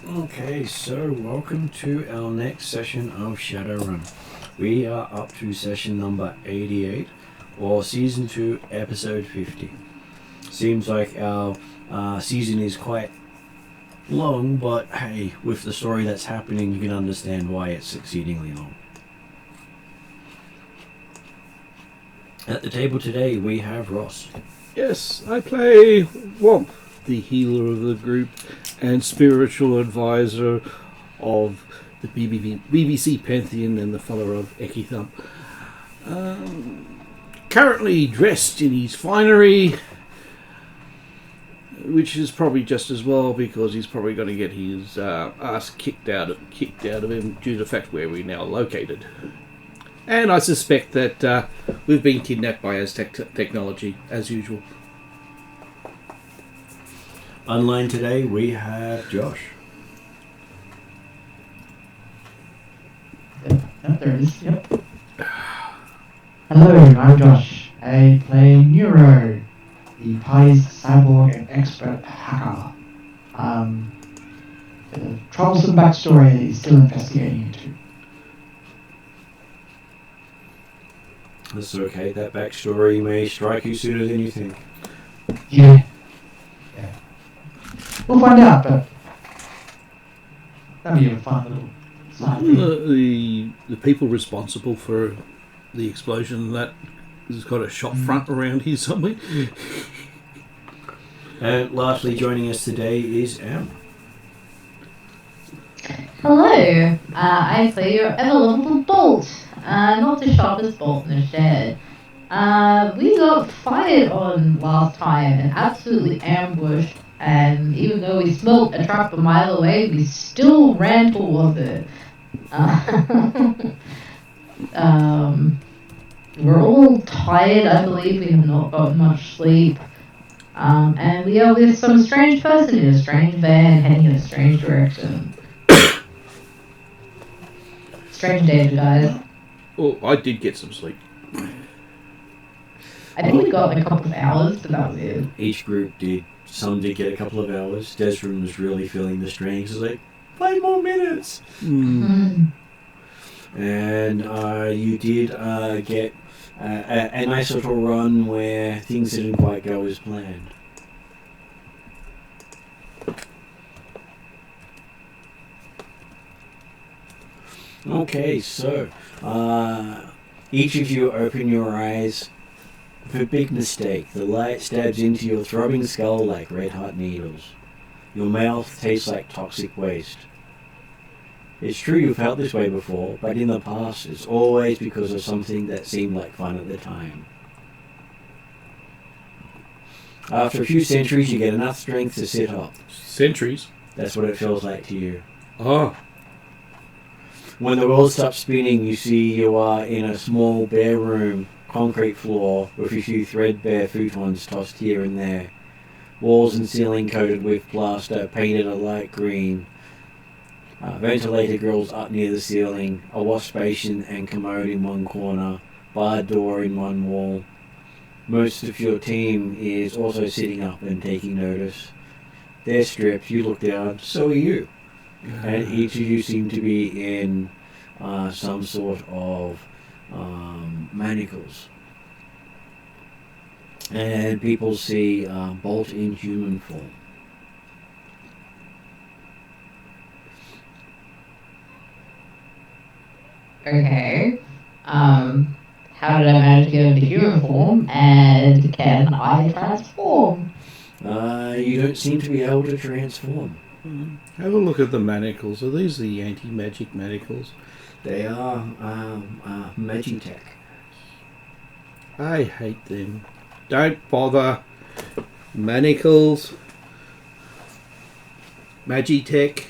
Okay, so welcome to our next session of Shadowrun. We are up to session number 88, or season 2, episode 50. Seems like our season is quite long, but hey, with the story that's happening, you can understand why it's exceedingly long. At the table today, we have Ross. Yes, I play Womp, the healer of the group and spiritual advisor of the BBC Pantheon and the follower of Eki Thump. Currently dressed in his finery, which is probably just as well because he's probably going to get his ass kicked out of him due to the fact where we're now located. And I suspect that we've been kidnapped by Aztec technology, as usual. Online today, we have Josh. Yep, there it is, yep. Hello, I'm Josh. I play Neuro, the party's cyborg and expert hacker. With a troublesome backstory that he's still investigating into. That's okay, that backstory may strike you sooner than you think. Yeah. We'll find out, but that'll be a fun little side thing. The people responsible for the explosion that has got a shop front around here somewhere. And lastly, joining us today is Em. Hello, I play your ever-lovable Bolt, not the sharpest bolt in the shed. We got fired on last time and absolutely ambushed, and even though we smelled a trap a mile away, we still ran towards it. We're all tired, I believe. We have not got much sleep. And we are with some strange person in a strange van heading in a strange direction. Strange danger, guys. Well, I did get some sleep. I think we got like a couple of hours, but that was it. Each group did. Some did get a couple of hours. Desmond was really feeling the strain. He's like, 5 more minutes! And you did get a nice little run where things didn't quite go as planned. Okay, so each of you open your eyes. With a big mistake, the light stabs into your throbbing skull like red-hot needles. Your mouth tastes like toxic waste. It's true you've felt this way before, but in the past it's always because of something that seemed like fun at the time. After a few centuries you get enough strength to sit up. Centuries? That's what it feels like to you. Oh. When the world stops spinning, you see you are in a small bare room, concrete floor with a few threadbare futons tossed here and there. Walls and ceiling coated with plaster, painted a light green. Ventilator grills up near the ceiling, a wash basin and commode in one corner, barred door in one wall. Most of your team is also sitting up and taking notice. They're stripped, you look down, so are you. And each of you seem to be in some sort of manacles. And people see Bolt in human form. Okay. How did I manage to get into human form? And can I transform? You don't seem to be able to transform. Have a look at the manacles. Are these the anti-magic manacles? They are Magitech. I hate them. Don't bother. Manacles. Magitech.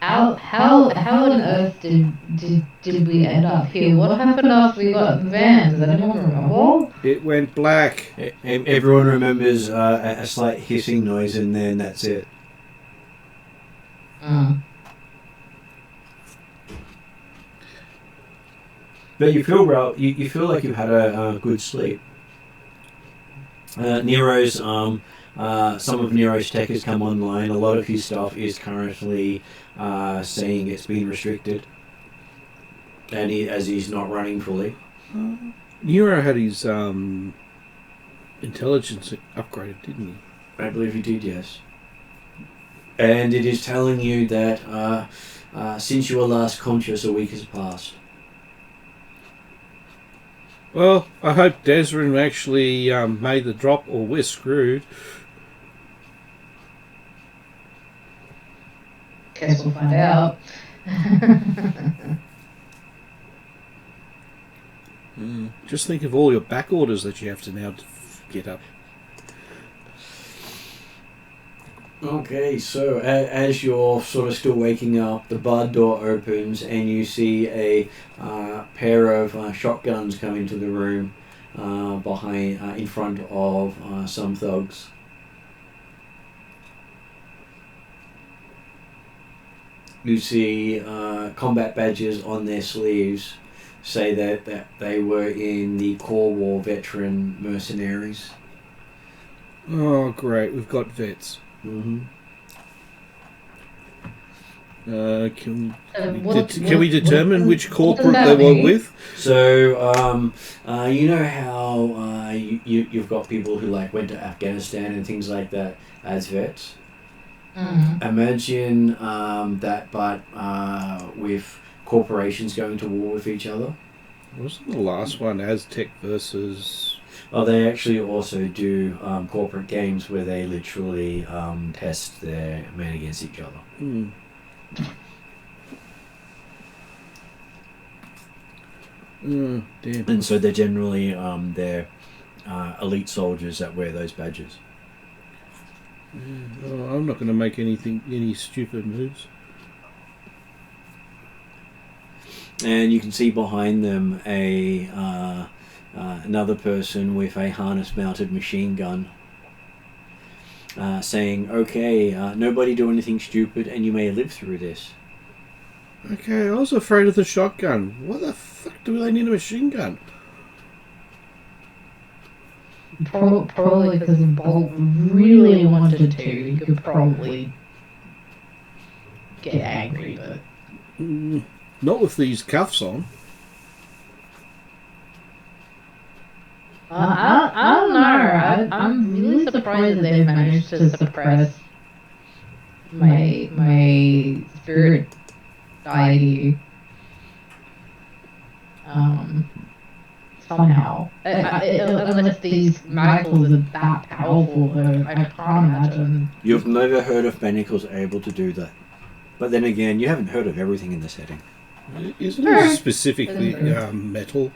How on earth did we end up here? What happened after we got in the van? Does anyone remember? It went black. Everyone remembers a slight hissing noise, and then that's it. But you feel well. You feel like you've had a good sleep. Nero's some of Nero's tech has come online. A lot of his stuff is currently saying it's been restricted, and as he's not running fully. Nero had his intelligence upgraded, didn't he? I believe he did, yes. And it is telling you that since you were last conscious, a week has passed. Well, I hope Desrin actually made the drop, or we're screwed. Guess we'll find out. Just think of all your back orders that you have to now get up. Okay, so as you're sort of still waking up, the bar door opens and you see a pair of shotguns come into the room in front of some thugs. You see combat badges on their sleeves say that they were in the Core War veteran mercenaries. Oh, great. We've got vets. Mm-hmm. Can we determine which corporate they were with? So, you know how you've got people who went to Afghanistan and things like that as vets? Mm-hmm. Imagine that, but with corporations going to war with each other. Wasn't the last one Aztec versus... Oh, they actually also do corporate games where they literally test their men against each other. Damn. And so they're generally they're elite soldiers that wear those badges. Oh, I'm not going to make any stupid moves. And you can see behind them another person with a harness-mounted machine gun saying, okay, nobody do anything stupid and you may live through this. Okay, I was afraid of the shotgun. What the fuck do they need a machine gun? Probably because if Bolt really wanted to, he could probably get angry, but... Not with these cuffs on. I don't know. I'm really surprised that they managed to suppress my spirit deity. Somehow. Unless these manacles are that powerful, I can't imagine. You've never heard of manacles able to do that. But then again, you haven't heard of everything in the setting. Isn't it specifically metal?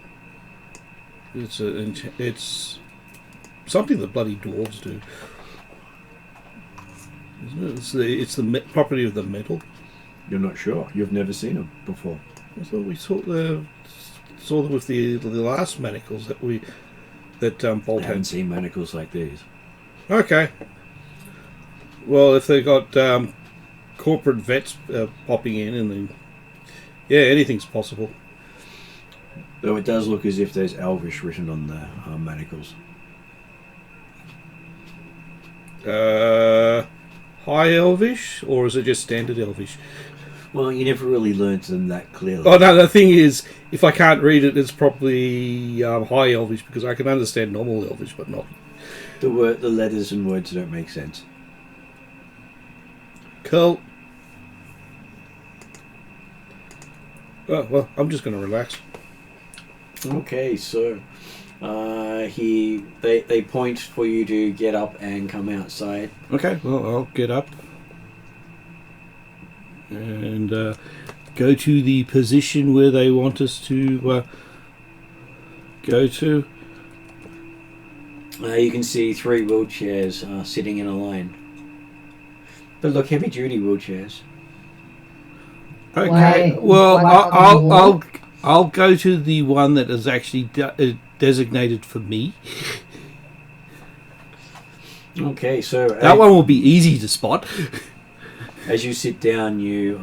It's something that bloody dwarves do. Isn't it? It's the property of the metal. You're not sure. You've never seen them before. I thought we saw them with the last manacles that Bolt I haven't had. seen manacles like these. Okay. Well, if they got corporate vets popping in, and then anything's possible. Though it does look as if there's Elvish written on the manacles. High Elvish, or is it just standard Elvish? Well, you never really learned them that clearly. Oh no, the thing is, if I can't read it, it's probably High Elvish, because I can understand normal Elvish, but not. The letters and words don't make sense. Cool. Oh, well, I'm just going to relax. Okay, so They point for you to get up and come outside. Okay, well, I'll get up and go to the position where they want us to go to. You can see 3 wheelchairs sitting in a line. But look, heavy-duty wheelchairs. Okay, Why- well, why I'll go to the one that is actually designated for me. Okay, so That one will be easy to spot. as you sit down, you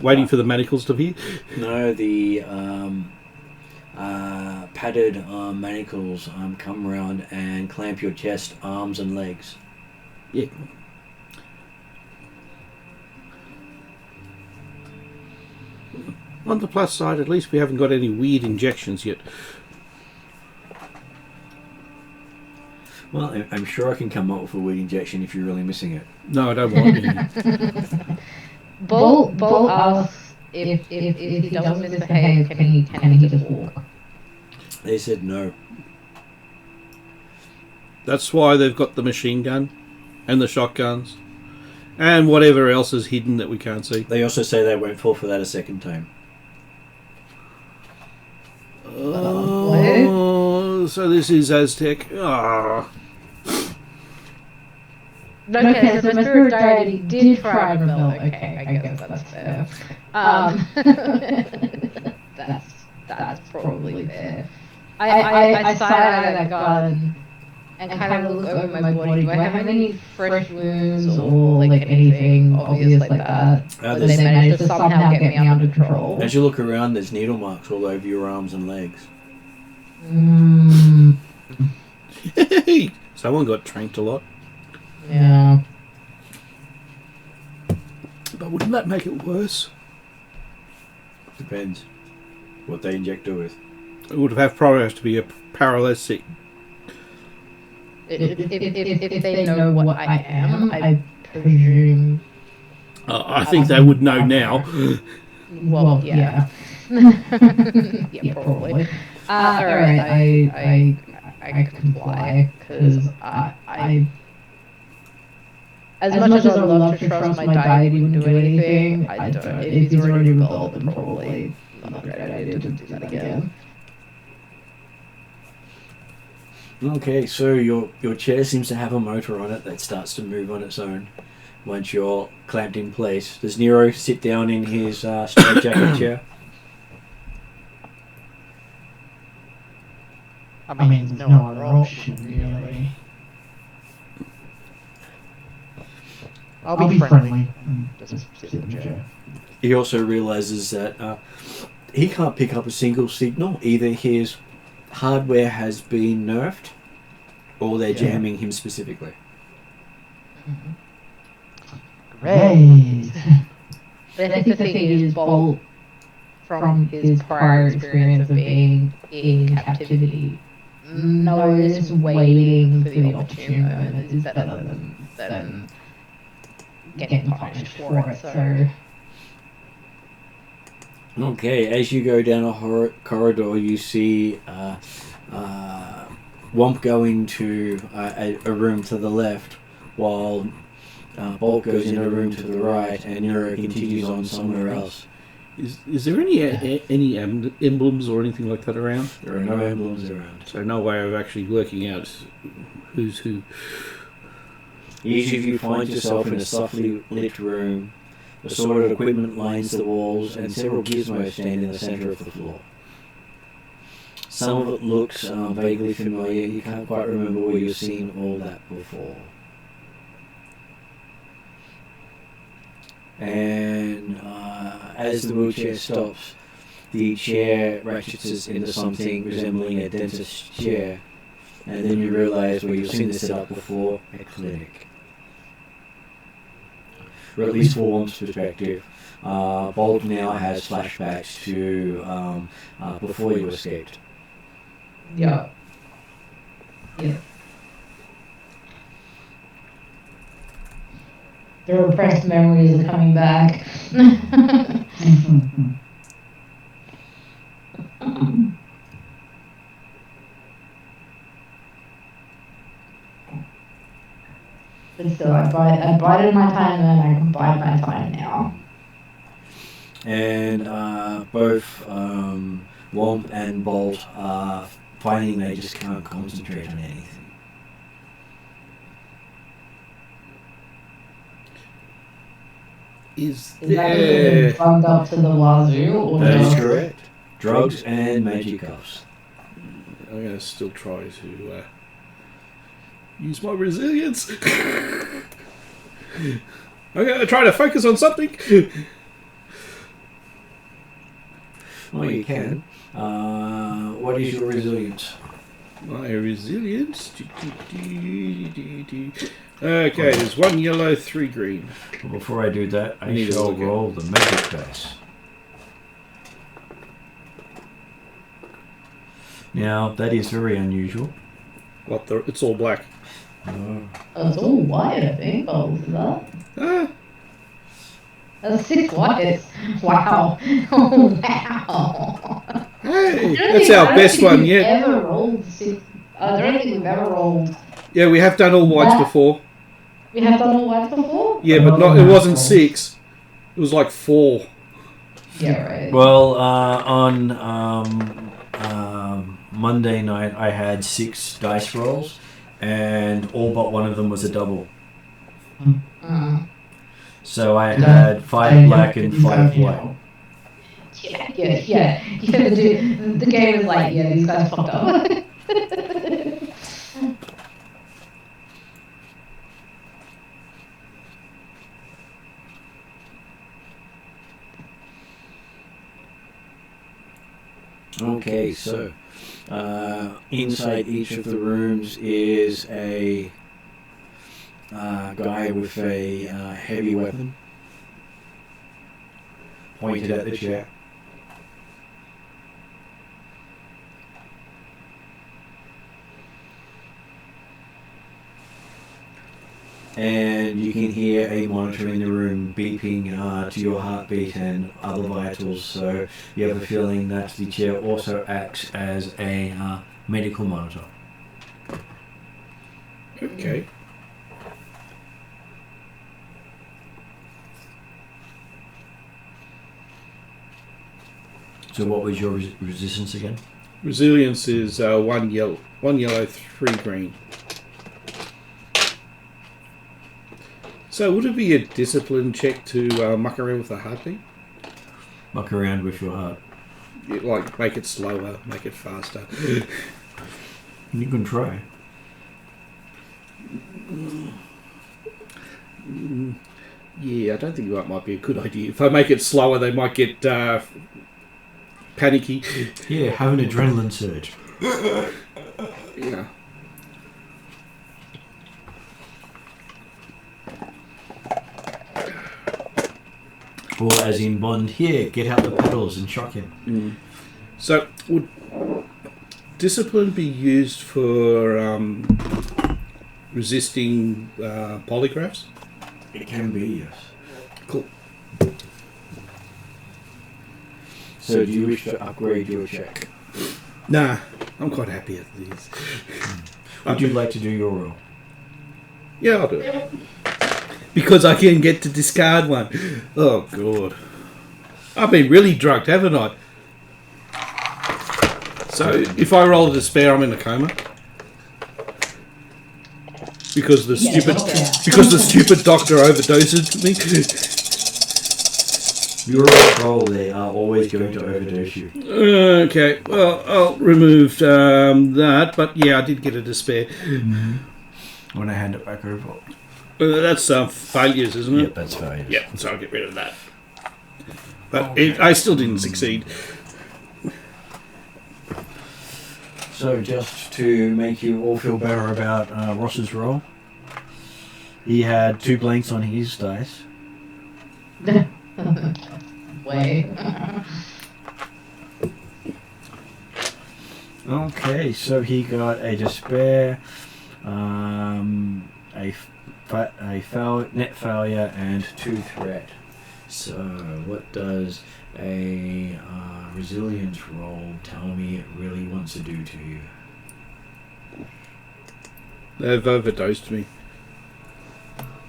Waiting for the manacles to appear. know the padded manacles come around and clamp your chest, arms, and legs. Yeah. On the plus side, at least we haven't got any weird injections yet. Well, I'm sure I can come up with a weed injection if you're really missing it. No, I don't want any. Bolt asks if he doesn't misbehave, can he just walk? They said no. That's why they've got the machine gun and the shotguns and whatever else is hidden that we can't see. They also say they won't fall for that a second time. Oh, so this is Aztec. Ah. Okay, so my spirit deity did try and rebel. Okay, I guess that's fair. That's probably fair. I side eye that gun and kind of look over my body. Do I have any fresh wounds or like anything obvious like that? Or did they manage to somehow get me under control? As you look around, there's needle marks all over your arms and legs. Someone got tranked a lot. Yeah. But wouldn't that make it worse? Depends what they inject her with. It would have probably have to be a paralytic. If they know what I am, I presume. I think they would know now. Well, yeah. Yeah, probably. Alright, I comply, because I as much as I would love to trust my deity wouldn't do anything, I don't. If he's already rebelled, then probably not a great idea to do that again. Okay, so your chair seems to have a motor on it that starts to move on its own once you're clamped in place. Does Nero sit down in his straitjacket chair? I mean, there's no other option, really. I'll be friendly. Just sit in the chair. He also realizes that he can't pick up a single signal. Either his hardware has been nerfed or they're jamming him specifically. Great! But I think the thing is, Bolt, from his prior experience of being in captivity, knows waiting for the opportune moment is better than getting punished for it. So, Okay, as you go down a corridor, you see Womp go into a room to the left, while Bolt goes in a room to the right, and Nero continues on somewhere else. Is there any emblems or anything like that around? There are no emblems around. So no way of actually working out who's who. Each of you find yourself in a softly lit room. Assorted equipment lines the walls, and several gizmos stand in the centre of the floor. Some of it looks vaguely familiar. You can't quite remember where you've seen all that before. And as the wheelchair stops, the chair ratchets into something resembling a dentist's chair. And then you realise where you've seen this set up before, a clinic. Or at least for Womp's perspective, Bolt now has flashbacks to before you escaped. yeah. The repressed memories are coming back. But still, I bided my time then, I can bide my time now. And both Womp and Bolt are finding they just can't concentrate on anything. Is Is that there... because bugged up to the wazoo? Or That is just- correct. Drugs and magic cuffs. I'm going to still try to use my resilience. I'm going to try to focus on something. Well, you can. What is your resilience? My resilience. Okay, there's 1 yellow, 3 green. Well, before I do that, I Need to shall look at- roll the magic dice. Now, that is very unusual. What? It's all black. Oh. Oh, it's all white, I think. Oh, is that? Ah, That's 6 whites. Wow. Oh, wow. hey, I don't that's think- our I don't best think one we've yet. Ever rolled 6. I don't think we've ever rolled. Yeah, we have done all whites That- before. We have done all whites before? Yeah, but not. It wasn't 6. It was like 4. Yeah, right. Well, on Monday night, I had 6 dice rolls, and all but one of them was a double. So I had 5 black and 5 white. Yeah. The game is like, yeah, these guys fucked up. Okay, so inside each of the rooms is a guy with a heavy weapon pointed at the chair. And you can hear a monitor in the room beeping to your heartbeat and other vitals, so you have a feeling that the chair also acts as a medical monitor. Okay. So what was your resistance again? Resilience is 1 yellow, 3 green. So would it be a discipline check to muck around with the heartbeat? Muck around with your heart. Like make it slower, make it faster. You can try. Yeah, I don't think that might be a good idea. If I make it slower, they might get panicky. Yeah, have an adrenaline surge. Yeah. Or as in Bond, here, get out the pedals and shock him. So would discipline be used for resisting polygraphs? It can be, yes. Cool. So do you wish to upgrade your check? Nah, I'm quite happy at these. Would you like to do your roll? Yeah, I'll do it. Because I can get to discard one. Oh, God. I've been really drugged, haven't I? So, if I roll a despair, I'm in a coma. Because the stupid doctor overdoses me. You're on roll, they are always going to overdose you. Okay, well, I'll remove that, but yeah, I did get a despair. I want to hand it back over. That's failures, isn't it? Yep, that's fine. Yep, so I'll get rid of that. But I still didn't succeed. So just to make you all feel better about Ross's roll, he had 2 blanks on his dice. Wait. Okay, so he got a despair, net failure, and 2 threat. So what does a resilience roll tell me it really wants to do to you? They've overdosed me.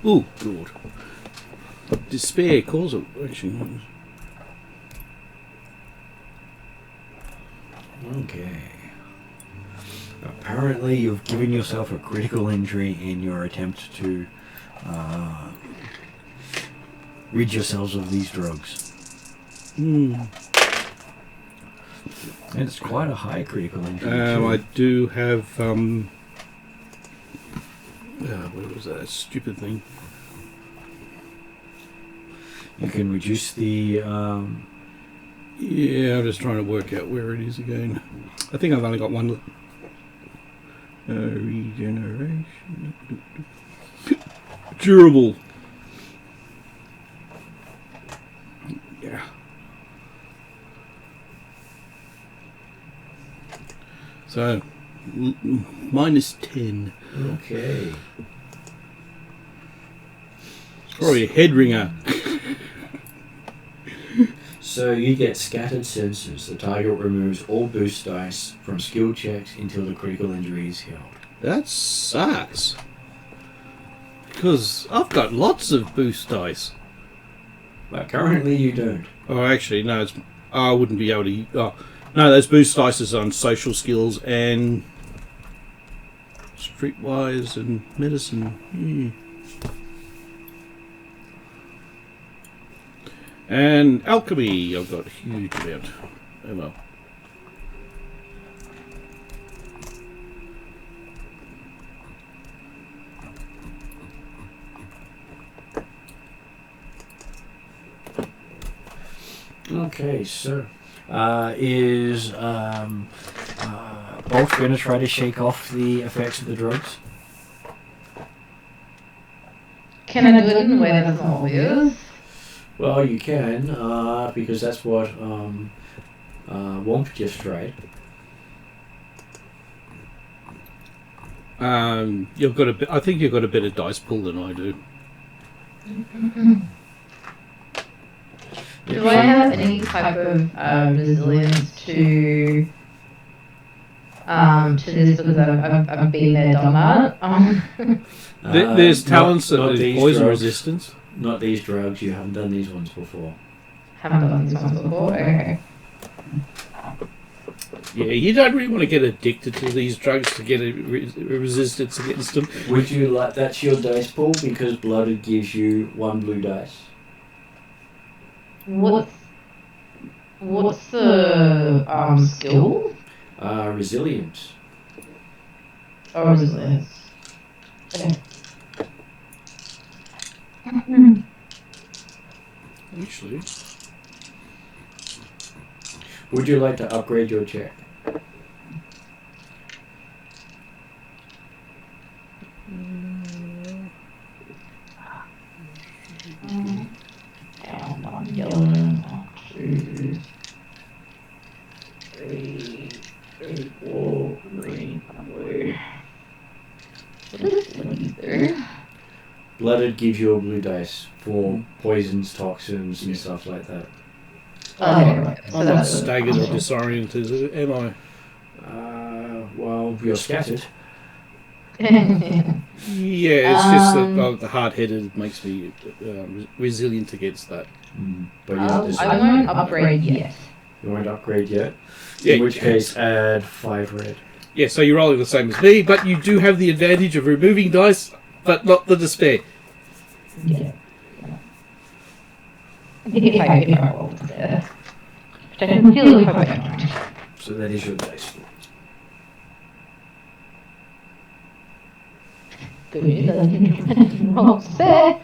Oh, good. Despair calls it, actually. Okay. Apparently, you've given yourself a critical injury in your attempt to rid yourselves of these drugs. Hmm. And it's quite a high critical injury. I do have, what was that stupid thing? You can reduce the... Yeah, I'm just trying to work out where it is again. I think I've only got one. Regeneration. Durable. Yeah. So, minus 10. Okay. Probably a head ringer. So you get scattered sensors. The target removes all boost dice from skill checks until the critical injury is healed. That sucks. Because I've got lots of boost dice. But currently you don't. Oh, actually, no. I wouldn't be able to... Oh, no, those boost dice is on social skills and... streetwise and medicine. Yeah. And alchemy, I've got a huge amount. Oh well. Okay, so is Bolt going to try to shake off the effects of the drugs? Can I do it in a way that's not obvious? Well, you can, because that's what Womp just tried. You've got I think you've got a better dice pool than I do. Do I have any type of resilience to this because I've been there, done that? There's talents that not are these poison drugs. resistance. Not these drugs, you haven't done these ones before. Haven't done these ones before. Okay. Yeah, you don't really want to get addicted to these drugs to get a resistance against them. Would you like that's your dice pool because blooded gives you 1 blue dice? What's the skill? Resilience. Oh, resilience. Okay. Actually, Would you like to upgrade your check? Down 1 yellow, 1, 2, 3, 4, green, blue. What does blue do? Blooded gives you a blue dice for poisons, toxins, and stuff like that. Oh, okay, right. So I'm not that's staggered or disoriented, am I? Well, you're scattered. Yeah, it's just that the hard-headed makes me resilient against that. But you're not I won't upgrade yet. You won't upgrade yet? Yeah, In which case, add 5 red. Yeah, so you're rolling the same as me, but you do have the advantage of removing dice, but not the despair. Yeah. If I roll there. Which I really hope I don't. So that is your dice. Good news, I didn't roll fair.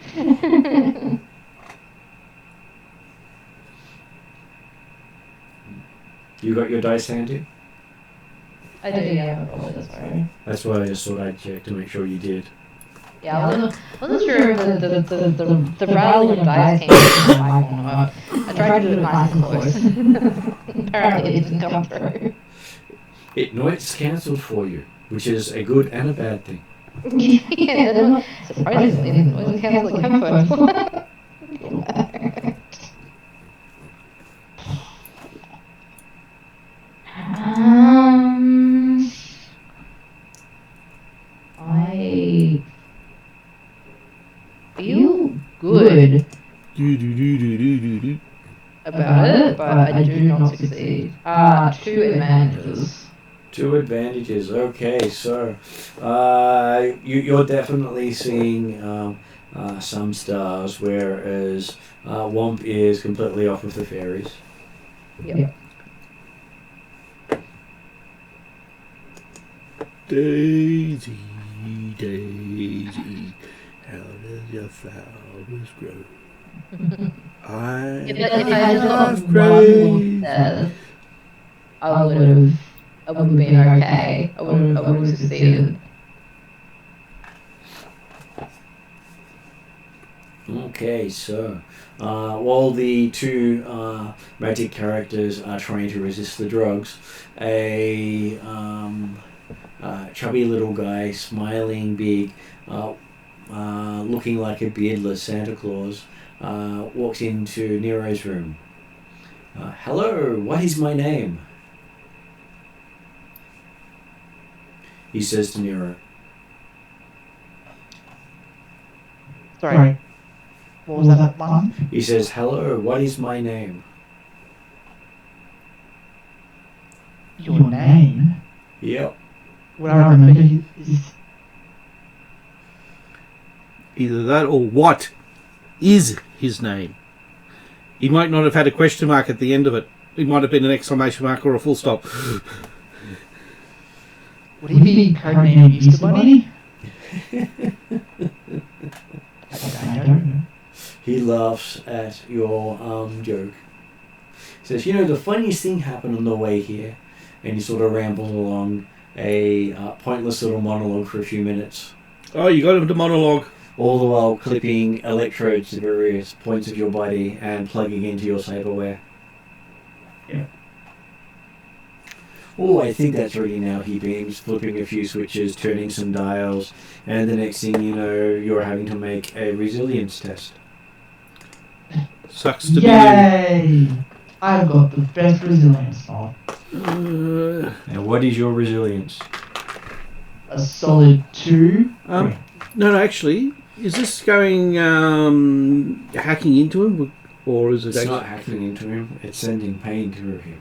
You got your dice handy? I do, yeah, I rolled it, sorry. That's why I just thought I'd check to make sure you did. Yeah, I wasn't sure if the rattling of dice came from my phone or not. I tried to do it nice and close. Apparently it didn't come through. It's cancelled for you, which is a good and a bad thing. Yeah, surprisingly, it wasn't cancelling headphones. good Do. about it, but I do not succeed. 2 advantages. 2 advantages. Okay, so you're definitely seeing some stars, whereas Womp is completely off with the fairies. Yep. Daisy, Daisy, how does your flowers grow? If I had got one more success, I would have been okay. I would have succeeded. Okay, so while the 2 magic characters are trying to resist the drugs, a chubby little guy, smiling big, looking like a beardless Santa Claus, walks into Nero's room. Hello, what is my name? He says to Nero. Sorry. What was that one? He says, hello, what is my name? Your name? Yep. What I remember is... Either that or what is his name? He might not have had a question mark at the end of it. It might have been an exclamation mark or a full stop. Would he be codenamed Easter Bunny? I don't know. He laughs at your joke. He says, you know, the funniest thing happened on the way here. And he sort of rambles along a pointless little monologue for a few minutes. Oh, you got him to monologue. All the while clipping electrodes to various points of your body and plugging into your cyberware. Yeah. Oh, I think that's ready now, he beams, flipping a few switches, turning some dials, and the next thing you know, you're having to make a resilience test. Sucks to be Yay! I've got the best resilience mod. And what is your resilience? A solid 2. No, actually, is this going hacking into him, or is it? It's actually, not hacking into him, it's sending pain through him.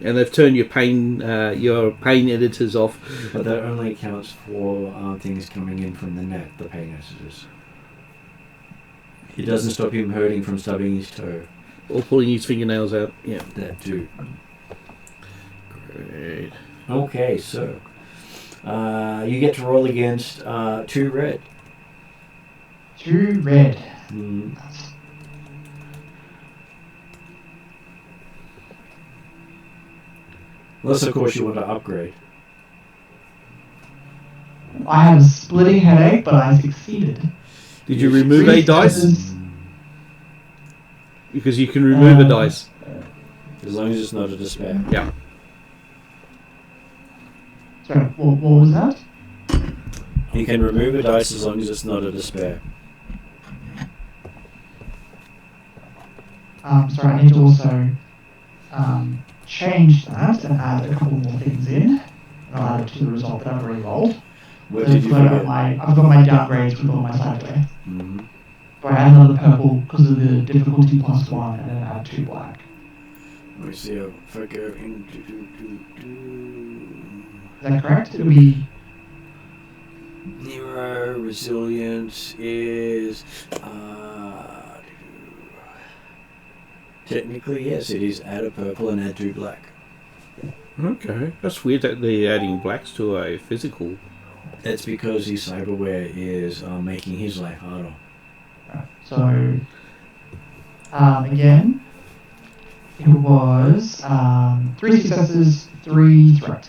and they've turned your pain editors off. But that only accounts for things coming in from the net, the pain messages. It doesn't stop him hurting from stubbing his toe. Or pulling his fingernails out. Yeah. That too. Great. Okay, so you get to roll against 2 red. 2 red. Unless, of course, you want to upgrade. I have a splitting headache, but I succeeded. Did you remove a dice? Because you can remove a dice. As long as it's not a despair. Yeah. Sorry, what was that? You can remove a dice as long as it's not a despair. Sorry, I need to also change that and add a couple more things in. And I'll add it to the result that I've already rolled. Where did you forget? I've got my downgrades with all my sideway. Mm-hmm. So I add another purple because of the difficulty +1 and then add 2 black. Let me see if I go into... Is that correct? It'll be... Nero resilience is... technically, yes, it is add a purple and add 2 black. Okay. That's weird that they're adding blacks to a physical. That's because his cyberware is making his life harder. So, again, it was 3 successes, 3 threat.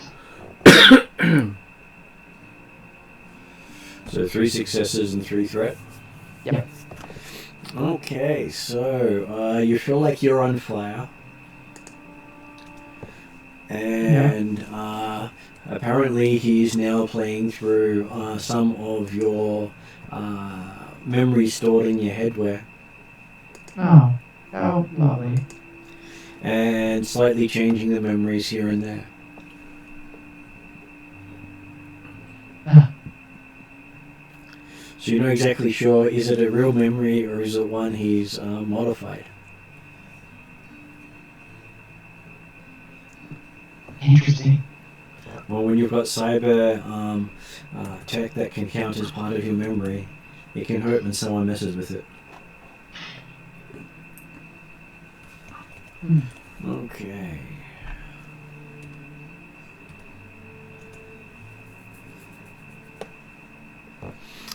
So 3 successes and 3 threat? Yep. Okay, so you feel like you're on fire. And apparently he's now playing through some of your memories stored in your headwear. Oh, how lovely. And slightly changing the memories here and there. So you're not exactly sure, is it a real memory or is it one he's modified? Interesting. Well, when you've got cyber tech that can count as part of your memory, it can hurt when someone messes with it. Okay.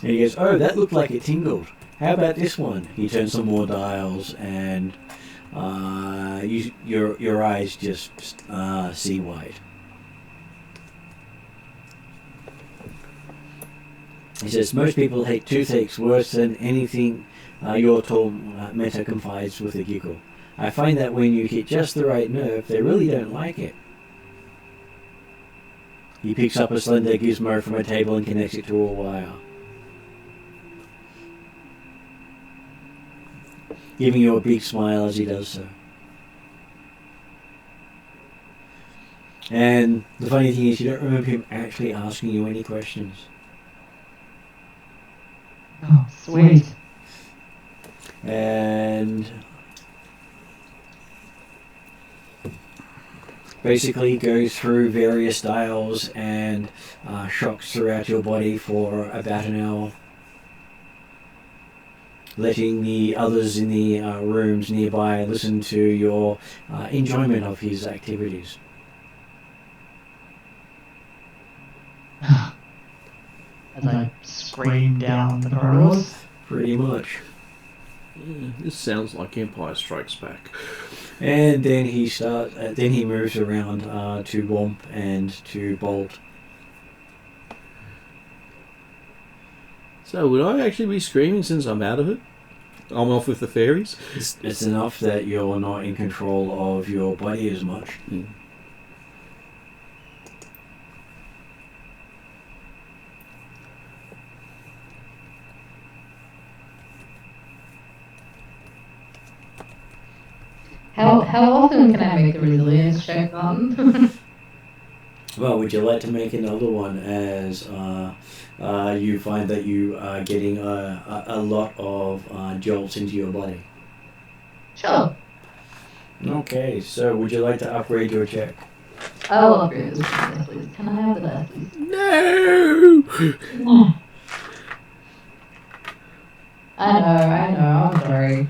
And he goes, oh, that looked like it tingled. How about this one? He turns some more dials and your eyes just see wide. He says, most people hate toothaches worse than anything your tall meta confides with a giggle. I find that when you hit just the right nerve, they really don't like it. He picks up a slender gizmo from a table and connects it to a wire, giving you a big smile as he does so. And the funny thing is, you don't remember him actually asking you any questions. Oh, sweet. And basically goes through various dials and shocks throughout your body for about an hour, letting the others in the rooms nearby listen to your enjoyment of his activities. As I scream down the corridors. Pretty much. This sounds like Empire Strikes Back. And then he starts. Then he moves around to Womp and to Bolt. So would I actually be screaming since I'm out of it? I'm off with the fairies? It's enough that you're not in control of your body as much. How often can I make the resilience check on? Well, would you like to make another one as you find that you are getting a lot of jolts into your body? Sure. Okay, so would you like to upgrade your check? I'll upgrade this one, please. Can I have the dice, please? No! I know, I'm sorry.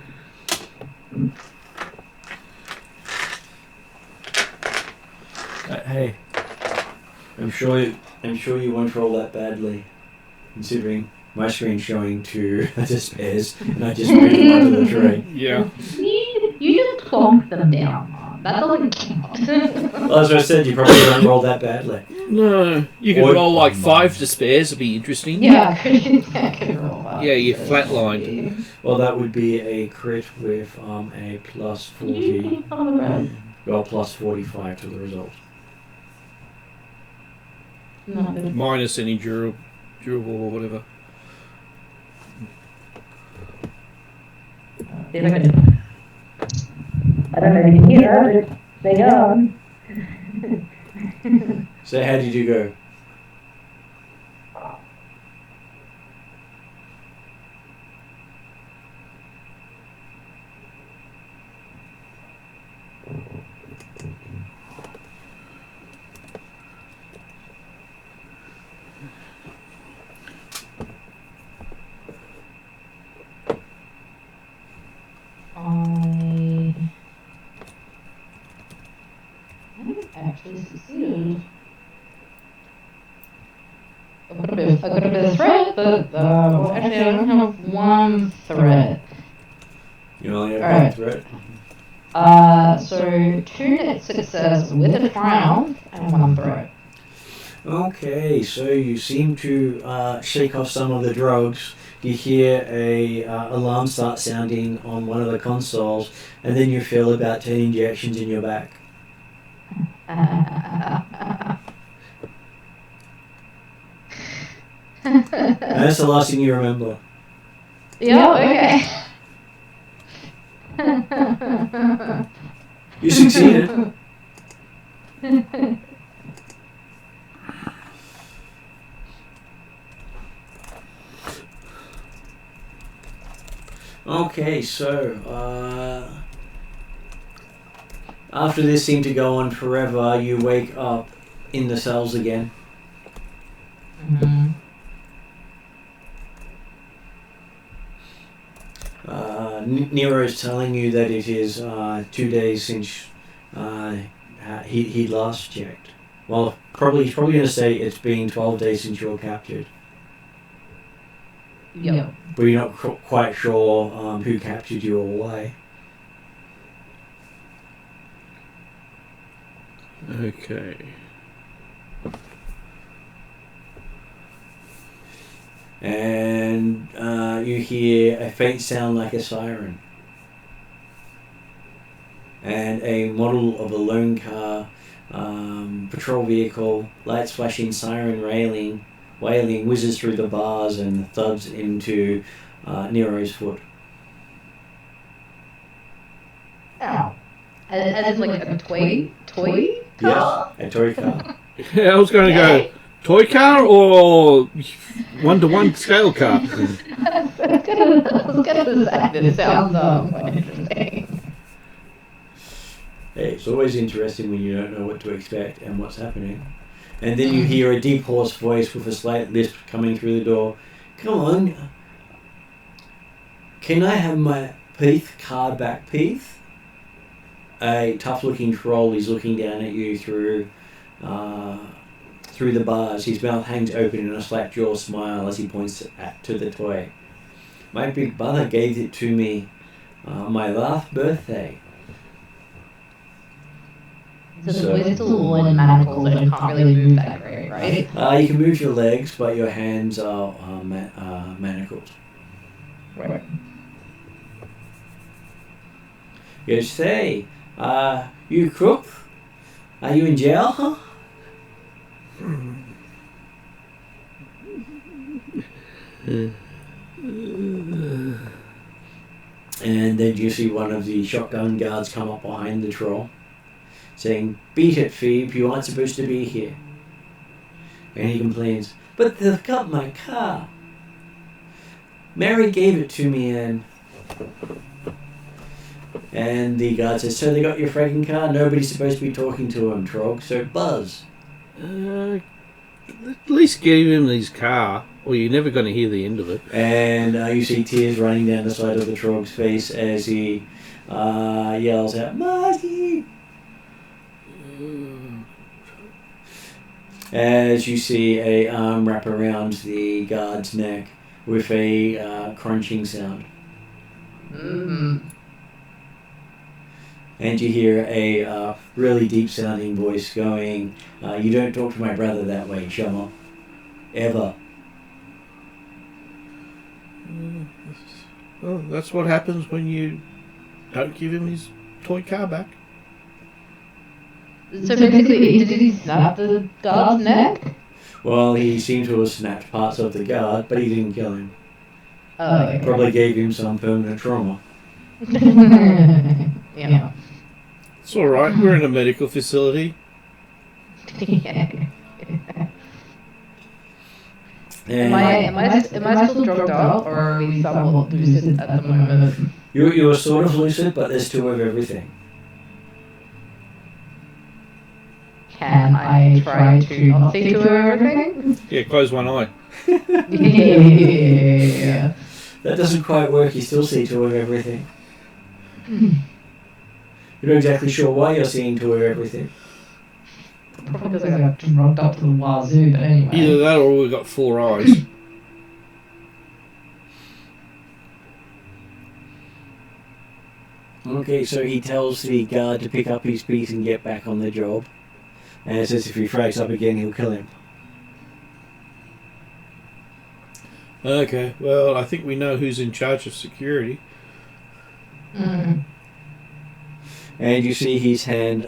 Hey, I'm sure you won't roll that badly, considering my screen's showing two despairs, and I just moved them onto the tray. Yeah. You just plonk them down, Mom. That doesn't count. Well, as I said, you probably don't roll that badly. No. You could Or- roll like 5 despairs, it'd be interesting. Yeah, I could roll that. Yeah, you flatlined. Well, that would be a crit with a plus 40, well, plus 45 to the result. No, Minus any durable or whatever. I don't know if you can hear that, but they are. So how did you go? I haven't actually succeeded. I've got a bit of threat, but well, actually I don't have one threat. You only have Alright. one threat? So 2 net success with a triumph and 1 threat. Okay, so you seem to shake off some of the drugs. You hear a alarm start sounding on one of the consoles, and then you feel about 10 injections in your back. And that's the last thing you remember. Yeah, okay. You succeeded. Okay, so after this seemed to go on forever, you wake up in the cells again. Mm-hmm. Nero's telling you that it is 2 days since he last checked. Well, he's probably going to say it's been 12 days since you were captured. Yep. But you're not quite sure who captured you or why. Okay. And you hear a faint sound like a siren. And a model of a lone car, patrol vehicle, lights flashing, siren wailing, whizzes through the bars and thuds into Nero's foot. Ow. As like a toy Yes, a toy car. Yeah, I was going to go toy car or 1-to-1 scale car. I was gonna say this sounds quite interesting. Hey, it's always interesting when you don't know what to expect and what's happening. And then you hear a deep, hoarse voice with a slight lisp coming through the door. Come on. Can I have my Peeth card back, Peeth? A tough-looking troll is looking down at you through the bars. His mouth hangs open in a slack-jaw smile as he points to the toy. My big brother gave it to me on my last birthday. So the boy's still all in manacles and can't really move that great, right? You can move your legs, but your hands are manacled. Right. You say, you crook? Are you in jail, huh? And then you see one of the shotgun guards come up behind the troll, saying, "Beat it, Phoebe, you aren't supposed to be here." And he complains, "But they've got my car. Mary gave it to me and the guard says, "So they got your fragging car? Nobody's supposed to be talking to him, Trog, so buzz." At least give him his car, or you're never going to hear the end of it. And you see tears running down the side of the Trog's face as he yells out, "Marty!" As you see a arm wrap around the guard's neck with a crunching sound. Mm-hmm. And you hear a really deep-sounding voice going, "You don't talk to my brother that way, chummer. Ever." Well, that's what happens when you don't give him his toy car back. So basically, did he snap the guard's neck? Well, he seemed to have snapped parts of the guard, but he didn't kill him. Oh, okay. Probably gave him some permanent trauma. Yeah. It's alright, we're in a medical facility. Yeah. And Am I still drugged up, or are we somewhat lucid at the moment? you were sort of lucid, but there's two of everything. Can I try to not see through everything? Yeah, close one eye. Yeah. That doesn't quite work. You still see two of everything. You're not exactly sure why you're seeing two of everything. Probably because I got drugged up to the wazoo, but anyway. Either that or we've got 4 eyes. Okay, so he tells the guard to pick up his piece and get back on the job. And says if he frags up again, he'll kill him. Okay, well, I think we know who's in charge of security. Mm. And you see his hand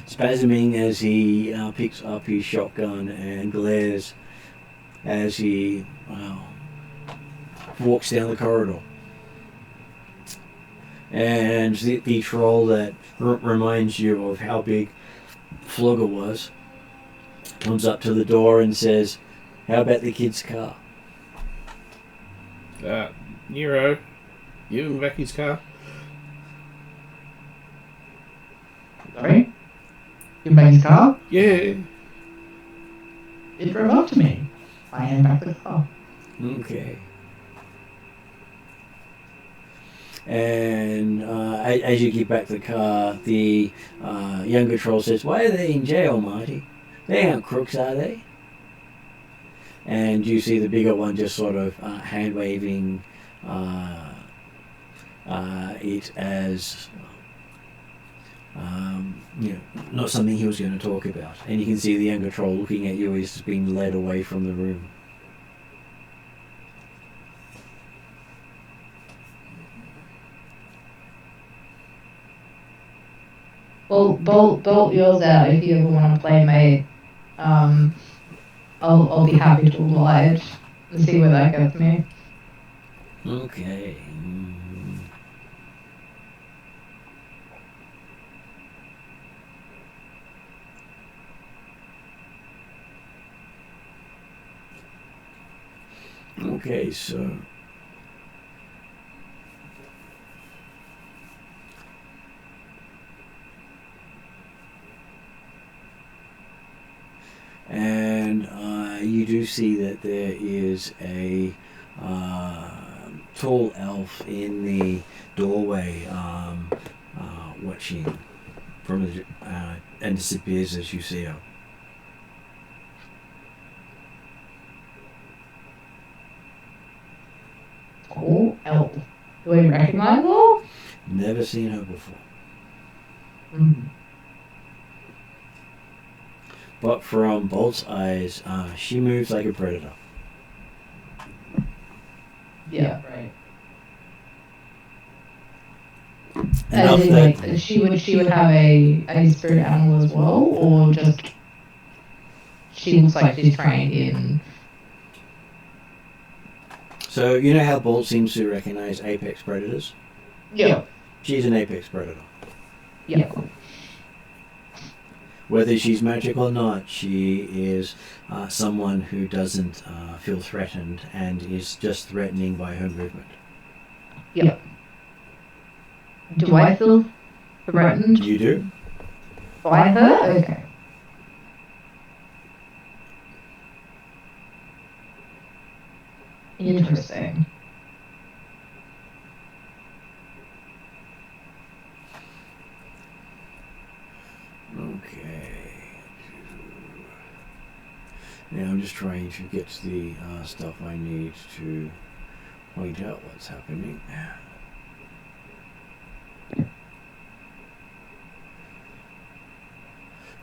spasming as he picks up his shotgun and glares as he walks down the corridor. And the troll that reminds you of how big Flogger was comes up to the door and says, "How about the kid's car?" Nero, You in Becky's car? Sorry? In Becky's car? Yeah. It drove up to me. I hand back the car. Okay. And as you get back to the car, the younger troll says, "Why are they in jail, Marty? They aren't crooks, are they?" And you see the bigger one just sort of hand waving it as not something he was going to talk about. And you can see the younger troll looking at you as being led away from the room. Well, bolt yours out if you ever want to play, mate. I'll be happy to oblige and see where that gets me. Okay. Okay, so and you do see that there is a tall elf in the doorway watching from the, and disappears as you see her. Cool elf. Do we recognize her? Never seen her before. Mm. But from Bolt's eyes, she moves like a predator. Yeah, right. Enough As in, that like, she would have a spirit animal as well, or just she looks like she's trained in. So you know how Bolt seems to recognize apex predators? Yeah. She's an apex predator. Yeah. Whether she's magic or not, she is someone who doesn't feel threatened and is just threatening by her movement. Yeah. Do I feel threatened You do? by her? Okay. Interesting. Okay. Now I'm just trying to get to the stuff I need to point out what's happening.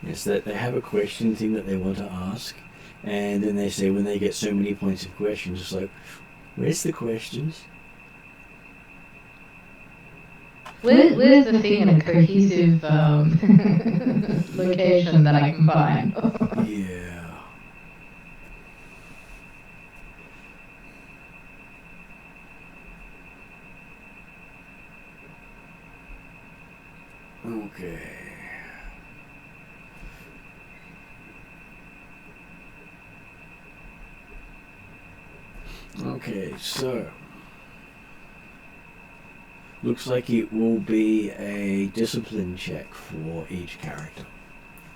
Yes, that they have a question thing that they want to ask, and then they say when they get so many points of questions, it's like, where's the questions? Where's the thing in a cohesive location that I can find? Yeah. Okay. Okay, so looks like it will be a discipline check for each character.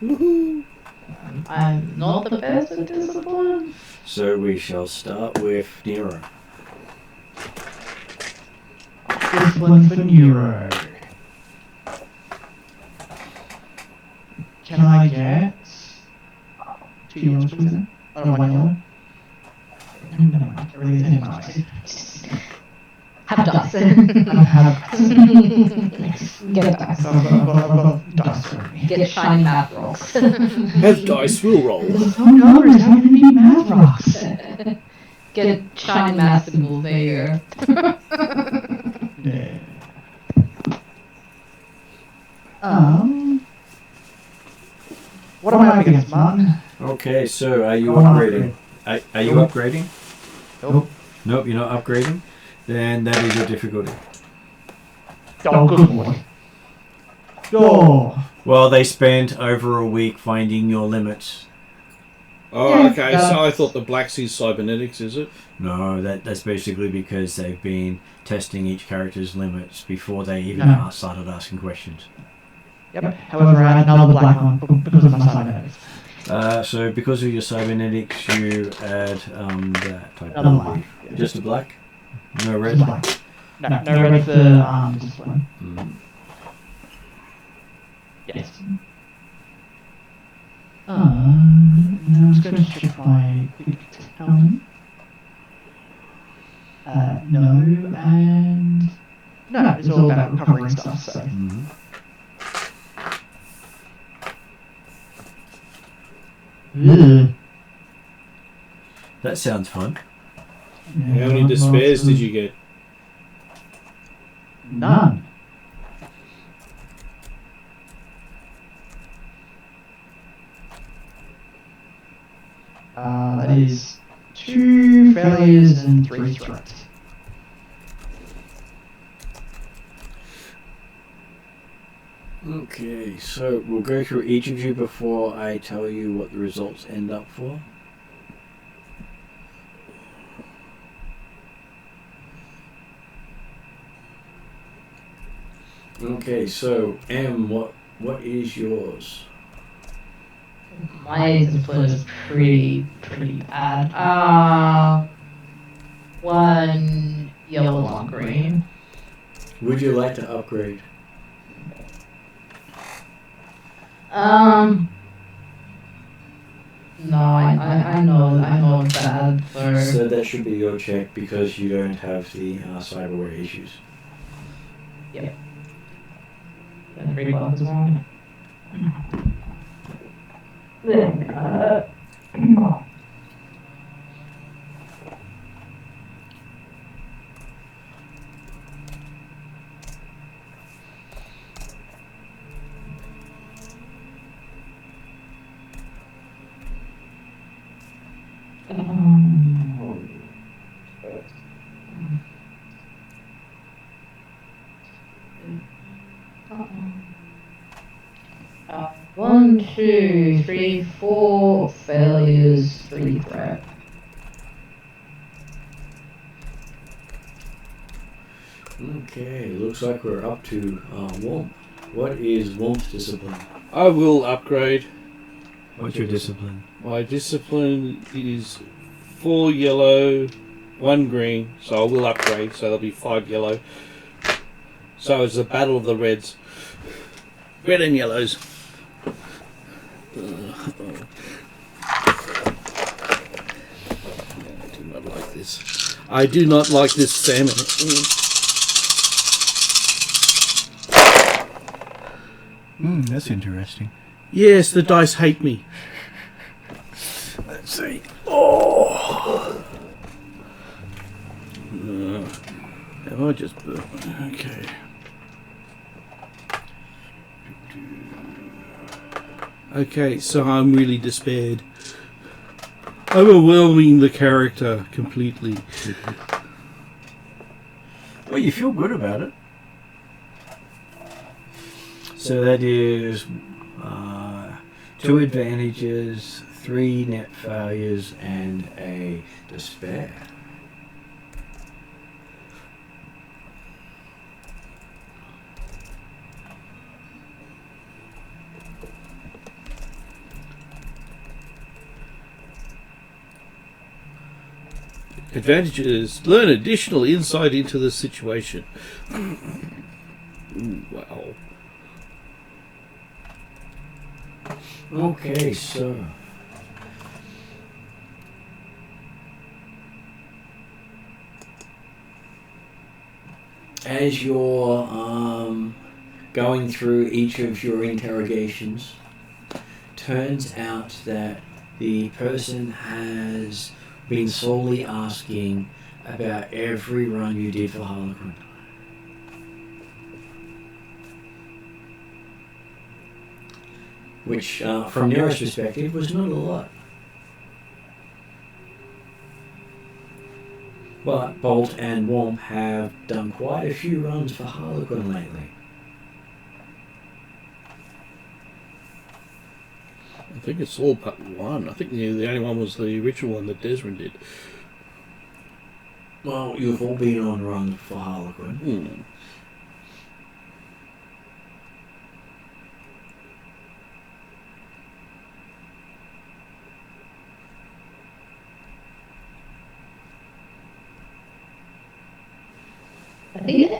Woohoo! I'm not the best at discipline. So we shall start with Nero. This one for Neuro. Can I get 2 yellows, please? Then? Oh, 1 yellow? Never mind. I really didn't know. Have dice. I have Get dice. I've got dice already. Get shiny math rocks. Have dice, we'll roll. Oh no, it's going to be math rocks. Get shiny math symbols. There you go. Yeah. What am I up against, Martin? Okay, so are you Go on, upgrading? Are you upgrading? Nope. Nope, you're not upgrading? Then that is your difficulty. Oh, good boy. Oh. Well, they spent over a week finding your limits. Oh, Yeah, okay. So I thought the Black Sea cybernetics, is it? No, that's basically because they've been testing each character's limits before they even No. started asking questions. Yep. However, I had another black one because of my cybernetics. So because of your cybernetics, you add that, I Another believe. black. Yeah. Just a black? No red? Just black. No red for discipline. Mm. Yes. Now I'm just going to check my big town. No, and no, it's all about recovering stuff. So. Mhm. Ugh. That sounds fun. Yeah, How many despairs did you get? None. That is 2 failures and 3 threats. Okay, so we'll go through each of you before I tell you what the results end up for. Okay, so M, what is yours? My discipline is pretty bad. 1 yellow, 1 green. Would you like to upgrade? No, I know it's bad, So that should be your check because you don't have the cyberware issues. Yep. And 3 bucks as well. One, 2, 3, 4 failures, 3 threat. Okay, looks like we're up to Warmth. What is Warmth's discipline? I will upgrade. What's your discipline? My discipline is 4 yellow, 1 green, so I will upgrade, so there'll be 5 yellow. So it's the battle of the reds. Red and yellows. I do not like this. I do not like this salmon. That's interesting. Yes, the dice hate me. Let's see. Oh! I just... Okay. Okay, so I'm really despaired. Overwhelming the character completely. Well, you feel good about it. So that is 2 advantages, 3 net failures, and a despair. Advantages. Learn additional insight into the situation. Ooh, wow. Okay, so as you're going through each of your interrogations, turns out that the person has been solely asking about every run you did for Harlequin. Which, from Nero's perspective, was not a lot. But Bolt and Womp have done quite a few runs for Harlequin lately. think it's all but one. I think the only one was the original one that Desmond did. Well, you've all been on runs for Harlequin. Hmm.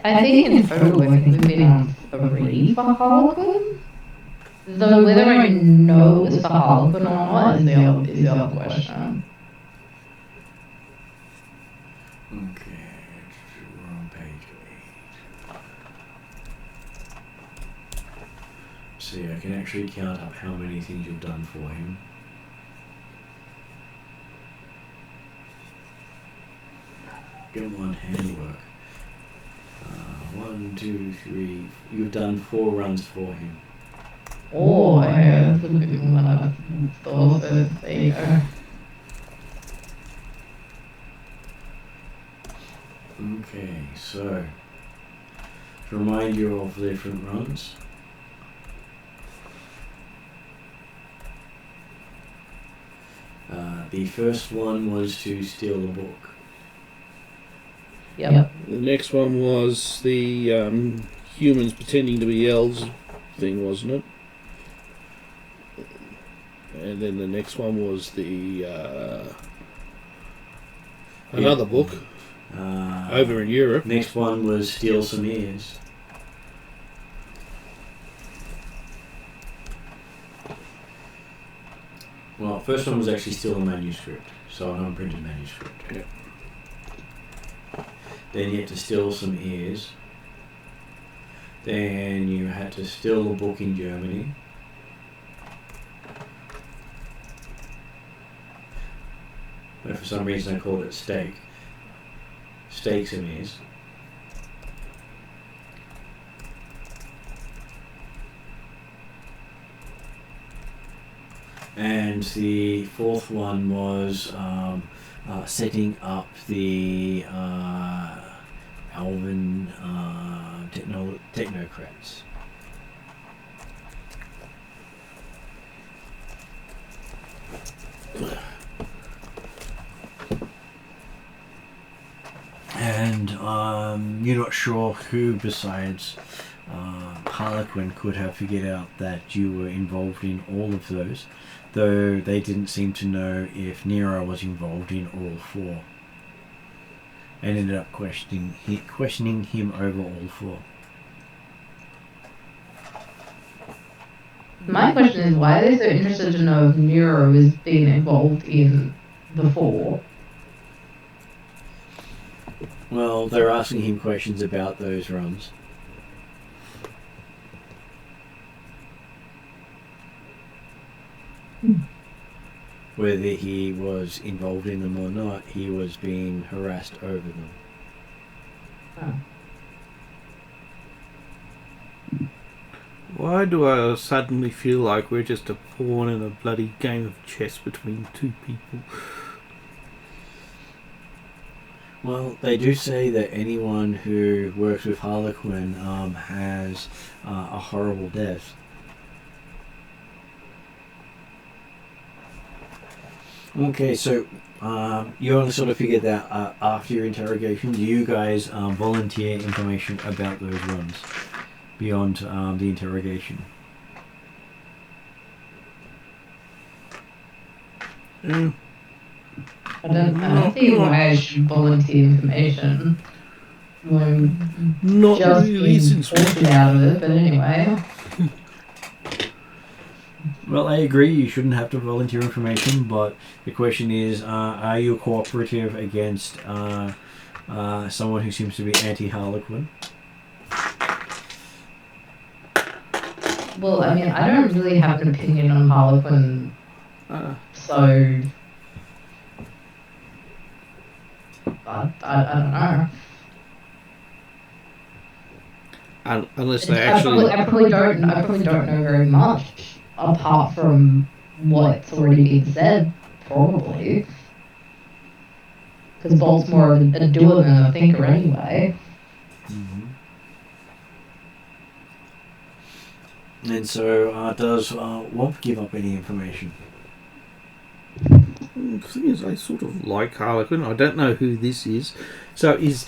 I think in total, I think we've been on 3 for Harlequin. Though whether I know it's for Harlequin or not is the other question. Okay, we're on page 8. See, I can actually count up how many things you've done for him. Come on, handiwork. 1, 2, 3. You've done 4 runs for him. Oh, yeah, that's a bit more than I thought, but there you go. Okay, so to remind you of the different runs. The first one was to steal a book. Yep. The next one was the humans pretending to be elves thing, wasn't it? And then the next one was the another book over in Europe. Next one was steal some ears. Well, first one was actually steal a manuscript, so an unprinted manuscript. Yeah. Then you had to steal some ears. Then you had to steal a book in Germany. But for some reason I called it steak. Steak some ears. And the fourth one was setting up the Elven technocrats. And you're not sure who besides Harlequin could have figured out that you were involved in all of those, though they didn't seem to know if Nero was involved in all 4. And ended up questioning him over all 4. My question is, why are they so interested to know if Nero is being involved in the 4? Well, they're asking him questions about those runs. Whether he was involved in them or not, he was being harassed over them. Oh. Why do I suddenly feel like we're just a pawn in a bloody game of chess between 2 people? Well, they do say that anyone who works with Harlequin has a horrible death. Okay, so you only sort of figured that after your interrogation. Do you guys volunteer information about those runs beyond the interrogation? I don't see why I should volunteer information. Not just really, since talking out of it, but anyway. Well, I agree, you shouldn't have to volunteer information, but the question is, are you cooperative against someone who seems to be anti-Harlequin? Well, I mean, I don't really have an opinion on Harlequin, so... I don't know. Unless they actually... I probably don't know very much, apart from what's already been said, probably. Because Bolt's more of a doer than a thinker anyway. Mm-hmm. And so, does Womp give up any information? The thing is, I sort of like Harlequin. I don't know who this is. So is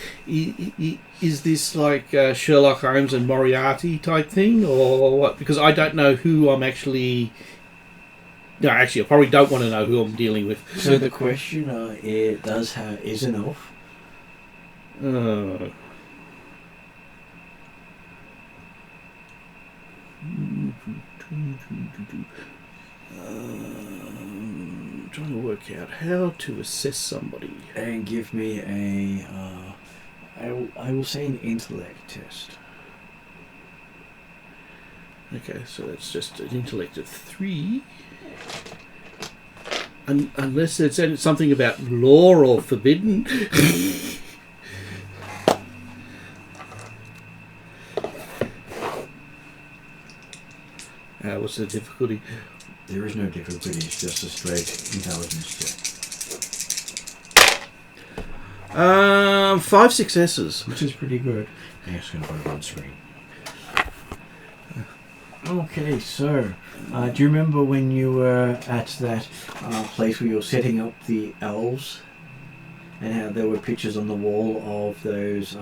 this like Sherlock Holmes and Moriarty type thing, or what? Because I don't know who I'm actually... No, actually, I probably don't want to know who I'm dealing with. So the question is an elf. Trying to work out how to assess somebody. And give me I will say an intellect test. Okay, so that's just an intellect of 3. Unless it's something about law or forbidden. What's the difficulty? There is no difficulty, it's just a straight intelligence check. 5 successes. Which is pretty good. I'm just going to put it on screen. Okay, so, do you remember when you were at that place where you were setting up the elves? And how there were pictures on the wall of those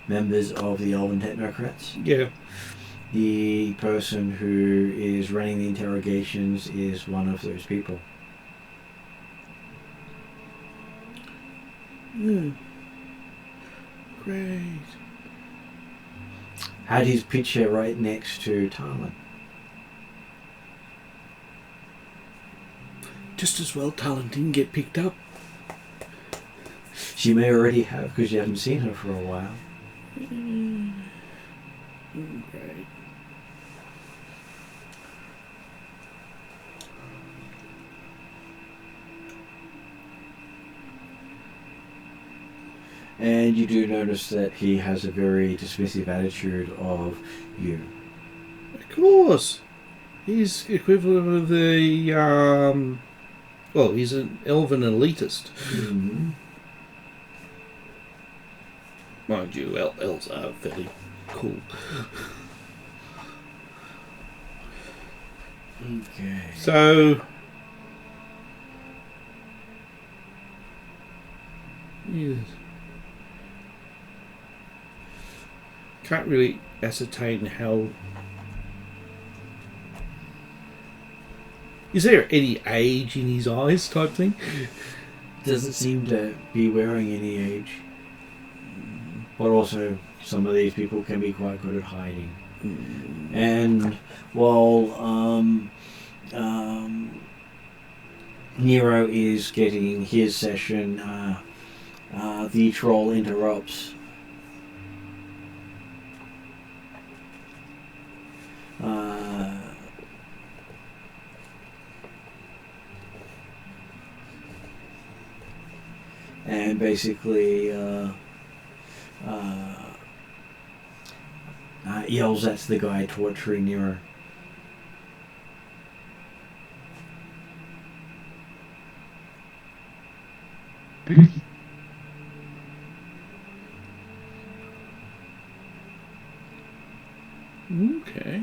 members of the Elven Technocrats? Yeah. The person who is running the interrogations is one of those people. Great. Had his picture right next to Talon. Just as well Talon didn't get picked up. She may already have, because you haven't seen her for a while. Great. And you do notice that he has a very dismissive attitude of you. Of course. He's equivalent of the, well, he's an elven elitist. Mm-hmm. Mind you, elves are fairly cool. Okay. So... Yes. Can't really ascertain how... Is there any age in his eyes type thing? Doesn't seem to be wearing any age. But also, some of these people can be quite good at hiding. And while Nero is getting his session, the troll interrupts. And basically yells at the guy torturing Nero. Okay.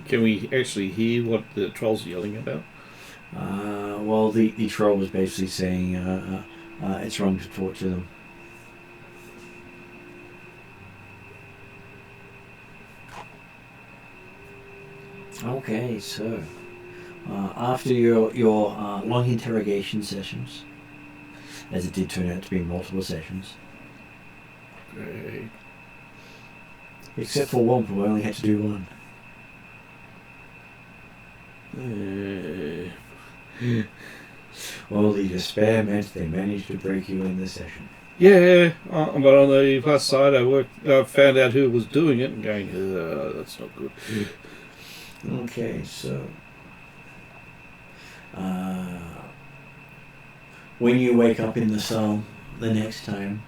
Can we actually hear what the troll's yelling about? Well, the troll was basically saying it's wrong to torture them. Okay, so after your long interrogation sessions, as it did turn out to be multiple sessions, Great. except for one, who only had to do one. Well, the despair meant they managed to break you in the session. Yeah, but on the plus side, I found out who was doing it and going, that's not good. Okay, so when you wake up in the cell the next time,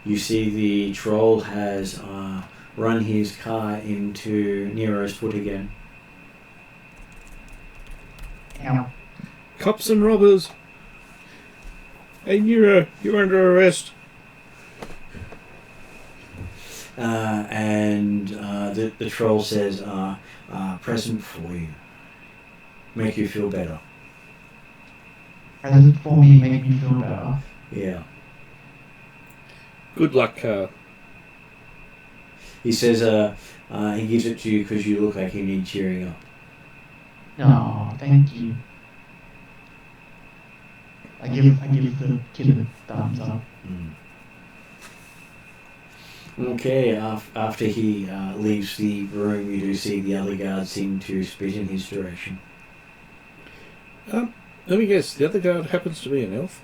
You see the troll has run his car into Nero's foot again. Ow. Cops and robbers. Hey Nero, you're under arrest. And the troll says, present for you. Make you feel better. Present for me, make me feel better. Yeah. Good luck, car. He says, he gives it to you because you look like you need cheering up. Oh, thank you. I give the kid a thumbs up. Okay, after he leaves the room, you do see the other guards seem to spit in his direction. Let me guess, the other guard happens to be an elf?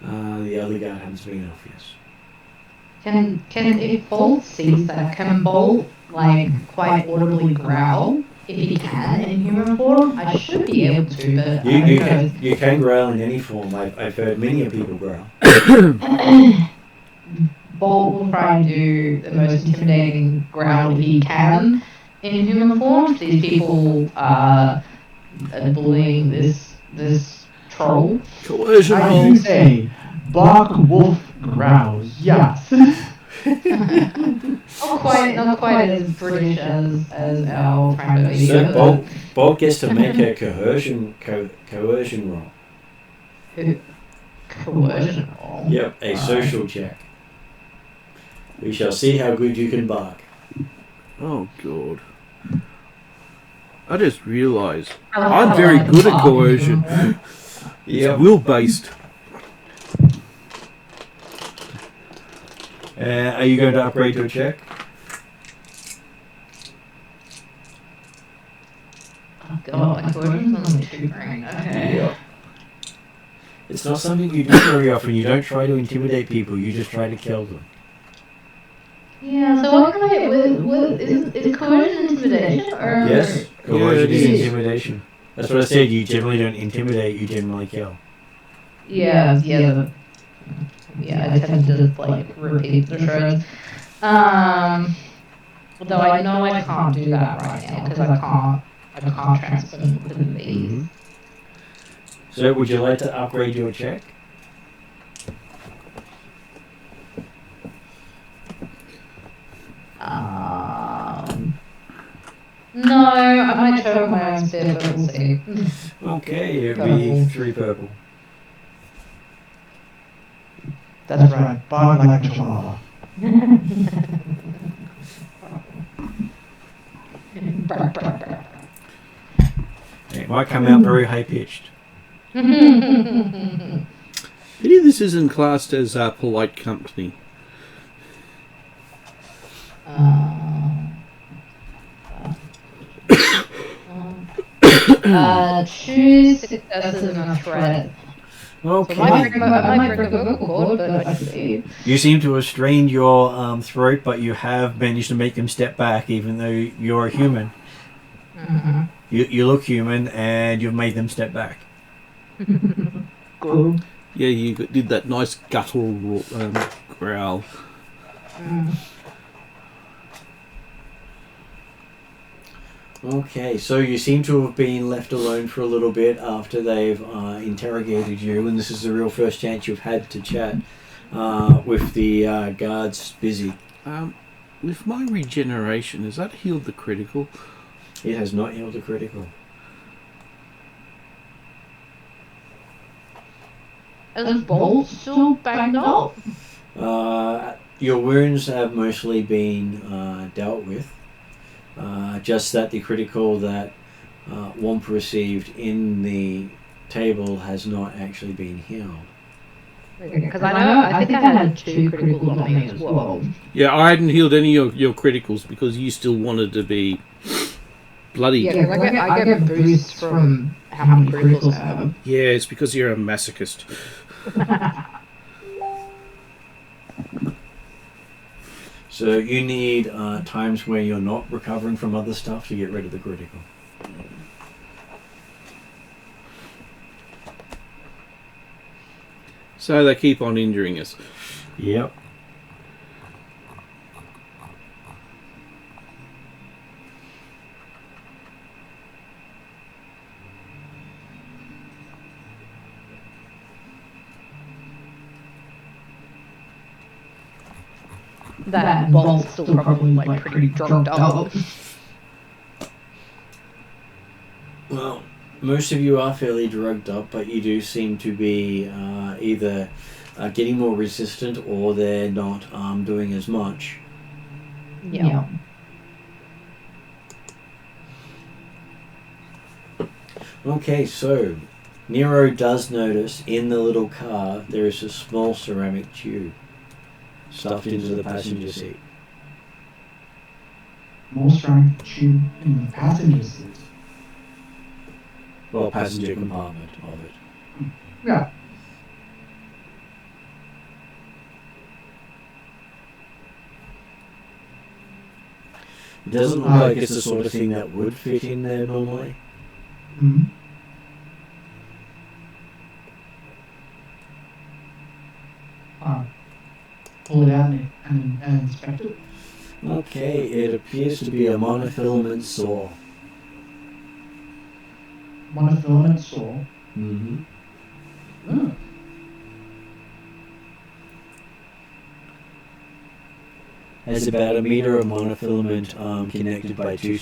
The other guard happens to be an elf, yes. Can if Bolt sees that, can Bolt like quite audibly growl if he can in human form? I should be able to, but You can growl in any form. I've heard many people growl. Bolt will try and do the most intimidating growl if he can in human form. These people are bullying this troll. Coercion I roll. do say, bark wolf growls, yes. Not quite as British as our prime minister. So Bolt gets to make a coercion roll. Coercion roll. Yep, a social check. We shall see how good you can bark. Oh, God. I just realised I'm very good at coercion. It's will-based. Are you going to upgrade your check? Oh god, my coercion's only 2 brain. Okay. Yep. It's not something you do very often. You don't try to intimidate people. You just try to kill them. Yeah, so what can I get with is coercion intimidation or? Yes, coercion Yeah, is it is. intimidation. That's what I said. You generally don't intimidate. You generally kill. Yeah, I tend to just like repeat the shreds. Although I know I can't do that right now because I can't transfer within these. So, would you like to upgrade your check? No, I might show my own spare, but we'll see. Okay, it'd be 3 purple. That's right, bark like a chihuahua. It might come out very high pitched. Pity this isn't classed as polite company. Choose successes in a thread. Okay. So I might break a vocal cord, but I see. You seem to have strained your throat, but you have managed to make him step back, even though you're a human. Mm-hmm. You look human, and you've made them step back. Cool. Yeah, you did that nice guttural growl. Okay, so you seem to have been left alone for a little bit after they've interrogated you, and this is the real first chance you've had to chat with the guards busy. With my regeneration, has that healed the critical? It has not healed a critical. Is Bolt still banged up? Your wounds have mostly been dealt with. Just that the critical that Womp received in the table has not actually been healed. Because I think I had 2 criticals on me as well. Yeah, I hadn't healed any of your criticals because you still wanted to be bloody. Yeah, I get boosts from how many criticals I have. Yeah, it's because you're a masochist. So you need times where you're not recovering from other stuff to get rid of the critical. So they keep on injuring us. Yep. That Bolt's still probably like pretty drugged up. Well, most of you are fairly drugged up, but you do seem to be either getting more resistant or they're not doing as much. Yeah. Okay, so Nero does notice in the little car there is a small ceramic tube stuffed into the passenger seat. More ceramic tube in the passenger seat. Well, passenger compartment of it. Yeah. It doesn't look like it's the sort of thing that would fit in there normally. Mm-hmm. Pull it out and inspect it. Okay, it appears to be a monofilament saw. Monofilament saw. Mm-hmm. Oh. Has about a meter of monofilament connected by two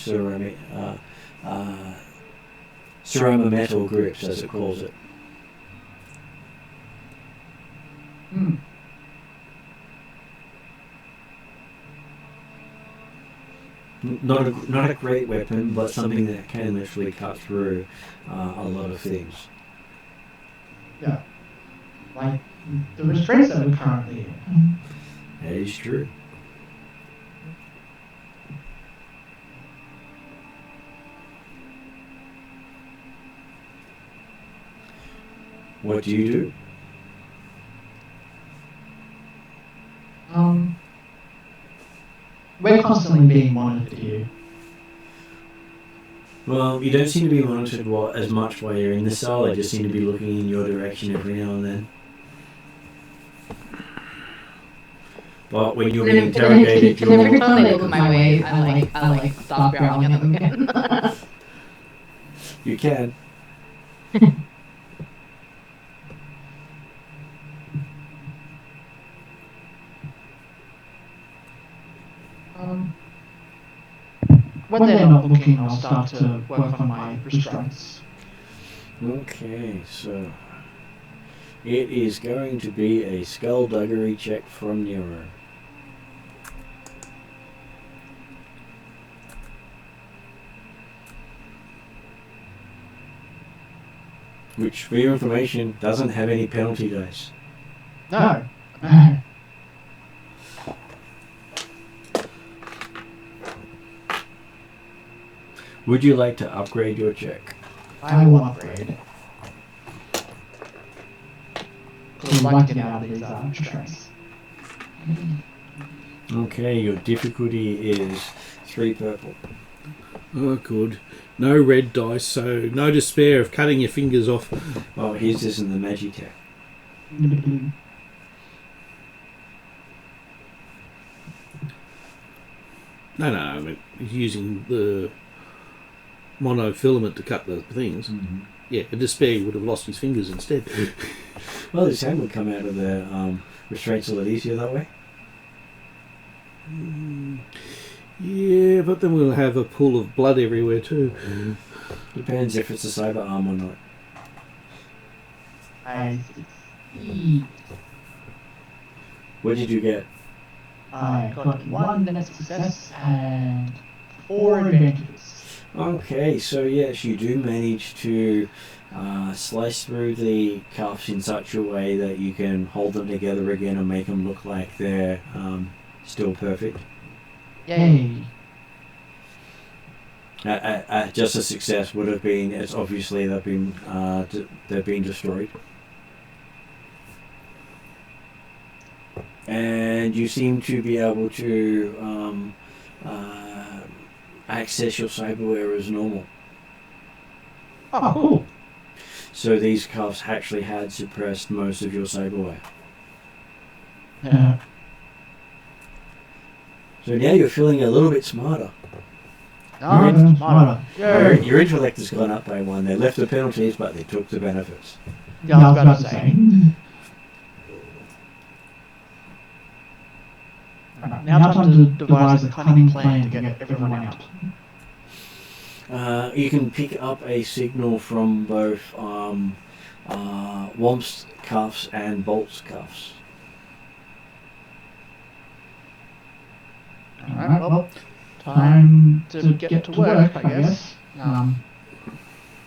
ceramimetal grips, as it calls it. Hmm. Not a great weapon, but something that can literally cut through a lot of things. Yeah. Like the restraints that we're currently in. That is true. What do you do? We're constantly being monitored here. Well, you don't seem to be monitored as much while you're in the cell. They just seem to be looking in your direction every now and then. But when you're being interrogated, every time they look my way, I start growling at them again. You can. When they're not looking, I'll start to work on my restraints. Okay, so it is going to be a skullduggery check from Nero. Which, for your information, doesn't have any penalty dice. No. Would you like to upgrade your check? I will upgrade. I'd like to get out of these restraints. Okay, your difficulty is 3 purple. Oh, good. No red dice, so no despair of cutting your fingers off. Oh, his isn't the Magitech. No, I mean, he's using the monofilament to cut the things. Mm-hmm. Yeah, a despair would have lost his fingers instead. Well, his hand would come out of the restraints a lot easier that way. Yeah, but then we'll have a pool of blood everywhere too. Depends if it's a cyber arm or not. I succeed. What did you get? I got 1 net success and 4 advantages. Okay, so yes, you do manage to slice through the cuffs in such a way that you can hold them together again and make them look like they're still perfect. Yay. Just a success would have been, it's obviously they've been destroyed. And you seem to be able to access your cyberware as normal. Oh, cool. So these cuffs actually had suppressed most of your cyberware. Yeah. So now you're feeling a little bit smarter. Oh, smarter. Your intellect has gone up by 1. They left the penalties, but they took the benefits. Yeah, I was about to say. Right, now time to devise a cunning plan to get everyone out. You can pick up a signal from both Womp's cuffs and Bolt's cuffs. Alright, well, time to get to work, I guess. Can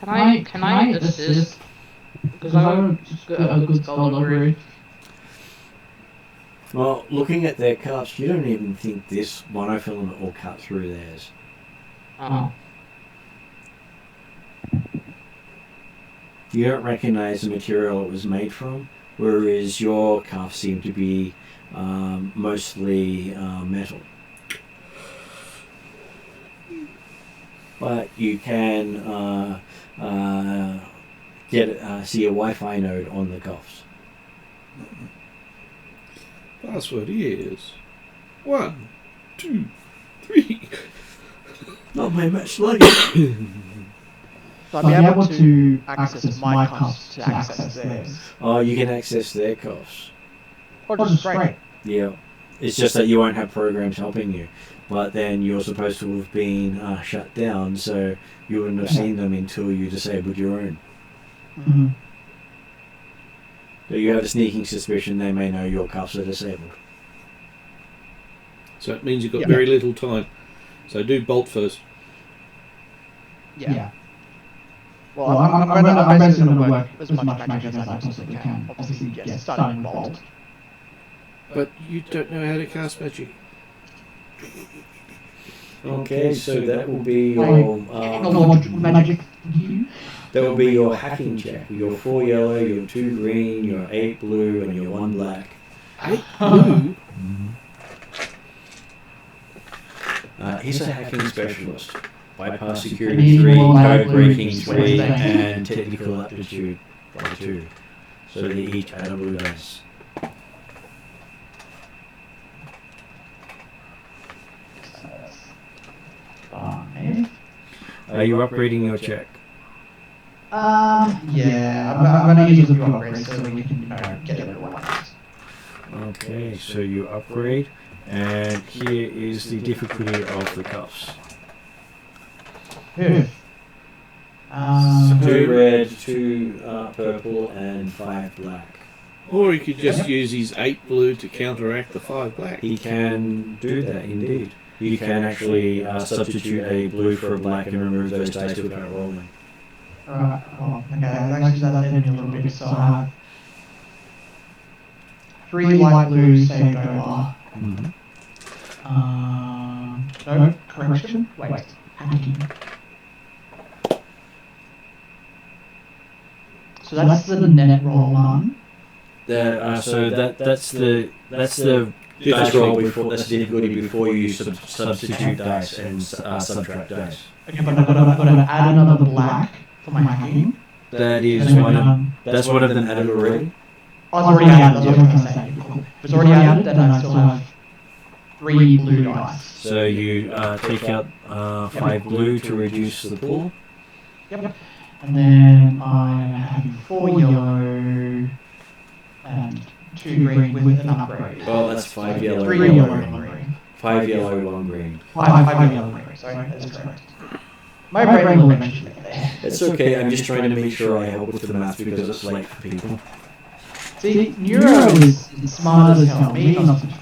I assist? Because I want a good skullduggery. Well, looking at their cuffs, you don't even think this monofilament will cut through theirs. Oh. You don't recognise the material it was made from, whereas your cuffs seem to be mostly metal. But you can see a Wi-Fi node on the cuffs. Password is 1, 2, 3. Not very much luggage. So I'll be able to access my cuffs to access theirs. Oh, you can access their cuffs. Or just straight. Yeah. It's just that you won't have programs helping you. But then you're supposed to have been shut down, so you wouldn't have seen them until you disabled your own. Mm-hmm. So you have a sneaking suspicion they may know your cuffs are disabled. So it means you've got very little time. So do Bolt first. Yeah. Well, I'm basically going to work as much magic as I possibly can. Obviously, yes, starting with Bolt. But you don't know how to cast magic. Okay, so that will be your magic. that will be your hacking check. Your 4 yellow, your 2 green, your 8 blue, and your 1 black. 8 blue? He's a hacking specialist. Bypass security 3, code breaking 3, and technical aptitude by 2. So they each add a blue dice. Are you upgrading your check? Yeah, I'm going to use a few upgrades so we can get everyone. Okay, so you upgrade, and here is the difficulty of the cuffs. 2 red, 2 purple, and 5 black. Or he could just use his 8 blue to counteract the 5 black. He can do that, indeed. You can actually substitute a blue for a black and remove those dice without rolling. Alright, well, okay, actually that hit me a little bit, so I have 3 light blue saved over. Mm-hmm. No, correction, wait, hacking. So that's the net roll 1. That's the dice roll before. That's the difficulty before you substitute dice and subtract dice. Okay, but I've got to add another black for my hacking. That is that's one of them added already. Oh, it's already added, that's what I'm going to say. Cool. If it's already added, then I still have 3 blue dice. So you take out 5 blue to reduce the pool. Yep. And then I'm having 4 yellow and 2 green with an upgrade. Well, that's 5 yellow. 3 yellow, 1 green. 5 yellow, 1 green. 5 yellow, 1 green. Sorry, that's correct. My brain will eventually get there. It's okay, I'm just trying to make sure I help with the math because it's late for people. See, Neuro is smart as hell. Me, not so much.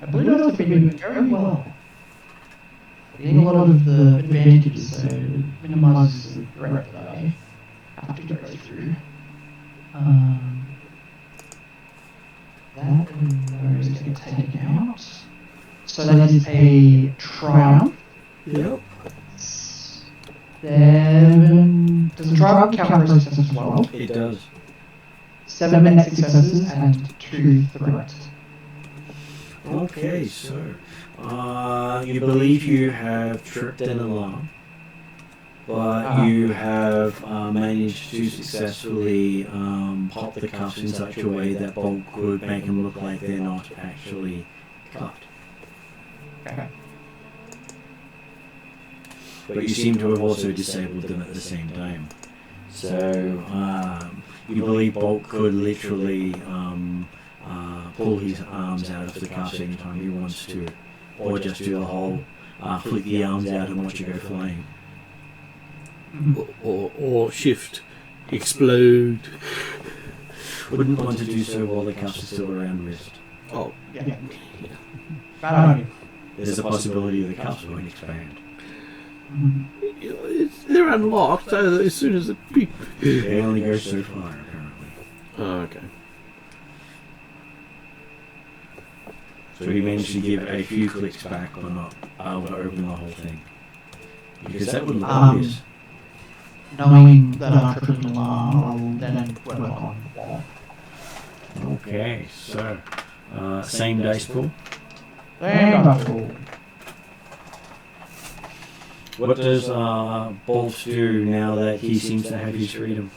I believe that's been doing very well. Getting a lot of the advantages, so it minimises the threat that I have to go through. That and those get taken out. So that is a triumph. Yep. 7. Does the triumph count for success as well? It does. 7 net successes and 2 threat. Okay, so you believe you have tripped an alarm, but you have managed to successfully pop the cuffs in such a way that Bolt could make them look like they're not actually cuffed. Okay. But you seem to have also disabled them at the same time. So you believe Bolt could literally pull his arms out of the cuffs anytime he wants to, or just do the whole flick the arms out and watch you go flying. Or shift, explode. Wouldn't want to do so while the cuffs are still around wrist. Oh, Yeah. Right. There's a possibility the cuffs won't expand. they're unlocked. So as soon as the They only go so far, apparently. Oh, okay. So he managed to give a few clicks back, but not able to open the whole thing. Because that would look obvious. Knowing that I'm tripping alarm, I will then work on wall. Okay, so same dice pool. What does Bolt do now that he seems to have his freedom?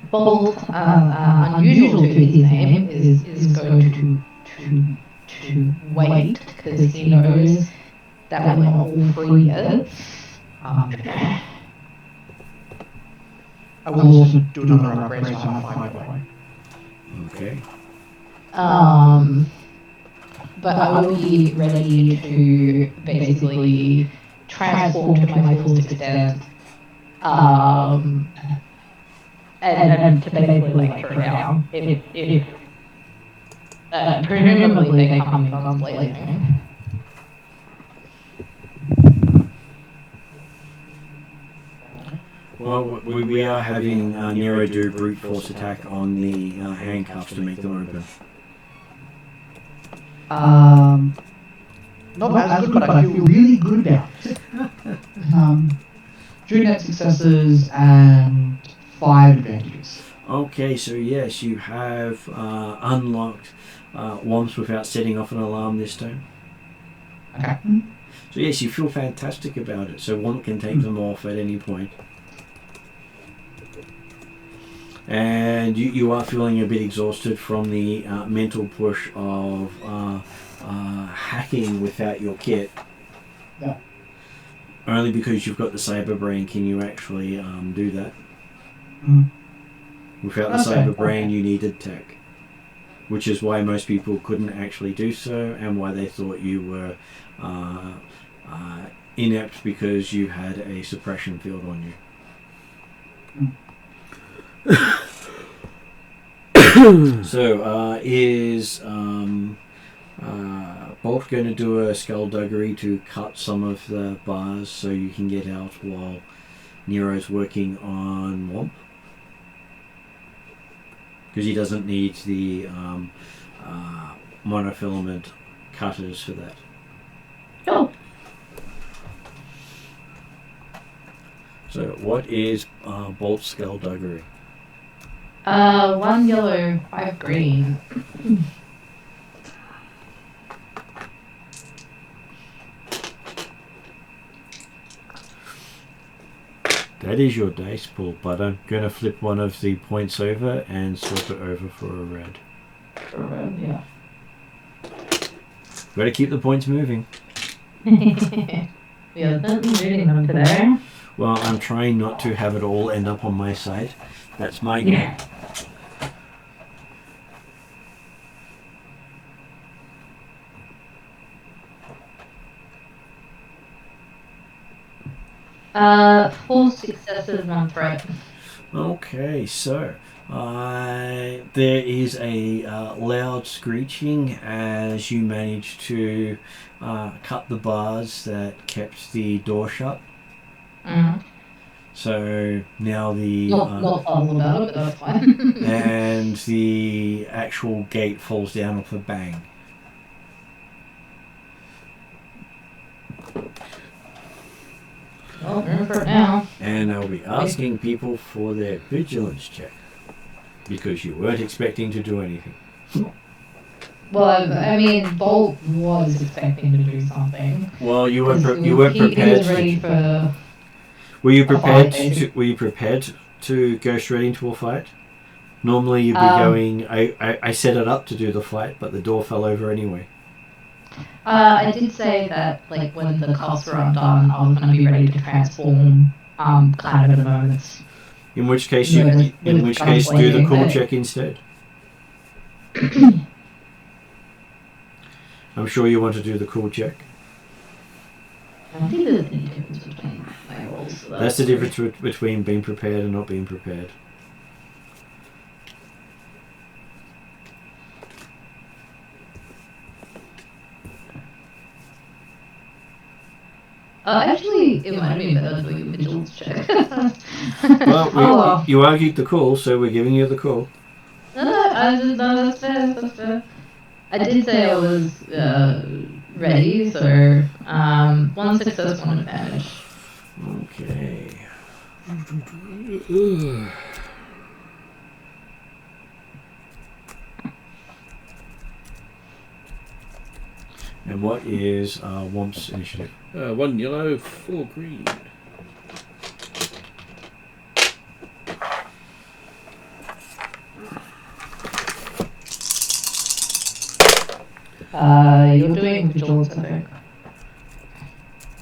Bolt, unusual to his name, is going to wait because he knows that we're not all free yet. I will also do another upgrade so I have 5 away. Okay. But I will be ready to basically transform to my full extent. And to basically like throw down if presumably they come in guns blazing. Well, we are having Nero do brute force attack on the handcuffs to make them open. Not as good, but I feel really good about it. 2 net successes and 5 advantages. Okay, so yes, you have unlocked Womps without setting off an alarm this time. Okay. So yes, you feel fantastic about it. So Womp can take them off at any point. And you are feeling a bit exhausted from the mental push of hacking without your kit. Yeah. Only because you've got the cyber brain can you actually do that. Without the cyber brain, you needed tech, which is why most people couldn't actually do so, and why they thought you were inept because you had a suppression field on you. So, is Bolt going to do a skullduggery to cut some of the bars so you can get out while Nero's working on Womp? Because he doesn't need the monofilament cutters for that. Oh. So, what is Bolt's skullduggery? 1 yellow, 5 green. That is your dice pool, but I'm going to flip one of the points over and swap it over for a red. Yeah. Got to keep the points moving. We are certainly moving them today. Well, I'm trying not to have it all end up on my side. That's my goal. Yeah. Four successes, 1 threat. Okay, so there is a loud screeching as you manage to cut the bars that kept the door shut. Mm-hmm. So now the Not all about it, but that's fine. and the actual gate falls down with a bang. Well, room for it now. And I'll be asking people for their vigilance check because you weren't expecting to do anything. Well, I mean, Bolt was expecting to do something. Well, you were He prepared. was ready for. Were you prepared fight. to? Were you prepared to go straight into a fight? Normally you'd be going... I set it up to do the fight, but the door fell over anyway. I did say that, like, when the costs were undone, I was going to be ready to transform, kind of at a moment's. In which case, No, do the cool but- check instead. I'm sure you want to do the cool check. I don't think there's any difference between my rolls. So That's the difference between being prepared and not being prepared. Actually, it might have been better doing a vigilance check. Well, you argued the call, so we're giving you the call. No, that's fair, that's fair. I did say I was ready, so one success, one advantage. Okay. And what is Womp's initiative? 1 yellow, 4 green. You're doing vigilance, I think.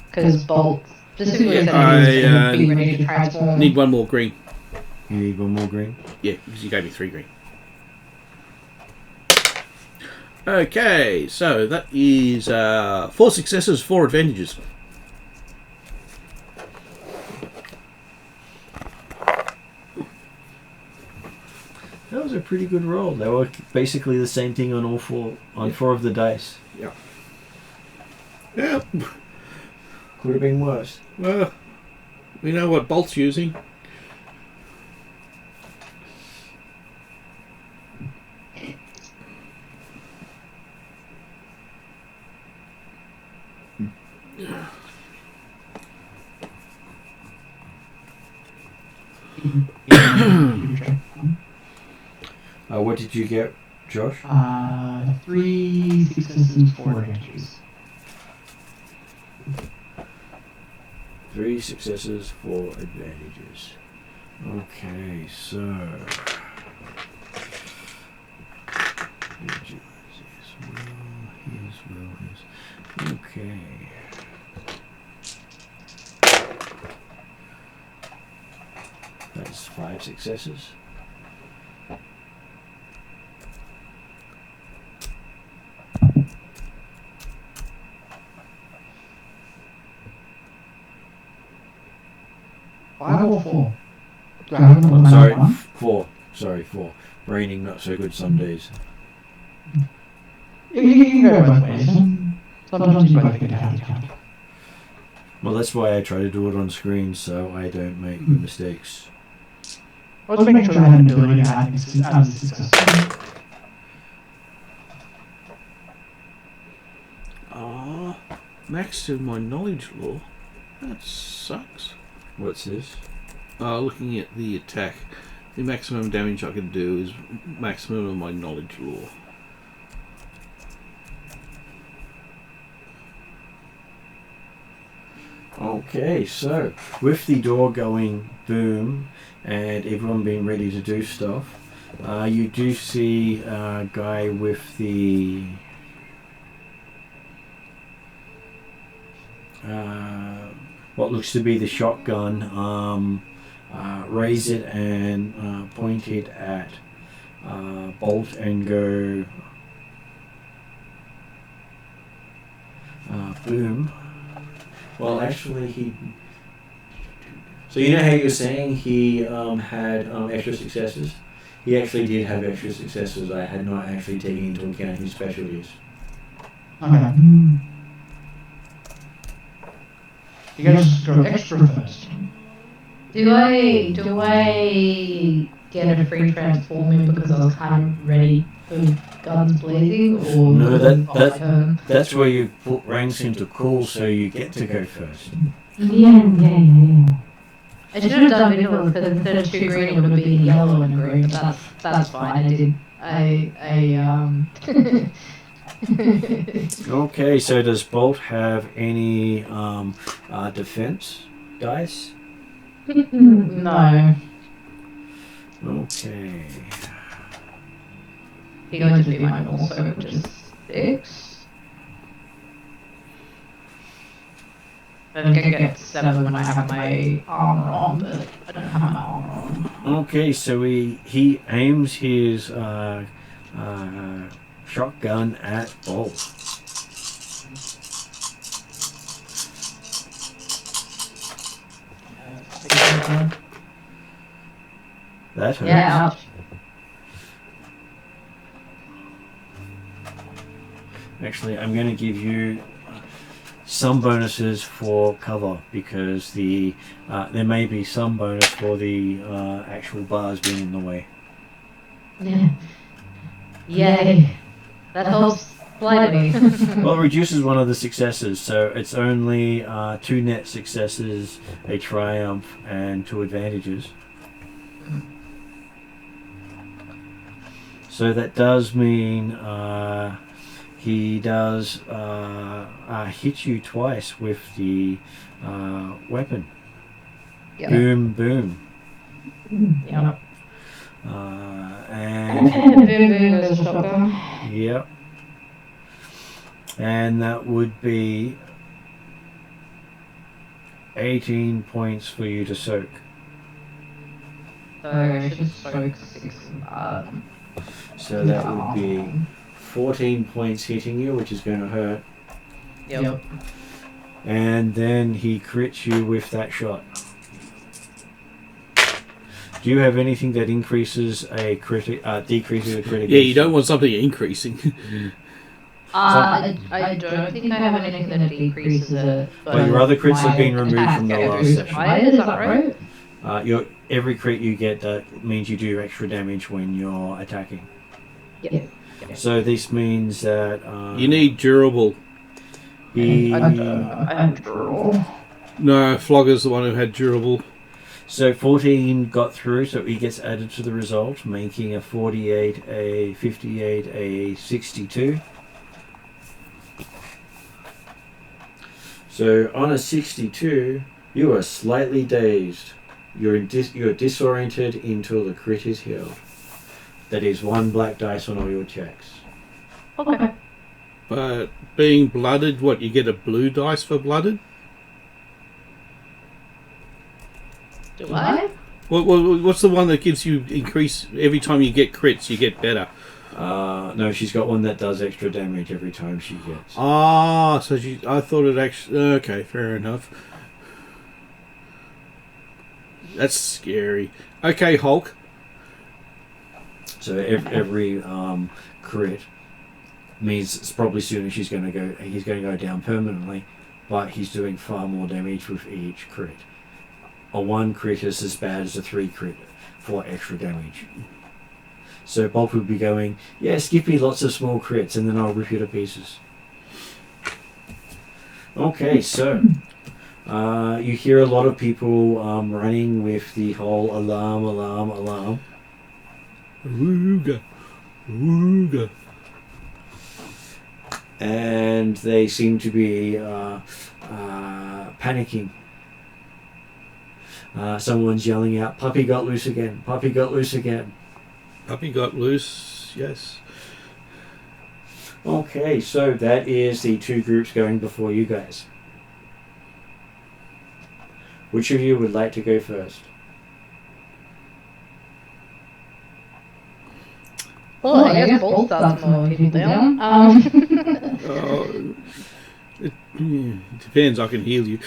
Because Bolt specifically said he was going to be ready to transform. Need 1 more green. You need 1 more green? Yeah, because you gave me 3 green. Okay, so that is 4 successes, 4 advantages. That was a pretty good roll. They were basically the same thing on all 4 of the dice. Yeah. Yeah. Could have been worse. Well, we know what Bolt's using. What did you get, Josh? 3 successes, 4 advantages. 3 successes, 4 advantages. Okay, so... Okay. That's 5 successes. Five or 4? Do I have them Sorry, one? 4. Sorry, 4. Raining not so good some days. You can go both ways. Sometimes you both get to have count. Well, that's why I try to do it on screen so I don't make mistakes. I was making sure I had an ability to add success. Max to my knowledge law. That sucks. What's this? Looking at the attack, the maximum damage I can do is maximum of my knowledge law. Okay, so with the door going boom and everyone being ready to do stuff, you do see a guy with the what looks to be the shotgun, raise it and point it at Bolt and go boom. Well, actually, he... So you know how you were saying he had extra successes? He actually did have extra successes. I had not actually taken into account his specialties. Okay. You guys go extra first. Do I get a free transforming because I was kind of ready for guns blazing, or No, that's where you put ranks into cool, so you get to go first. Yeah. I should have done vigilance because instead of 2 green it would have been yellow and green, but that's fine. Okay, so does Bolt have any defense dice? No. Okay. You're going to do mine also, which is 6. I think I get 7 when I have my armor on, but I don't have my armor on. Okay, so he aims his shotgun at Bolt. That hurts. Yeah, ouch. Actually, I'm going to give you some bonuses for cover because there may be some bonus for the actual bars being in the way. Yeah. Yay. That helps slightly. Well, it reduces one of the successes, so it's only 2 net successes, a triumph, and 2 advantages. So that does mean he does hit you twice with the weapon. Yep. Boom, boom. Yep. And Boom, boom goes the shotgun. yep. And that would be 18 points for you to soak. So I should soak 6 So that would be 14 points hitting you, which is going to hurt. Yep. And then he crits you with that shot. Do you have anything that increases a decreases a crit? Yeah, you don't want something increasing. I don't think I have anything that decreases it. But your other crits have been removed from the last session. Is that right? Every crit you get means you do extra damage when you're attacking. Yes. So this means that You need durable. I have durable. No, Flogger's the one who had durable. So 14 got through, so he gets added to the result, making a 48, a 58, a 62. So on a 62, you are slightly dazed. You're disoriented until the crit is healed. That is 1 black dice on all your checks. Okay. But being blooded, what, you get a blue dice for blooded? Do I? What's the one that gives you increase every time you get crits, you get better? No, she's got one that does extra damage every time she gets. Ah, so I thought it actually... Okay, fair enough. That's scary. Okay, Hulk. So every crit means it's probably soon he's going to go down permanently, but he's doing far more damage with each crit. A 1 crit is as bad as a 3 crit for extra damage. So Bob would be going, yes, give me lots of small crits and then I'll rip you to pieces. Okay, so you hear a lot of people running with the whole alarm. Ooga. Ooga. And they seem to be panicking. Someone's yelling out, puppy got loose again, puppy got loose again. Puppy got loose, yes. Okay, so that is the 2 groups going before you guys. Which of you would like to go first? Well, I guess both starts mowing people down. It depends, I can heal you.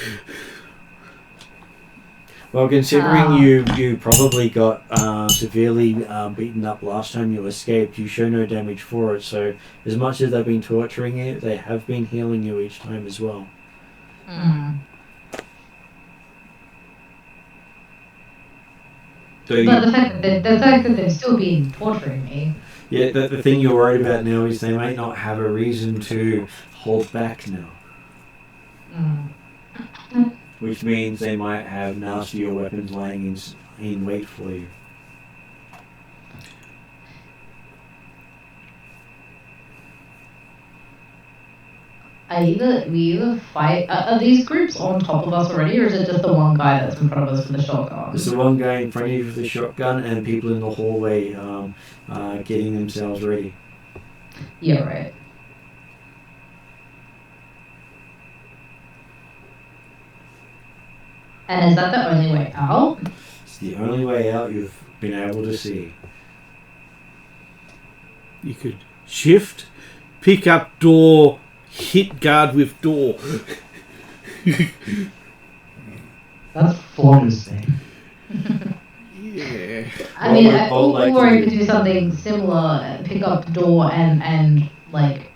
Well, considering you probably got severely beaten up last time you escaped, you show no damage for it, so as much as they've been torturing you, they have been healing you each time as well. So But the fact that they've still been torturing me. yeah, the thing you're worried about now is they may not have a reason to hold back now. Which means they might have nastier weapons lying in wait for you. we either fight. Are these groups on top of us already, or is it just the one guy that's in front of us with the shotgun? There's the one guy in front of you with the shotgun, and people in the hallway getting themselves ready. Yeah, right. And is that the only way out? It's the only way out you've been able to see. You could shift, pick up door, hit guard with door. That's flawless thing. Yeah. I mean, All I or can you could do something similar, pick up the door and like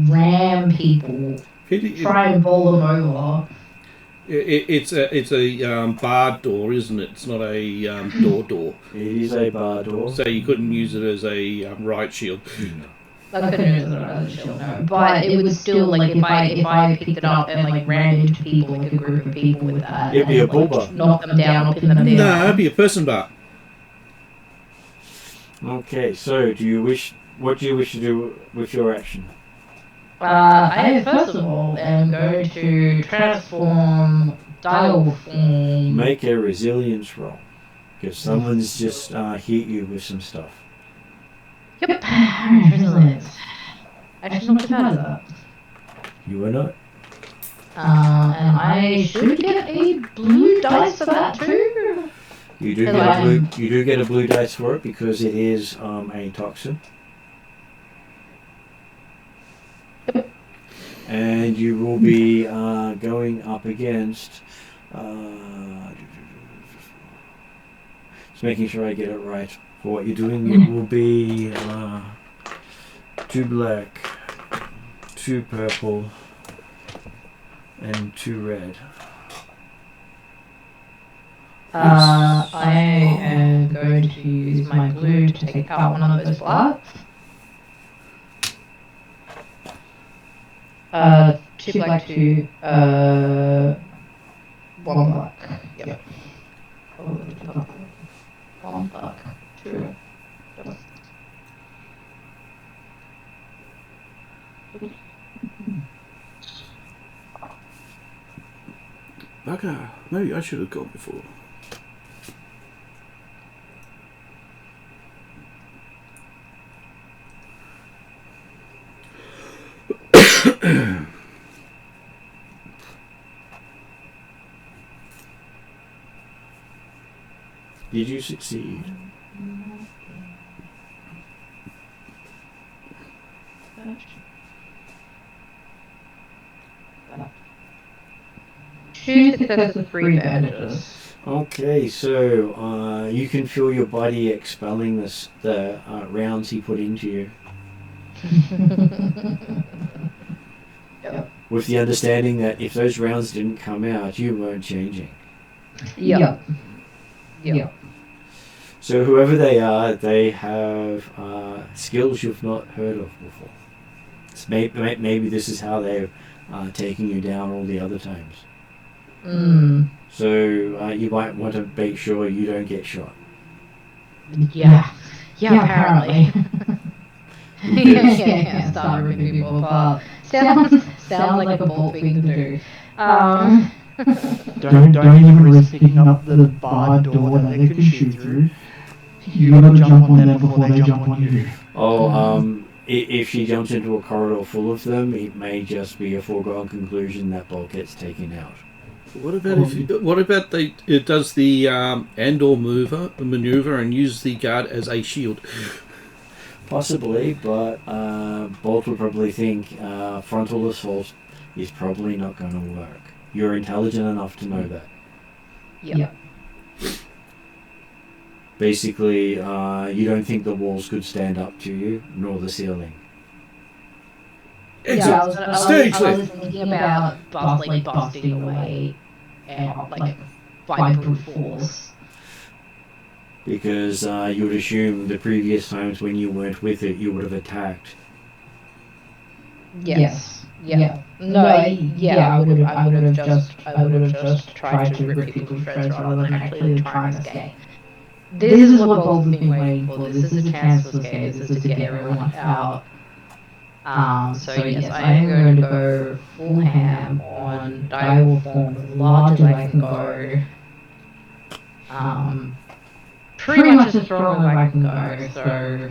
ram people, try and bowl them over. It's a bar door, isn't it? It's not a door. It is a bar door. So you couldn't use it as a riot shield. I couldn't use it as a shield, no. But it would still, like, if I picked it up and like ran into people, like a group of people with that, It'd be a bull like, bar. knock them down or pin them down. No, it'd be a person bar. Okay, so what do you wish to do with your action? I first of all am going to transform dial form. Make a resilience roll. Because someone's just hit you with some stuff. Yep, resilience. Actually, not too bad at that. You are not. And I should get a blue dice for that too. You do get a blue dice for it because it is a toxin. Yep. And you will be going up against. Just making sure I get it right. For what you're doing, it will be 2 black, 2 purple, and 2 red. I am going to use my blue to take out one of those blacks. 2 black, 2, 1 black. Yep. 1 black, 2. Bugger, maybe I should have gone before. Did you succeed? Two successes, 3 bandages. Okay, so you can feel your body expelling the rounds he put into you. Yep. With the understanding that if those rounds didn't come out, you weren't changing. Yep. So whoever they are, they have skills you've not heard of before. It's maybe this is how they're taking you down all the other times. So you might want to make sure you don't get shot. Yeah, apparently. Yeah, start ripping people apart. Sounds like a bold thing to do. Don't even risk picking up the barred door that they can shoot through. You gotta jump on them before they jump on you. If she jumps into a corridor full of them, it may just be a foregone conclusion that Bolt gets taken out. What about it does the and/or maneuver and use the guard as a shield? Possibly, but Bolt would probably think frontal assault is probably not going to work. You're intelligent enough to know that. Yep. Basically, you don't think the walls could stand up to you, nor the ceiling. Yeah, I was thinking about busting away and by brute force. Because you would assume the previous times when you weren't with it, you would have attacked. Yes. Yeah. No. I would have just tried to rip people to shreds rather than actually try and escape. This is what Bolt's been waiting for. This is a chance to escape. This is to get everyone out. So yes, I am going to go full ham on direwolf form as large as I can go. Pretty much as strong as I can go, so...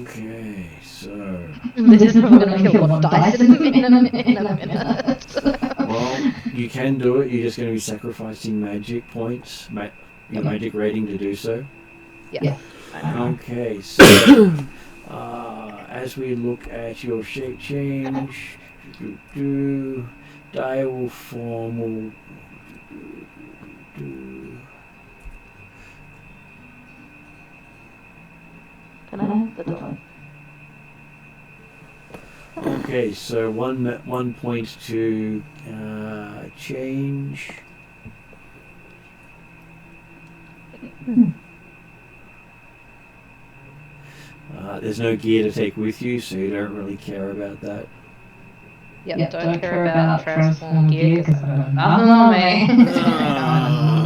Okay, so... This is probably going to kill a lot of dice in a minute. Well, you can do it. You're just going to be sacrificing magic points, your magic rating to do so. Yeah. Okay, so as we look at your shape change, direwolf form will... Can I have the die? Okay, so 1 point to change. There's no gear to take with you, so you don't really care about that. Yep, don't care about transform gear because I've got nothing on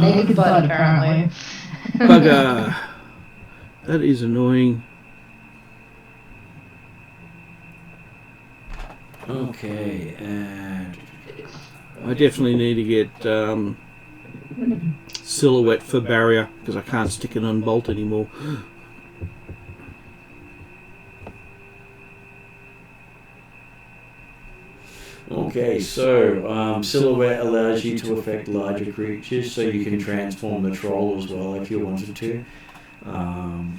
me. Naked butt, apparently. Bugger. That is annoying. Okay, and I definitely need to get silhouette for barrier because I can't stick it on bolt anymore. okay, so silhouette allows you to affect larger creatures, so you can transform the troll as well if you wanted to.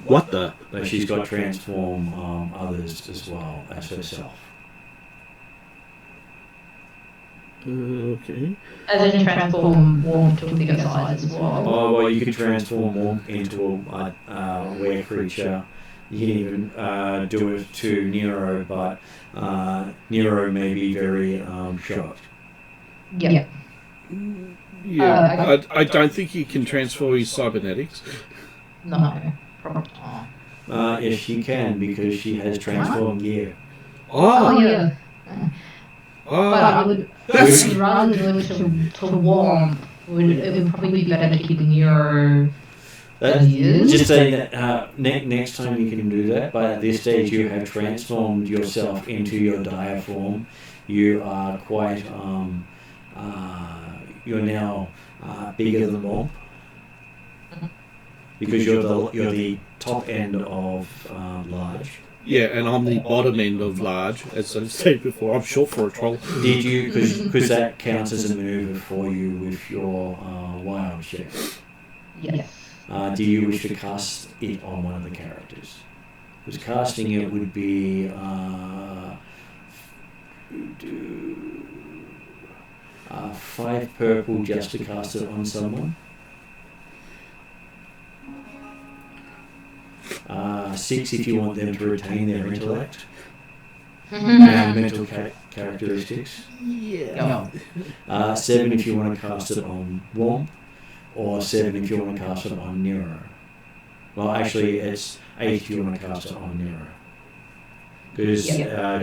What the? But she's got transform others as well as herself. Okay. As in transform warm to a bigger size as well. Oh, well, you can transform one into a were creature. You can even do it to Nero, but Nero may be very shocked. Yeah. Yeah, I don't think you can transfer his cybernetics. No. Probably not. Yes, she can, because she has transform gear. Oh, yeah. But I Oh, would that's... rather do it to warm. It would probably be better keeping your... Just saying that next time you can do that, but at this stage you have transformed yourself into your dire form. You are quite, you're now bigger than Womp. Because you're the top end of large. Yeah, and I'm the bottom end of large, as I said before. I'm short for a troll. Did you, because that counts as a maneuver for you with your wild shape. Yes. Do you wish to cast it on one of the characters? Because casting it would be 5 purple just to cast it on someone. 6 if you want them to retain their intellect and mental characteristics. Yeah. 7 if you want to cast it on Womp, or 7 if you want to cast it on Nero. Well, actually, it's 8 if you want to cast it on Nero. Because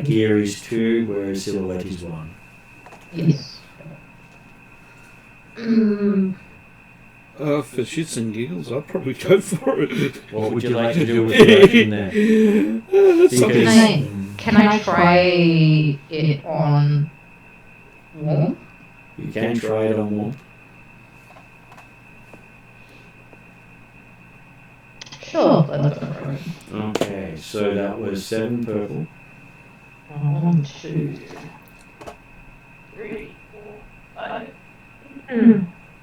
gear is 2, whereas silhouette is 1. Yes. For shits and giggles, I'd probably go for it. What would you like to do with the action there? Can I try it on warm? You can try it on Womp. Sure, let's go for it. Okay, so that was 7 purple. 1, 2, 3, 4, 5,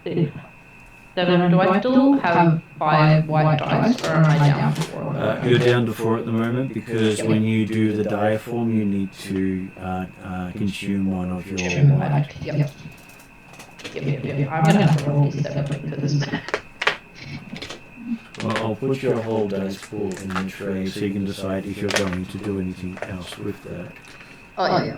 6, 7. Do I still have 5 white dice, or am I down to 4? You're down to 4 at the moment, because when you do the dire form, you need to consume one of your white. Yep. I'm going to have to roll these separately because... Well, I'll put your whole dice pool in the tray so you can decide if you're going to do anything else with that. Oh, yeah.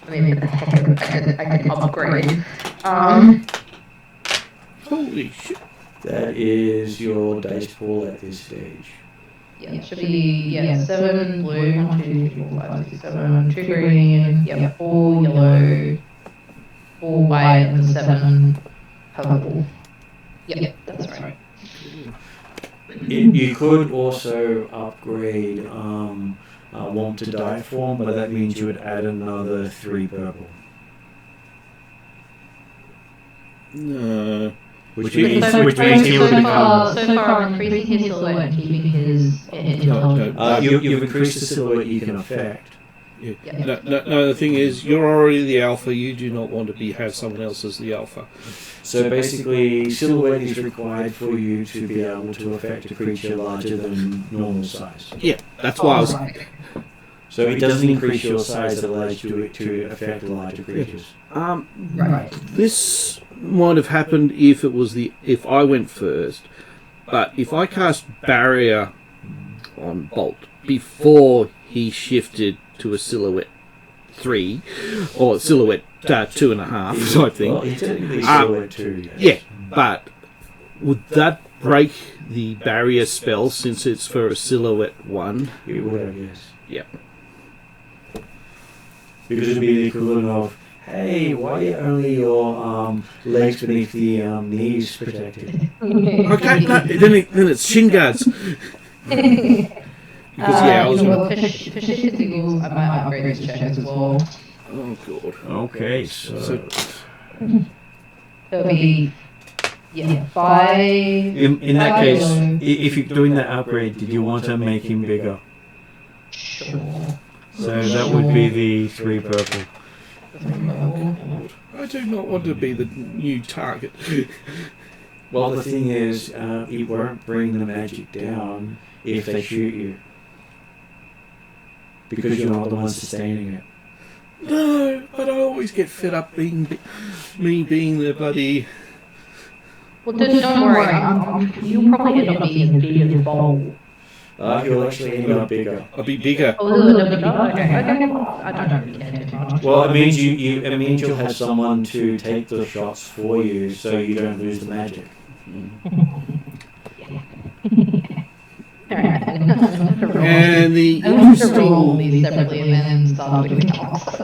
I mean, I can upgrade. Holy shit. That is your dice pool at this stage. Yeah, it should be 7 blue, 1, 2, 3, 4, 5, 6, 7, 2 green, 4 yellow, 4 white, and 7 purple. Yep, that's right. You could also upgrade Womp to Diet Form, but that means you would add another 3 purple. No. Which means he would become... So far, I'm increasing his silhouette and keeping his intelligence. You've increased the silhouette you can affect. Yeah. Yeah. No, the thing is, you're already the alpha. You do not want to have someone else as the alpha. So basically, silhouette is required for you to be able to affect a creature larger than normal size. Yeah, that's why I was... So it doesn't increase your size, it allows you to affect larger creatures. Right. This might have happened if I went first, but if I cast Barrier on Bolt before he shifted to a Silhouette 3 or Silhouette 2.5 type thing. Well, he's technically Silhouette 2. Yes. Yeah, but would that break the Barrier spell since it's for a Silhouette 1? It would have, yes. Yeah. Because it would be the equivalent of, hey, why are only your legs beneath the knees protected? Okay, no, then it's shin guards. Because I was for shifted eagles, I might upgrade this check as well. Oh god. Okay, so It'll be 5. in that 5 case, yellow. if you're doing that upgrade, did you want to make him bigger? Sure. So that would be the 3 purple. I do not want to be the new target. Well, the thing is, it won't bring the magic down if they shoot you. Because you're not the one sustaining it. No, but I always get fed up being the bloody... Well, don't worry. You'll probably end up being as big as Bowl. You'll actually end up bigger. I'll be bigger. Oh, a little bit bigger. Okay. I don't really care too much. Well, it means it means you'll have someone to take the shots for you, so you don't lose the magic. And the I'm going to roll these separately and then start doing tasks.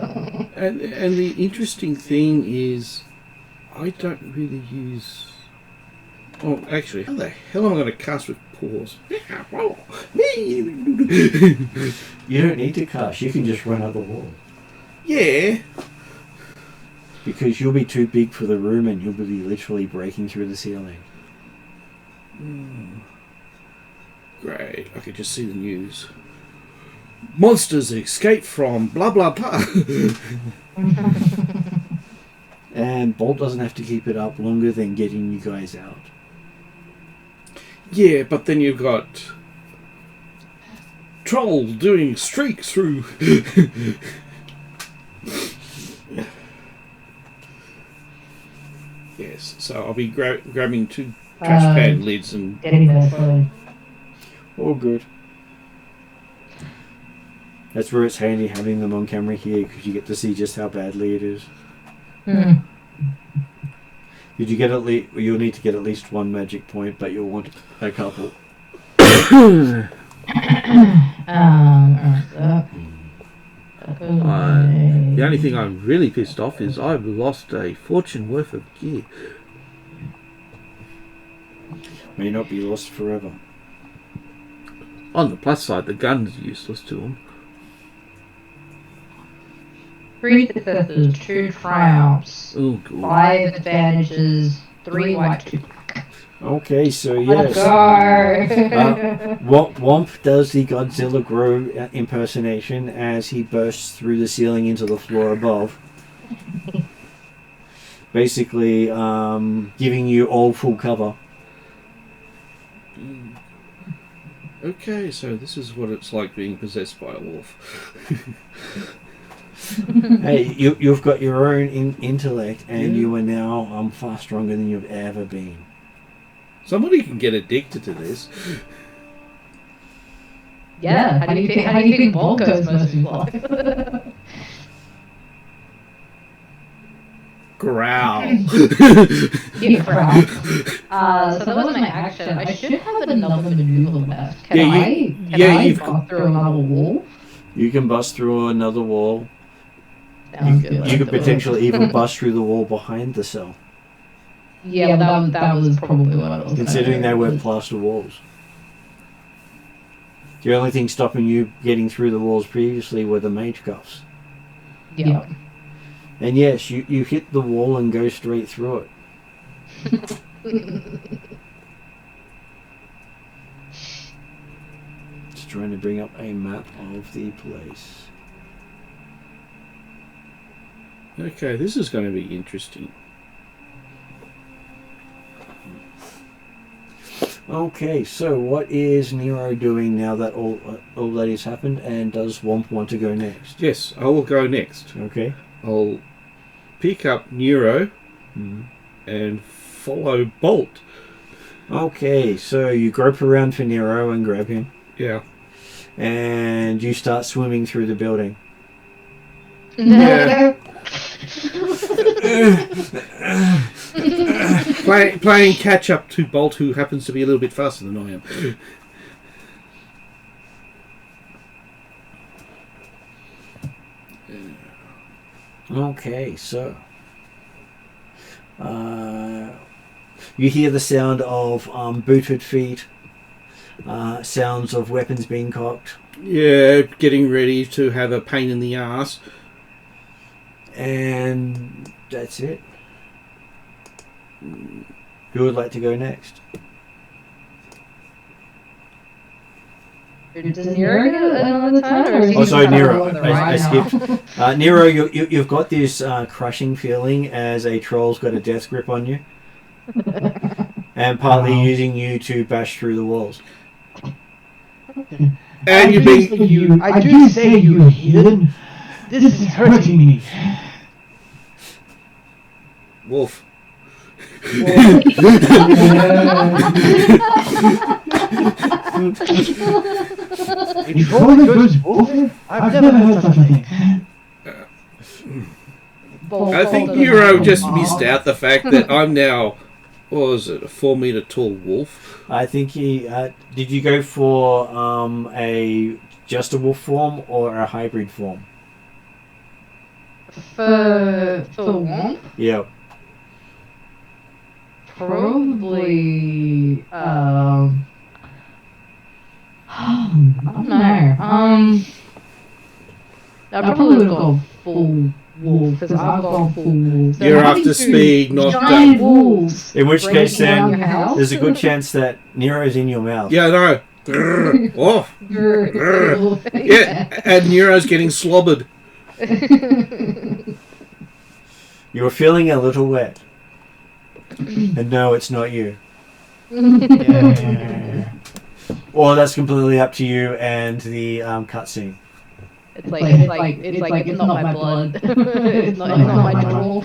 and the interesting thing is, I don't really use. Oh, actually, how the hell am I going to cast with paws? You don't need to cast. You can just run up the wall. Yeah. Because you'll be too big for the room, and you'll be literally breaking through the ceiling. Great. I could just see the news. Monsters escape from blah blah blah. And Bolt doesn't have to keep it up longer than getting you guys out. Yeah, but then you've got Troll doing streaks through. Yes, so I'll be grabbing 2 trash can lids and Getting there slowly. All good. That's where it's handy having them on camera here, because you get to see just how badly it is. Did you get you'll need to get at least 1 magic point, but you'll want a couple. The only thing I'm really pissed off is I've lost a fortune worth of gear. May not be lost forever. On the plus side, the gun's useless to them. 3 successes, 2 triumphs, Oh, God. 5 advantages, 3 white, 2 black. Okay, so Let's yes. go! Womp does the Godzilla Grow impersonation as he bursts through the ceiling into the floor above. Basically, giving you all full cover. Okay, so this is what it's like being possessed by a wolf. Hey, you've got your own intellect, and you are now far stronger than you've ever been. Somebody can get addicted to this. Yeah, how do you think Bolt goes most of his life? Growl. Yeah, growl. So that was my action. I should have another maneuver left. Can I bust through another wall? You can bust through another wall. Sounds good. You could potentially even bust through the wall behind the cell. Yeah, that was probably what I was Considering they were plaster walls. The only thing stopping you getting through the walls previously were the mage cuffs. Yeah. And yes, you hit the wall and go straight through it. Just trying to bring up a map of the place. Okay, this is going to be interesting. Okay, so what is Nero doing now that all that has happened, and does Womp want to go next? Yes, I will go next. Okay. I'll pick up Nero and follow Bolt. Okay, so you grope around for Nero and grab him, Yeah. and you start swimming through the building. Yeah. Playing catch up to Bolt, who happens to be a little bit faster than I am. Okay, so you hear the sound of booted feet, sounds of weapons being cocked, Yeah, getting ready to have a pain in the ass. and that's it. Who would like to go next? Does Nero get another turn? Or is he Oh, sorry, just kind of Nero. along the I ride skipped. now? Nero, you've got this crushing feeling as a troll's got a death grip on you, and partly using you to bash through the walls. And you've been... you. I do say you heathen. This is hurting me. Wolf. A troll that goes wolfing? I've never heard such a thing. I think Nero just missed out the fact that I'm now, what was it, a 4-meter tall wolf? I think he did. You go for just a wolf form or a hybrid form? For Womp? Yeah. Probably, I don't know. I'd probably go full wolf, because I've gone full wolf. So You're having after two speed, not giant wolves. In which case, breaking down then your house? there's a good chance that Nero's in your mouth. Yeah, no. Grrr. Oh. Grrr. Yeah, and Nero's getting slobbered. You were feeling a little wet, and no, it's not you. Yeah. Well, that's completely up to you and the cutscene. It's like it's not my blood. It's not my drool.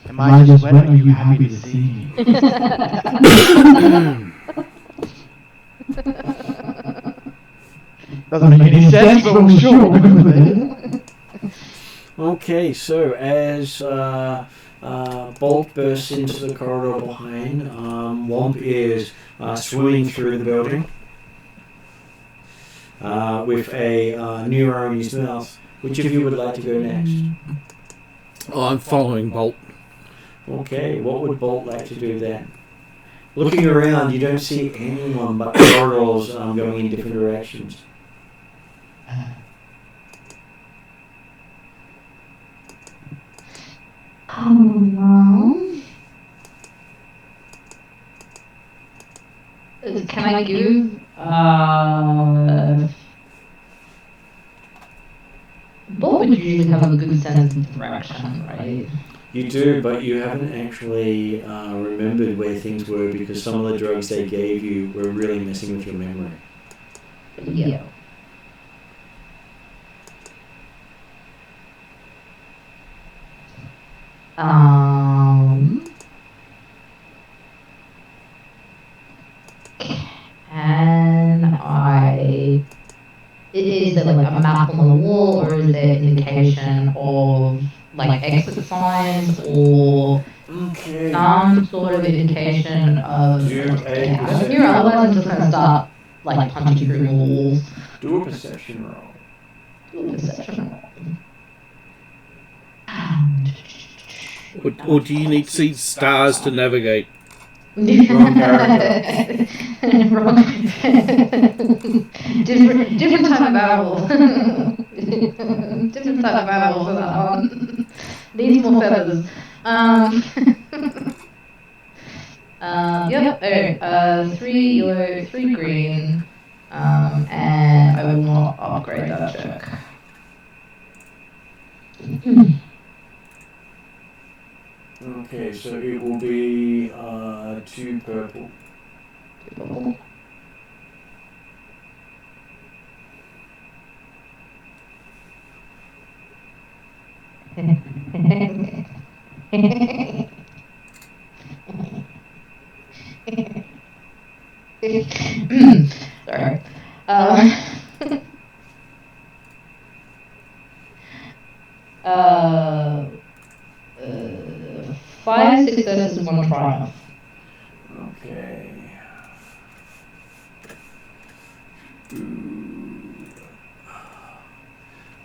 Am I just wet or are you happy to see me? Doesn't make any sense, but we'll sure we'll go with it. Okay, so as Bolt bursts into the corridor behind, Womp is swimming through the building with a Nero in his mouth. Which of you would like to go next? Oh, I'm following Bolt. Okay, what would Bolt like to do then? Looking around, you don't see anyone but corridors going in different directions. Can I give Bolt would usually have a good sense of direction, right? You do, but you haven't actually remembered where things were because some of the drugs they gave you were really messing with your memory. Yeah. Can I? Is there like a map on the wall, or is there an indication of like exit signs, or some sort of indication of Do what's a getting out of perception. here? Otherwise, I'm just gonna start like punching through walls. Do a perception roll. Do a perception roll. Or do you need to see stars to navigate? Wrong character. Wrong. different type of animal. Different type of animal for that one. Needs more feathers. Yep. Alright. 3 yellow, 3 green. And I will not upgrade that check. Okay, so it will be 2 purple. 2 purple. Sorry. 5 successes, 1 triumph. Okay.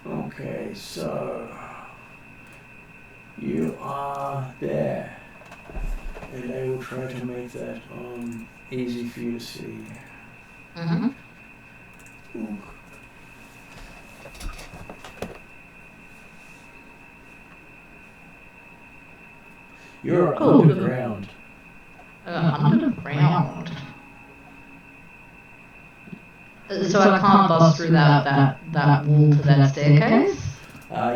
Okay, so you are there, and I will try to make that easy for you to see. Mm-hmm. Ooh. You're underground. Underground. So I can't bust through that wall to that staircase?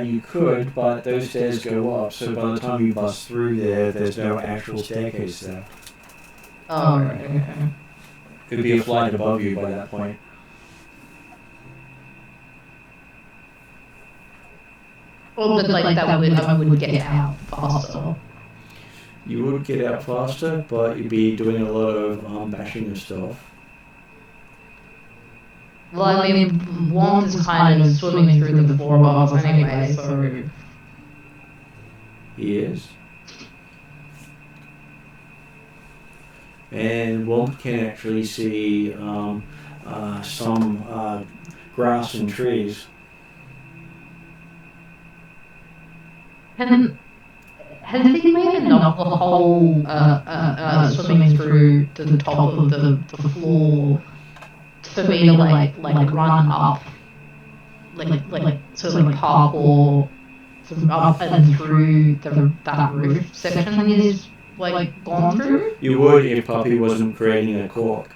You could, but those stairs go up, so by the time you bust through there, there's no actual staircase there. Oh, right, okay. Could be a flight above you by that point. Well, but like that I would get out faster. You would get out faster, but you'd be doing a lot of bashing of stuff. Well, I mean, Wand is kind of swimming through the floor above us anyway, so... He is. And one can actually see some grass and trees. Has he made enough of a hole swimming through to the top of the floor for me to like run up, like sort of like parkour from up and through that roof section that he's like gone through? You would if Puppy wasn't creating a cork.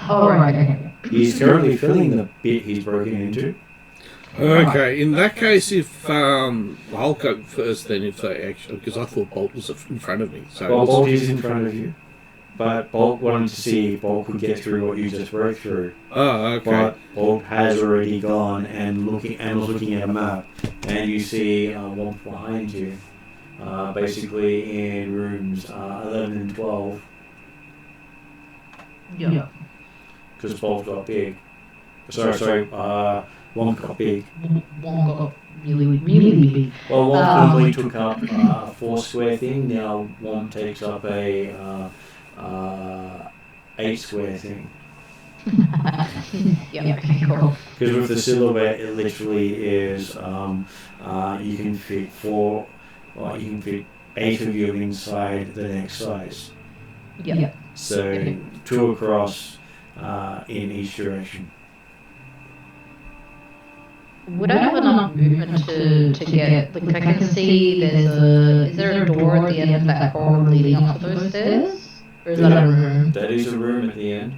Oh right, okay. He's currently filling the bit he's broken into. Okay, in that case, if I'll go first then, if they actually, because I thought Bolt was in front of me. So Well, Bolt is in front of you, but Bolt wanted to see if Bolt could get through what you just broke through. Oh, okay. But Bolt has already gone and was looking at a map, and you see one behind you, basically in rooms 11 and 12. Yeah. Because Bolt got big. Sorry. One got big. One got really big. Well, one formerly took up a 4 square thing. Now one takes up a 8 square thing. Yeah. Okay. Cool. Because with the silhouette, it literally is you can fit 4, or you can fit 8 of you inside the next size. Yeah. So 2 across in each direction. Would I have enough movement to get, like, I can see is there a door at the end of that corridor leading up to those stairs? Or is that a room? That is a room at the end.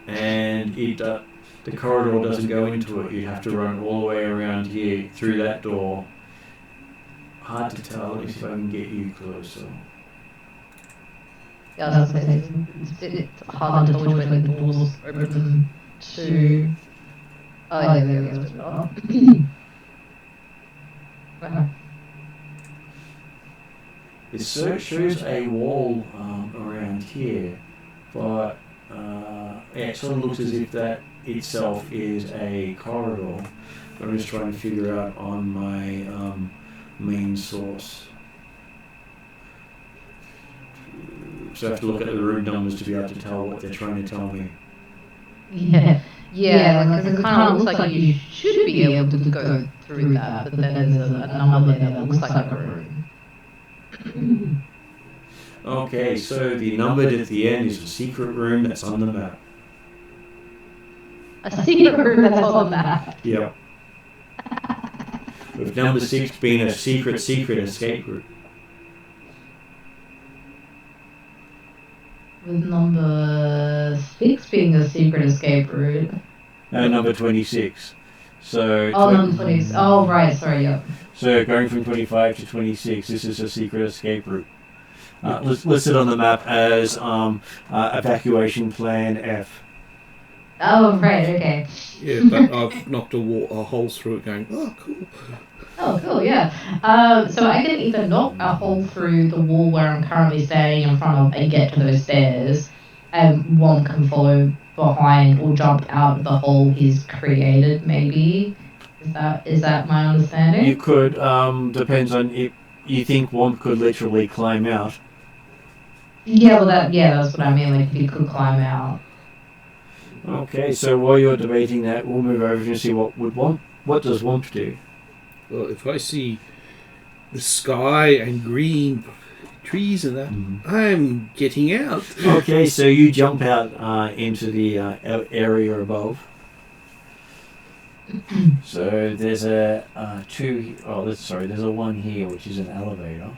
And the corridor doesn't go into it. You have to run all the way around here, through that door. Hard to tell. Let me see if I can get you closer. Yeah, I was gonna say, it's a bit hard to tell which way the doors open to... Oh, yeah, there we go. Wow. It shows a wall around here, but it sort of looks as if that itself is a corridor. I'm just trying to figure out on my main source. So I have to look at the room numbers to be able to tell what they're trying to tell me. Yeah, because it kind of looks like you should be able to go through that, but then there's a number there that looks like a room. Okay, so the numbered at the end is a secret room that's on the map. A secret room that's on the map. Yep. With number 6 being a secret escape route. With number 6 being a secret escape route. Number 26. So. Oh, number 26. Oh, right. Sorry, yep. So going from 25 to 26, this is a secret escape route. Listed on the map as evacuation plan F. Oh, right, okay. Yeah, but I've knocked a hole through it going, oh, cool. Oh, cool, yeah. So I can either knock a hole through the wall where I'm currently standing in front of and get to those stairs, and one can follow behind or jump out of the hole he's created, maybe. Is that my understanding? You could, depends on if you think Womp could literally climb out. Yeah, well, that's what I mean, like, if he could climb out. Okay, so while you're debating that, we'll move over and see what does Womp do? Well, if I see the sky and green trees and that, I'm getting out. Okay, so you jump out into the area above. So there's there's a one here, which is an elevator.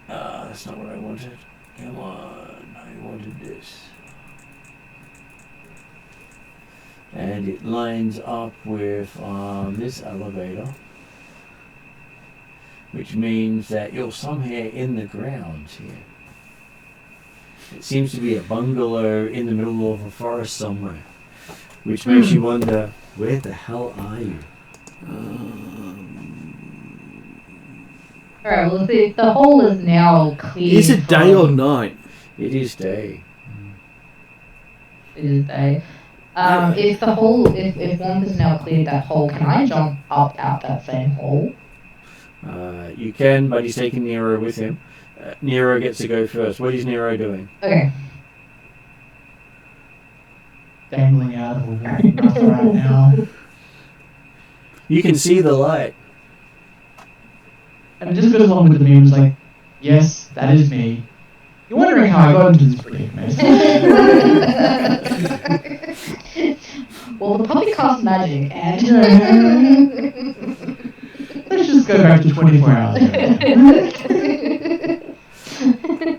That's not what I wanted. Come on, I wanted this. And it lines up with this elevator, which means that you're somewhere in the grounds here. It seems to be a bungalow in the middle of a forest somewhere, which makes you wonder, where the hell are you? Alright, well, the hole is now clear. Is it day or night? It is day. It is day. If Womp is now cleared that hole, can I jump up out that same hole? You can, but he's taking Nero with him. Nero gets to go first. What is Nero doing? Okay. Dangling out of the wall right now. You can see the light. And it just goes along with the memes like, yes, that is me. You're wondering how I got into this predicament. Well, the puppy casts magic, and... Let's just go back to 24 hours ago.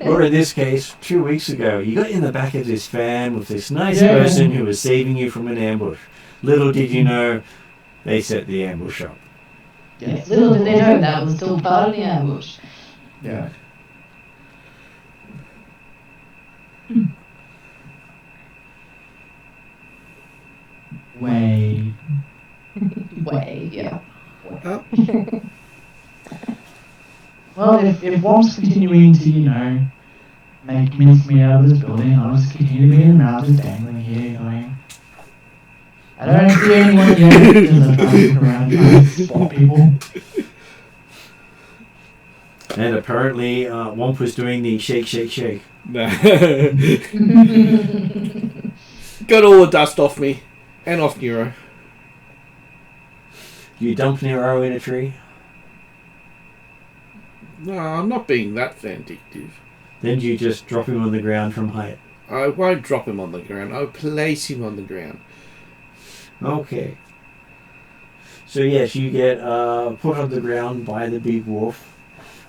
Or in this case, 2 weeks ago, you got in the back of this van with this nice person who was saving you from an ambush. Little did you know, they set the ambush up. Yes. Little did they know that was still part of the ambush. Yeah. Way. Way, yeah. Well, if Womp's continuing to, make mincemeat out of this building, I'll just continue to be in the mouth, just dangling here, going, I don't see anyone yet, because I'm trying to look around, trying to spot people. And apparently, Womp was doing the shake, shake, shake. Got all the dust off me. And off Nero. You dump Nero in a tree? No, I'm not being that vindictive. Then you just drop him on the ground from height. I won't drop him on the ground. I'll place him on the ground. Okay. So yes, you get put on the ground by the big wolf.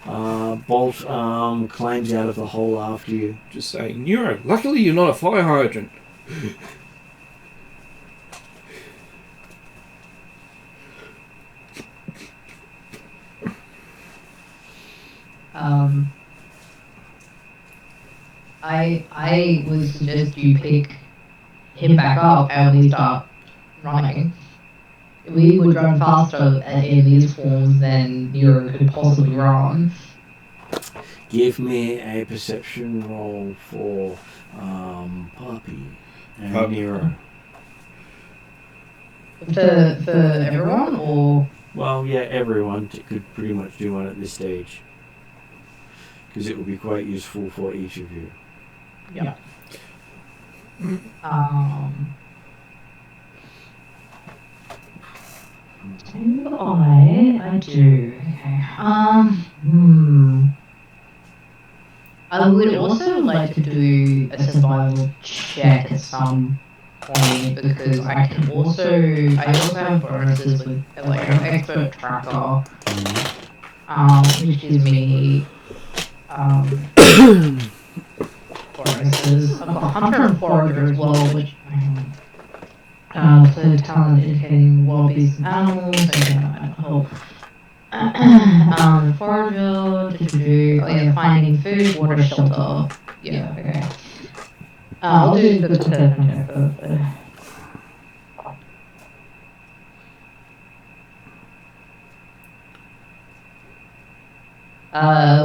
Bolt climbs out of the hole after you. Just saying, Nero, luckily you're not a fire hydrant. I would suggest you pick him back up and we start running. We would run faster in these forms than Nero could possibly run. Give me a perception roll for Poppy and Nero. For everyone, or? Well, yeah, everyone could pretty much do one at this stage. Because it will be quite useful for each of you. Yeah. I do. Okay. I would also like to do a survival check at some point because I also have bonuses with like an expert tracker, which gives me bonuses. I've got hunter and forager as well, which so talent indicating wild beasts and animals, so yeah, that might help. Forager, oh yeah, finding food, water, shelter. Yeah, okay. I'll do the hunter first.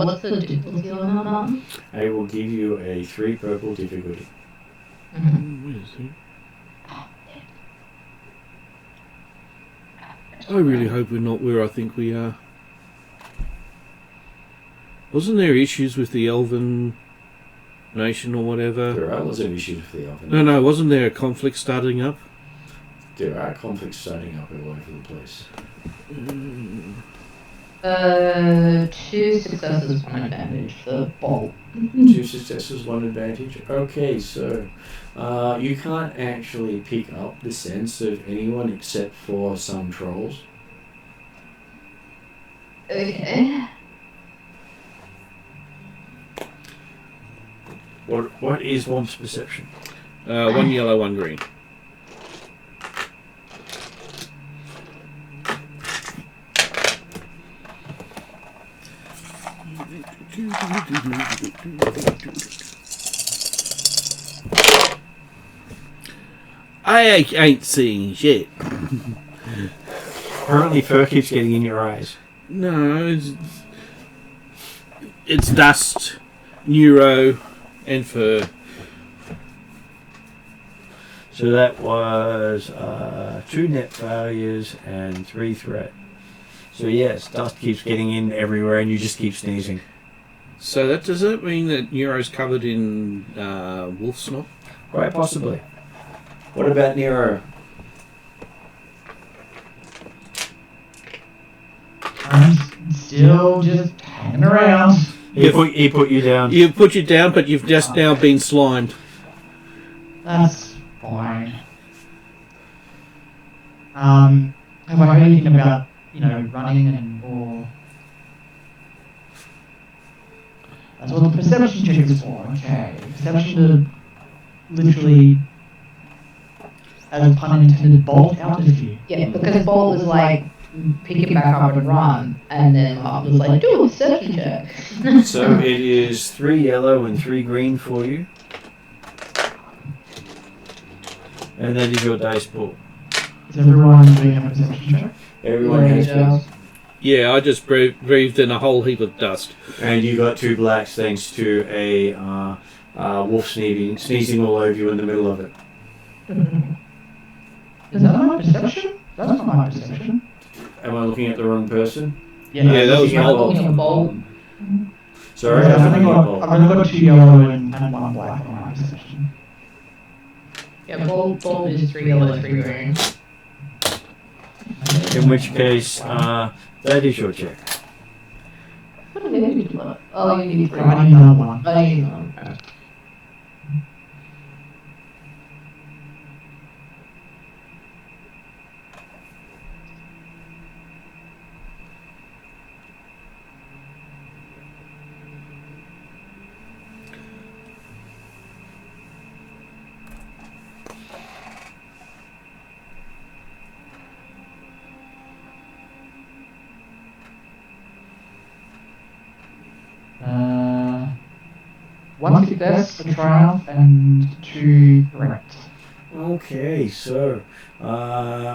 What's the difficulty on that button? I will give you a 3 purple difficulty. Where is he? I really hope we're not where I think we are. Wasn't there issues with the Elven nation or whatever? There are lots of issues with the Elven. No, wasn't there a conflict starting up? There are conflicts starting up all over the place. 2 successes, 1 advantage for bolt. 2 successes, 1 advantage. Okay, so you can't actually pick up the sense of anyone except for some trolls. Okay. What is Womp's perception? 1 yellow, 1 green. I ain't seeing shit. Apparently fur keeps getting in your eyes. No, it's dust, neuro, and fur. So that was 2 net failures and 3 threat. So yes, dust keeps getting in everywhere and you just keep sneezing. So does that mean that Neuro's covered in wolf snot? Quite possibly. What about Nero? I'm still just hanging around. He put you down. You put you down, but you've just now been slimed. That's fine. Have I heard anything about, running or... That's what the perception check is for, okay. Perception to literally, as pun intended, bolt out of you. Yeah, because bolt was like, pick it back up and run, and then I was like, do a perception check. So it is 3 yellow and 3 green for you. And that is your dice pool. Is everyone doing a perception check? Everyone has failed. Yeah, I just breathed in a whole heap of dust. And you got 2 blacks thanks to a wolf sneezing all over you in the middle of it. Is that my perception? That's not my perception. Am I looking at the wrong person? Yeah, that was Bolt. Bolt. Sorry, I've I'm looking at only Bolt. got 2 yellow and 1 black on my perception. Yeah, bolt is 3 yellow, 3 green. In which case, that is your check. What did you do? Oh, you need 3. I need another one. I need 1. Okay. One success, a triumph, and 2 threats. Okay, so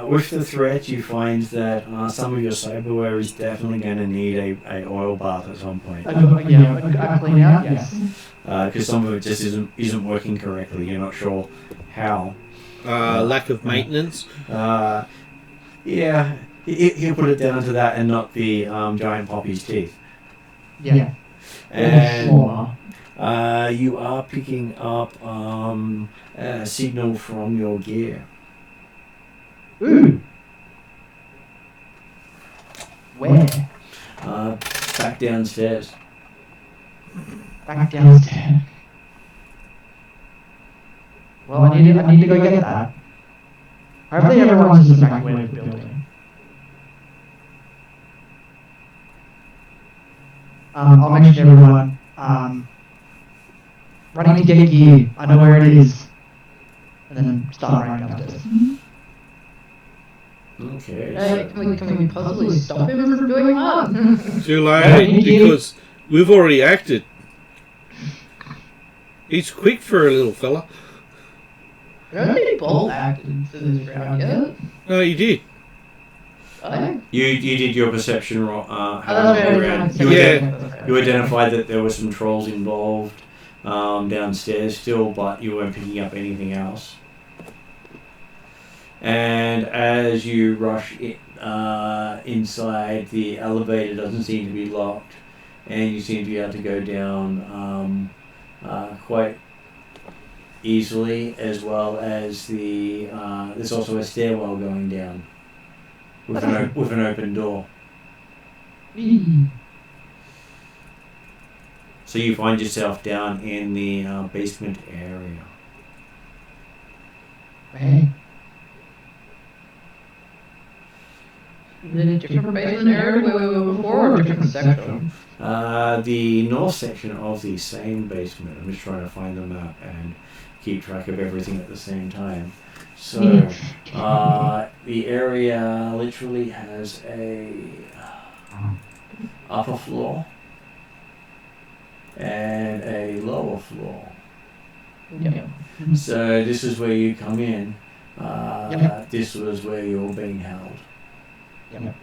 with the threat, you find that some of your cyberware is definitely going to need a oil bath at some point. A clean out, yes. Because some of it just isn't working correctly. You're not sure how. Lack of maintenance. Yeah, he'll put it down to that and not the giant poppy's teeth. Yeah. And you are picking up a signal from your gear. Ooh. Where? Back downstairs. Back downstairs. Well, I need to go get that. Hopefully everyone's just evacuated the building. I'll mention everyone. Running to get gear. I know where it is. And then start running downstairs. Okay. Can we possibly stop him from doing that? Too late, because we've already acted. He's quick for a little fella. I don't think Bolt acted for this round yet. No, you did. You did your perception roll. You identified that there were some trolls involved downstairs still, but you weren't picking up anything else. And as you rush inside, the elevator doesn't seem to be locked, and you seem to be able to go down quite easily, as well as there's also a stairwell going down with an open door. So you find yourself down in the basement area. Okay. Is it a different basement area where we were before, or a different section? The north section of the same basement. I'm just trying to find the map and keep track of everything at the same time. So, the area literally has a upper floor and a lower floor. Yeah. So this is where you come in. This was where you were being held. Yep.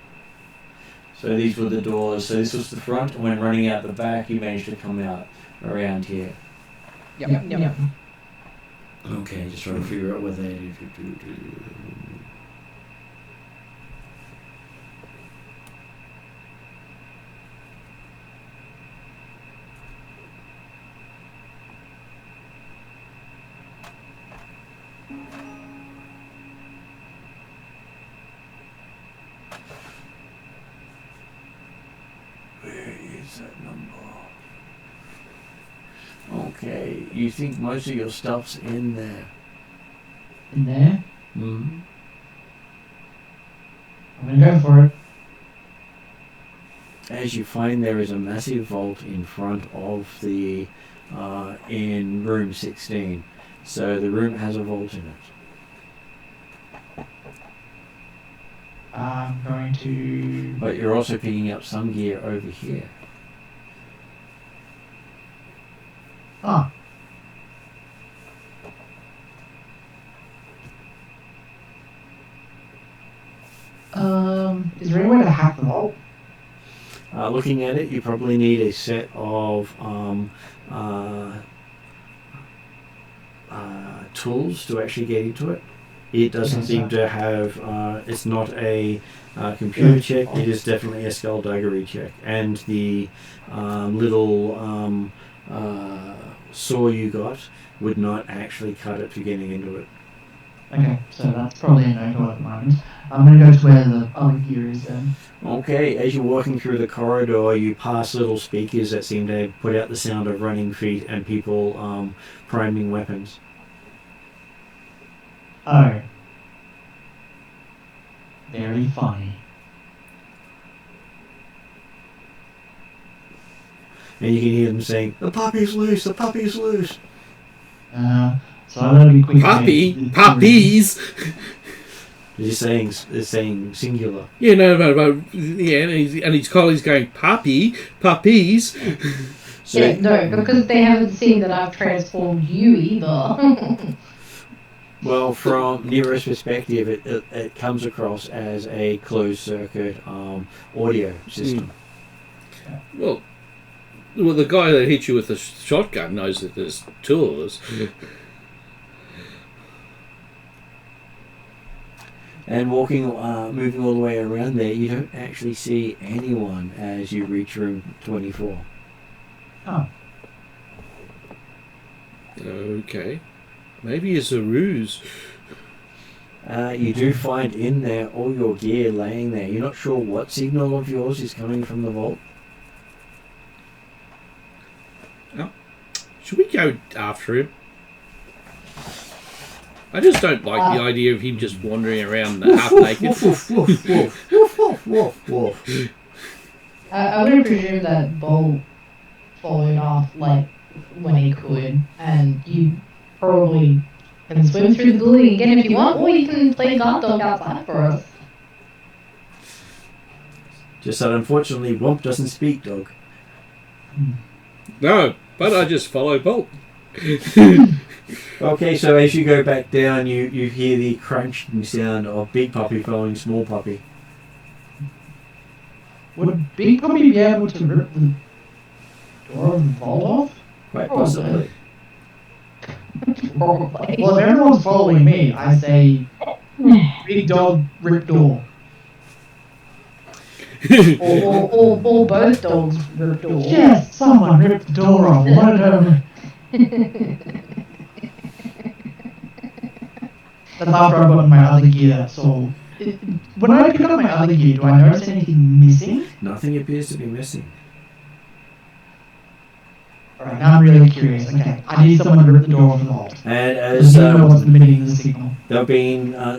So these were the doors. So this was the front, and when running out the back, you managed to come out around here. Yep. Okay, just trying to figure out where they do. Where is that number? Okay, you think most of your stuff's in there? In there? Mm-hmm. I'm gonna go for it. As you find, there is a massive vault in front of the in room 16. So the room has a vault in it. I'm going to... But you're also picking up some gear over here. Ah. Is there any way to hack the vault? Looking at it, you probably need a set of tools to actually get into it. It doesn't seem to have, it's not a computer check, it is definitely a skullduggery check. And the little saw you got would not actually cut it for getting into it. Okay, so that's probably a no-go at the moment. I'm going to go to where the other gear is then. Okay, as you're walking through the corridor, you pass little speakers that seem to put out the sound of running feet and people priming weapons. Oh. Very funny. And you can hear them saying, "The puppy's loose, the puppy's loose." So I'm going to be quick. Puppies! They're saying singular. Yeah, no, yeah, and his colleagues going, puppies. So, Yeah, no, because they haven't seen that I've transformed you either. well, from Nero's perspective, it comes across as a closed-circuit audio system. Well, the guy that hit you with the shotgun knows that there's two of us. And moving all the way around there, you don't actually see anyone as you reach room 24. Oh. Okay. Maybe it's a ruse. You do find in there all your gear laying there. You're not sure what signal of yours is coming from the vault. Should we go after him? I just don't like the idea of him just wandering around half naked. I would presume that Bolt followed off like when he could, and you probably can swim through the building again if you want, or you can play guard dog outside for us. Just that unfortunately Womp doesn't speak dog. No, but I just follow Bolt. Okay, so as you go back down, you hear the crunching sound of Big Puppy following Small Puppy. Would Big Puppy be able to rip the door of the vault off? Quite possibly. Probably. Well, if everyone's following me, I say, Big Dog, rip door. or both dogs rip door. Yes, someone ripped the door off. One of them. That's after I got my other gear, that's all. When I pick up my other gear, do I notice anything missing? Nothing appears to be missing. Alright, now I'm really curious. Okay, I need someone to rip the door off the vault. And I as don't know what's the meaning of the signal.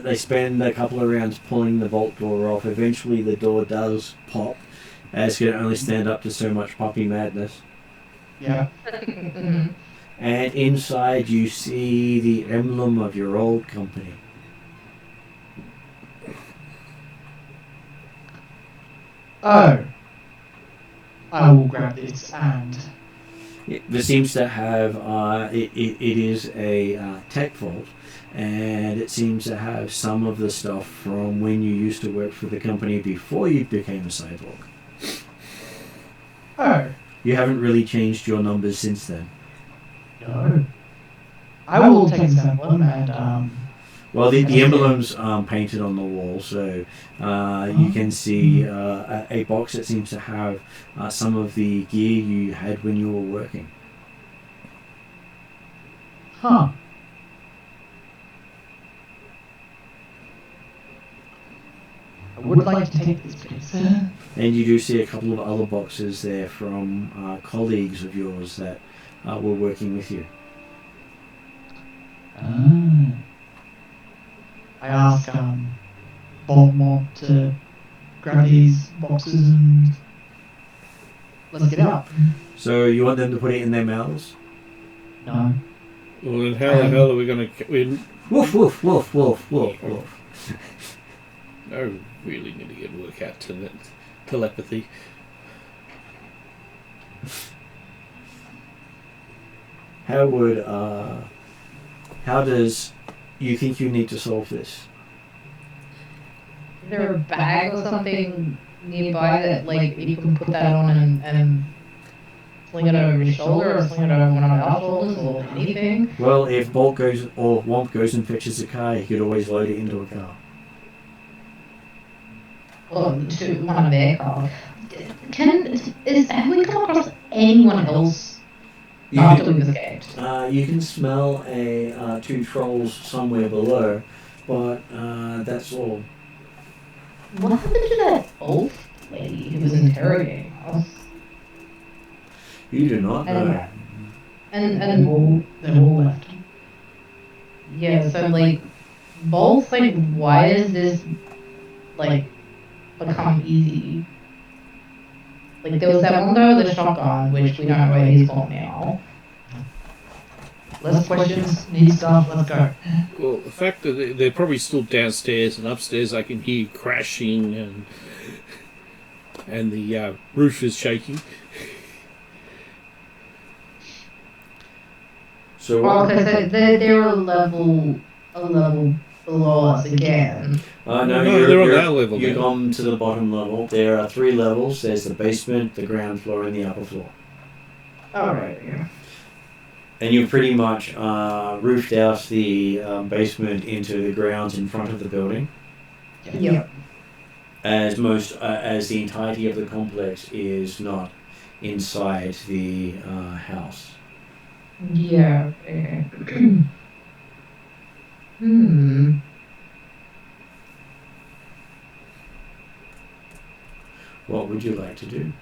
they spend a couple of rounds pulling the vault door off. Eventually the door does pop, as it can only stand up to so much puppy madness. Yeah. And inside you see the emblem of your old company. Oh. I will grab this and... This seems to have, it is a tech vault, and it seems to have some of the stuff from when you used to work for the company before you became a cyborg. Oh. You haven't really changed your numbers since then. No. I will take this emblem and, Well, the emblem's painted on the wall, so you can see a box that seems to have some of the gear you had when you were working. Huh. I would like to take this piece. And you do see a couple of other boxes there from colleagues of yours that were working with you. I ask Baltimore to grab these boxes and let's get out. So you want them to put it in their mouths? No. Well, then how the hell are we going to... Woof, woof, woof, woof, woof, woof. No, really need to get work out to telepathy. How would, how does you think you need to solve this? Is there a bag or something nearby that, like, you can put that on and sling it over his shoulder or sling it over one of our shoulders or anything? Well, if Bolt goes or Womp goes and fetches a car, he could always load it into a car. Or to one of their cars. Have we come across anyone else after we've escaped? You can smell two trolls somewhere below, but that's all. What happened to that elf lady who was interrogating us? You do not know. And They're all left. yeah, so like, Bolt's like, why does this like become easy? Like, there was that one guy with a shotgun, which we don't know where he's gone now. Less questions, need stuff, let's go. Well, the fact that they're probably still downstairs, and upstairs I can hear crashing and the roof is shaking. So Well, okay, so they're a level below us again. no, they're on that level You've now. gone to the bottom level. There are 3 levels. There's the basement, the ground floor, and the upper floor. Alright, yeah. And you've pretty much roofed out the basement into the grounds in front of the building. Yep. As the entirety of the complex is not inside the house. Yeah, okay. would you like to do?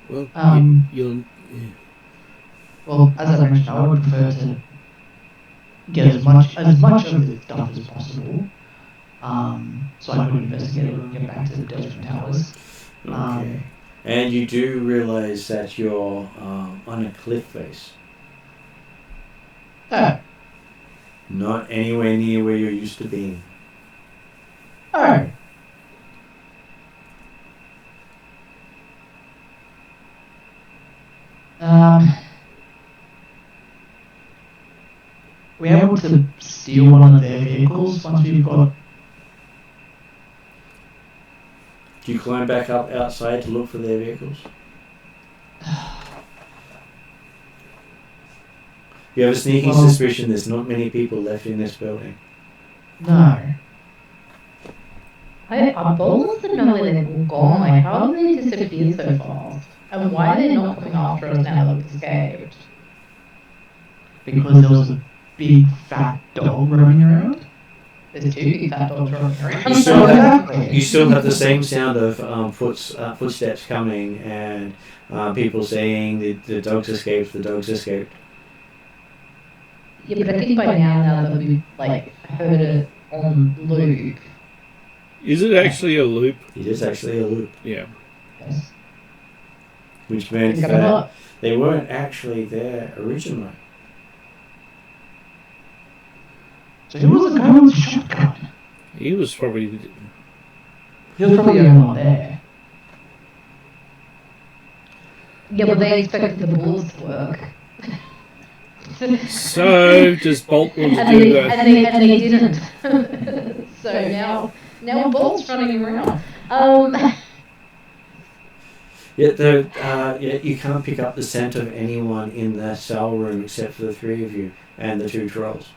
Well, you'll. Well, as I mentioned, I would prefer to get as much of this stuff as possible, so I could investigate it and get back to the Delphin Towers. Okay. And you do realise that you're on a cliff face. Oh. Not anywhere near where you're used to being. Oh. We're able to steal one of their vehicles once we've got. Do you climb back up outside to look for their vehicles? You have a sneaking suspicion there's not many people left in this building. No. I bold enough to know where they've all gone. Like, how have they disappeared so fast? And why are they not coming after us now that we've escaped? Because there was a big fat dog roaming around. There's 2 big fat dogs roaming around. You still have the same sound of footsteps coming and people saying the dogs escaped, the dogs escaped. Yeah, but I think by now that we've heard it on loop. Is it actually a loop? It is actually a loop. Yeah. Yes. Which meant that they weren't actually there originally. So who was the guy with the shotgun? He was probably. He was probably the only one there. Yeah, but they expected the bullets to work. So does Bolt want to And do they, that? and they didn't. So now Bolt's running around. Yet you can't pick up the scent of anyone in the cell room except for the 3 of you and the 2 trolls.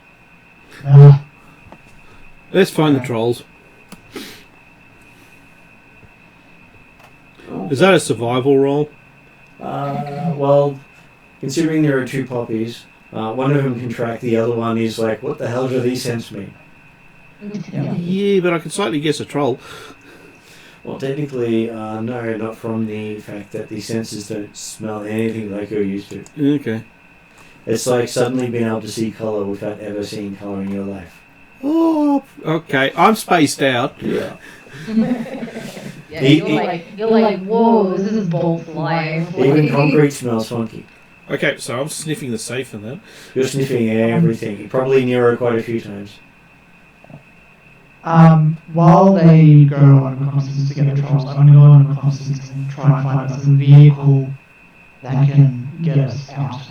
Let's find the trolls. Is that a survival roll? Well, considering there are 2 poppies, one of them can track, the other one is like, what the hell do these scents mean? Yeah, but I can slightly guess a troll. Well, technically, no, not from the fact that the senses don't smell anything like you're used to. Okay. It's like suddenly being able to see colour without ever seeing colour in your life. Oh, okay. I'm spaced out. Yeah. Yeah, you're like, whoa, this is Bolt's life. Even concrete smells funky. Okay, so I'm sniffing the safe and that. You're sniffing everything. Probably Nero quite a few times. While they go on reconnaissance to get the trolls, I'm going to go on reconnaissance and try and find us a vehicle that can get us out.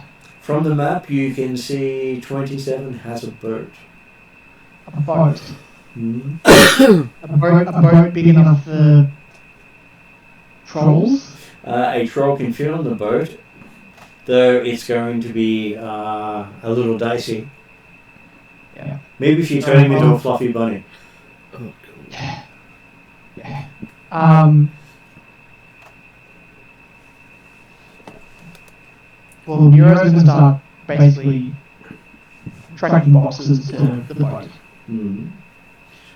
From the map, you can see 27 has a boat. A boat. Mm-hmm. A boat big enough for trolls? A troll can fit on the boat, though it's going to be a little dicey. Yeah. Maybe if you turn him into a fluffy bunny. Oh, cool. Yeah. Well, Nero's going to start basically tracking boxes to the boat. Mm.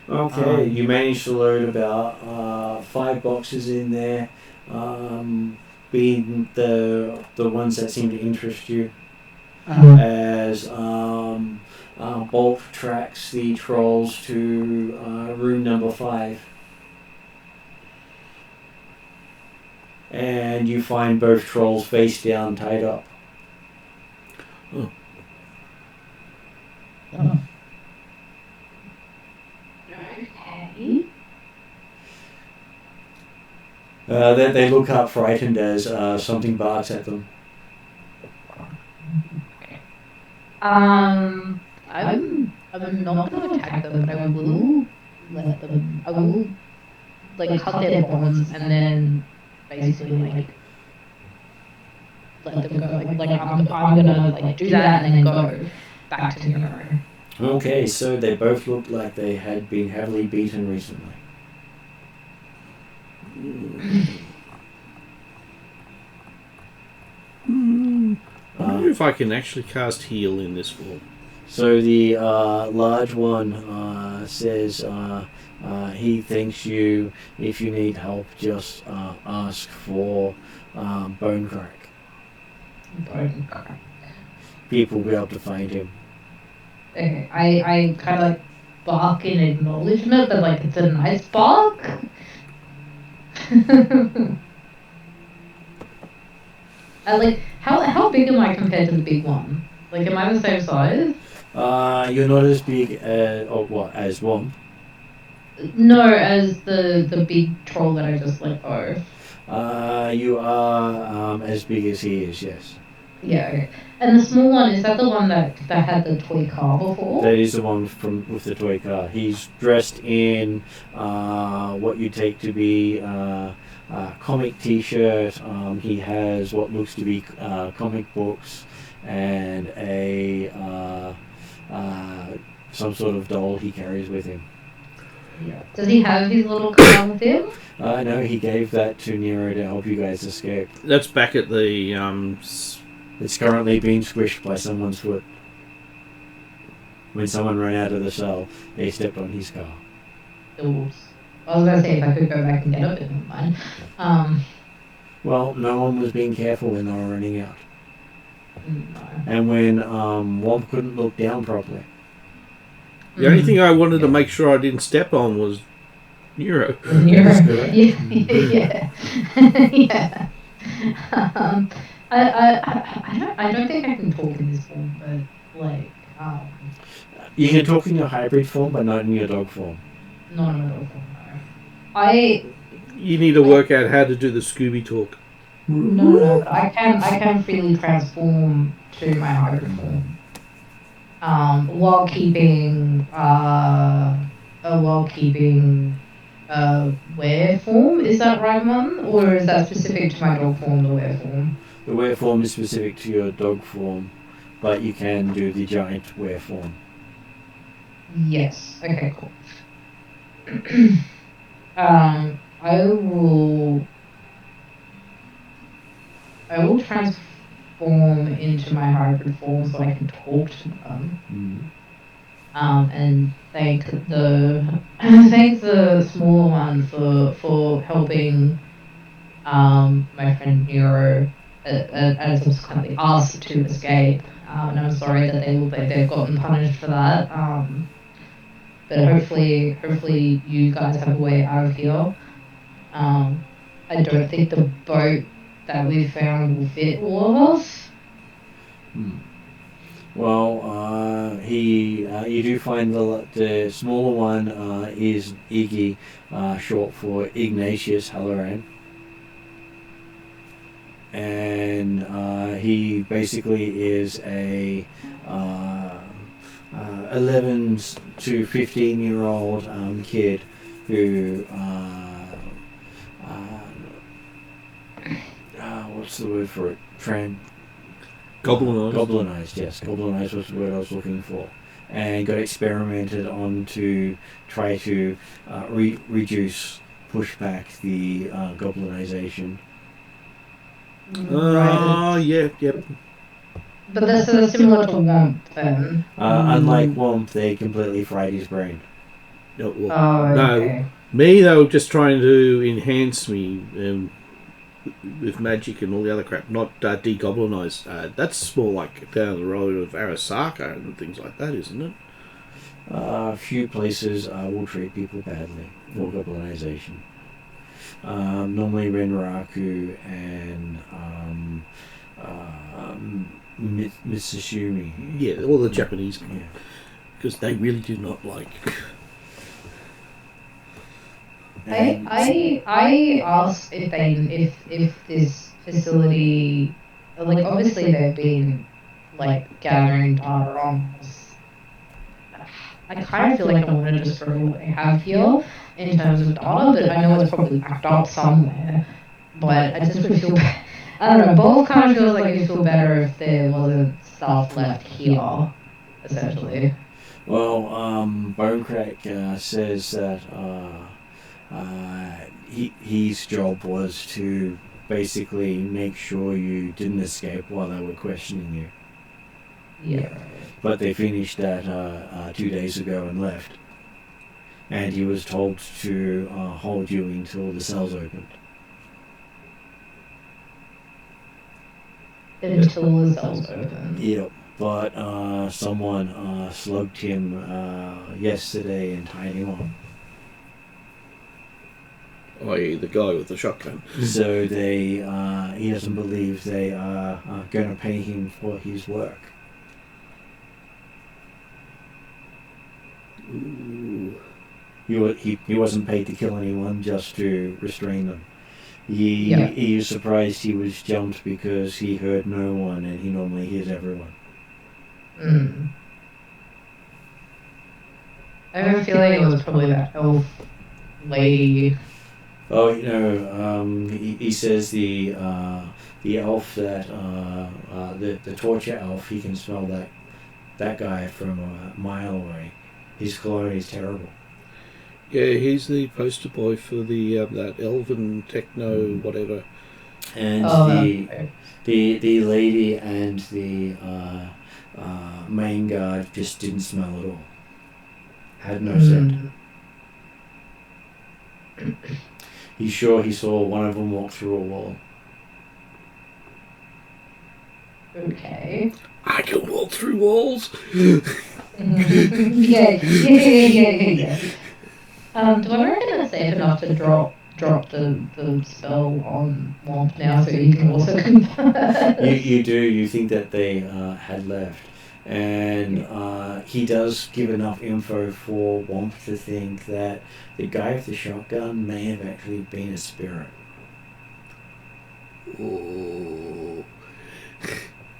Okay, you managed to load about 5 boxes in there, being the ones that seem to interest you. As Bolt tracks the trolls to room number 5. And you find both trolls face down, tied up. Oh. Oh. Okay. They look up frightened as something barks at them. I'm not going to attack them, but I will let them. I will cut their bonds and then basically let them go. I'm gonna do that and then go back to Nero. Okay, so they both look like they had been heavily beaten recently. I wonder if I can actually cast heal in this form. So the large one says he thinks you, if you need help, just ask for Bone Crack. Bone crack. People will be able to find him. Okay, I kind of like bark in acknowledgement, but like it's a nice bark. Like how big am I compared to the big one? Like, am I the same size? You're not as big as as Womp. No, as the big troll that I just let go. You are as big as he is. Yes. Yeah. Okay. And the small one, is that the one that had the toy car before? That is the one with the toy car. He's dressed in what you take to be a comic T-shirt. He has what looks to be comic books and a some sort of doll he carries with him. Yeah. Does he have his little car with him? No, he gave that to Nero to help you guys escape. That's back at the It's currently being squished by someone's foot. When someone ran out of the cell, they stepped on his car. Oops. I was gonna say if I could go back and get it, but never mind. Well, no one was being careful when they were running out. No. And when Womp couldn't look down properly. The only thing I wanted to make sure I didn't step on was Neuro. Yeah. correct. Yeah. Yeah. I don't think I can talk in this form, but like You can talk in your hybrid form, but not in your dog form. not in a dog form. No. You need to work out how to do the Scooby talk. No, but I can freely transform to my hybrid form. While keeping were form, is that right one? Or is that specific to my dog form, the were form? The were form is specific to your dog form, but you can do the giant were form. Yes. Okay, cool. I will transform into my hybrid form so I can talk to them. And thank the smaller one for helping my friend Nero and subsequently us to escape. And I'm sorry that they look like they've gotten punished for that. But hopefully you guys have a way out of here. I don't think the boat that we found will fit all of us. Well, you do find the smaller one is Iggy, short for Ignatius Halloran. And he basically is a 11 to 15-year-old kid who what's the word for it? Goblinized, yes. Goblinized was the word I was looking for. And got experimented on to try to push back the goblinization. Yep. But this is similar to Womp then. Unlike Womp, they completely fried his brain. No, Okay. no, me, they were just trying to enhance me with magic and all the other crap, not de-goblinize. That's more like down the road of Arasaka and things like that, isn't it? A few places will treat people badly for goblinization. Normally Renraku and Mitsashumi. Yeah, all the Japanese, because they really do not like. I asked if this facility, like obviously they've been like gathering data on us. I kind of feel like I want to destroy what they have here in terms of data, but I know it's probably backed up somewhere. But I just would feel, I don't know, both kind of feels like it'd feel better if there wasn't stuff left here, essentially. Well, Bonecrack says that his job was to basically make sure you didn't escape while they were questioning you. Yeah. But they finished that 2 days ago and left. and he was told to hold you until the cells opened. Until the cells open. Yep. But someone slugged him yesterday and tied him up. I.e. the guy with the shotgun. So he doesn't believe they are going to pay him for his work. Ooh. He wasn't paid to kill anyone, just to restrain them. He was surprised he was jumped because he heard no one, and he normally hears everyone. I have a feeling it was probably that elf lady. Oh, he says the elf that the torture elf, he can smell that guy from a mile away. His cologne is terrible. Yeah, he's the poster boy for the that elven techno whatever. And the lady and the main guard just didn't smell at all. Had no scent. He's sure he saw one of them walk through a wall. Okay. I can walk through walls. Yeah. Do I reckon it's safe enough to drop the spell on Womp now so you can also confirm? You do. You think that they had left. And he does give enough info for Womp to think that the guy with the shotgun may have actually been a spirit. Oh,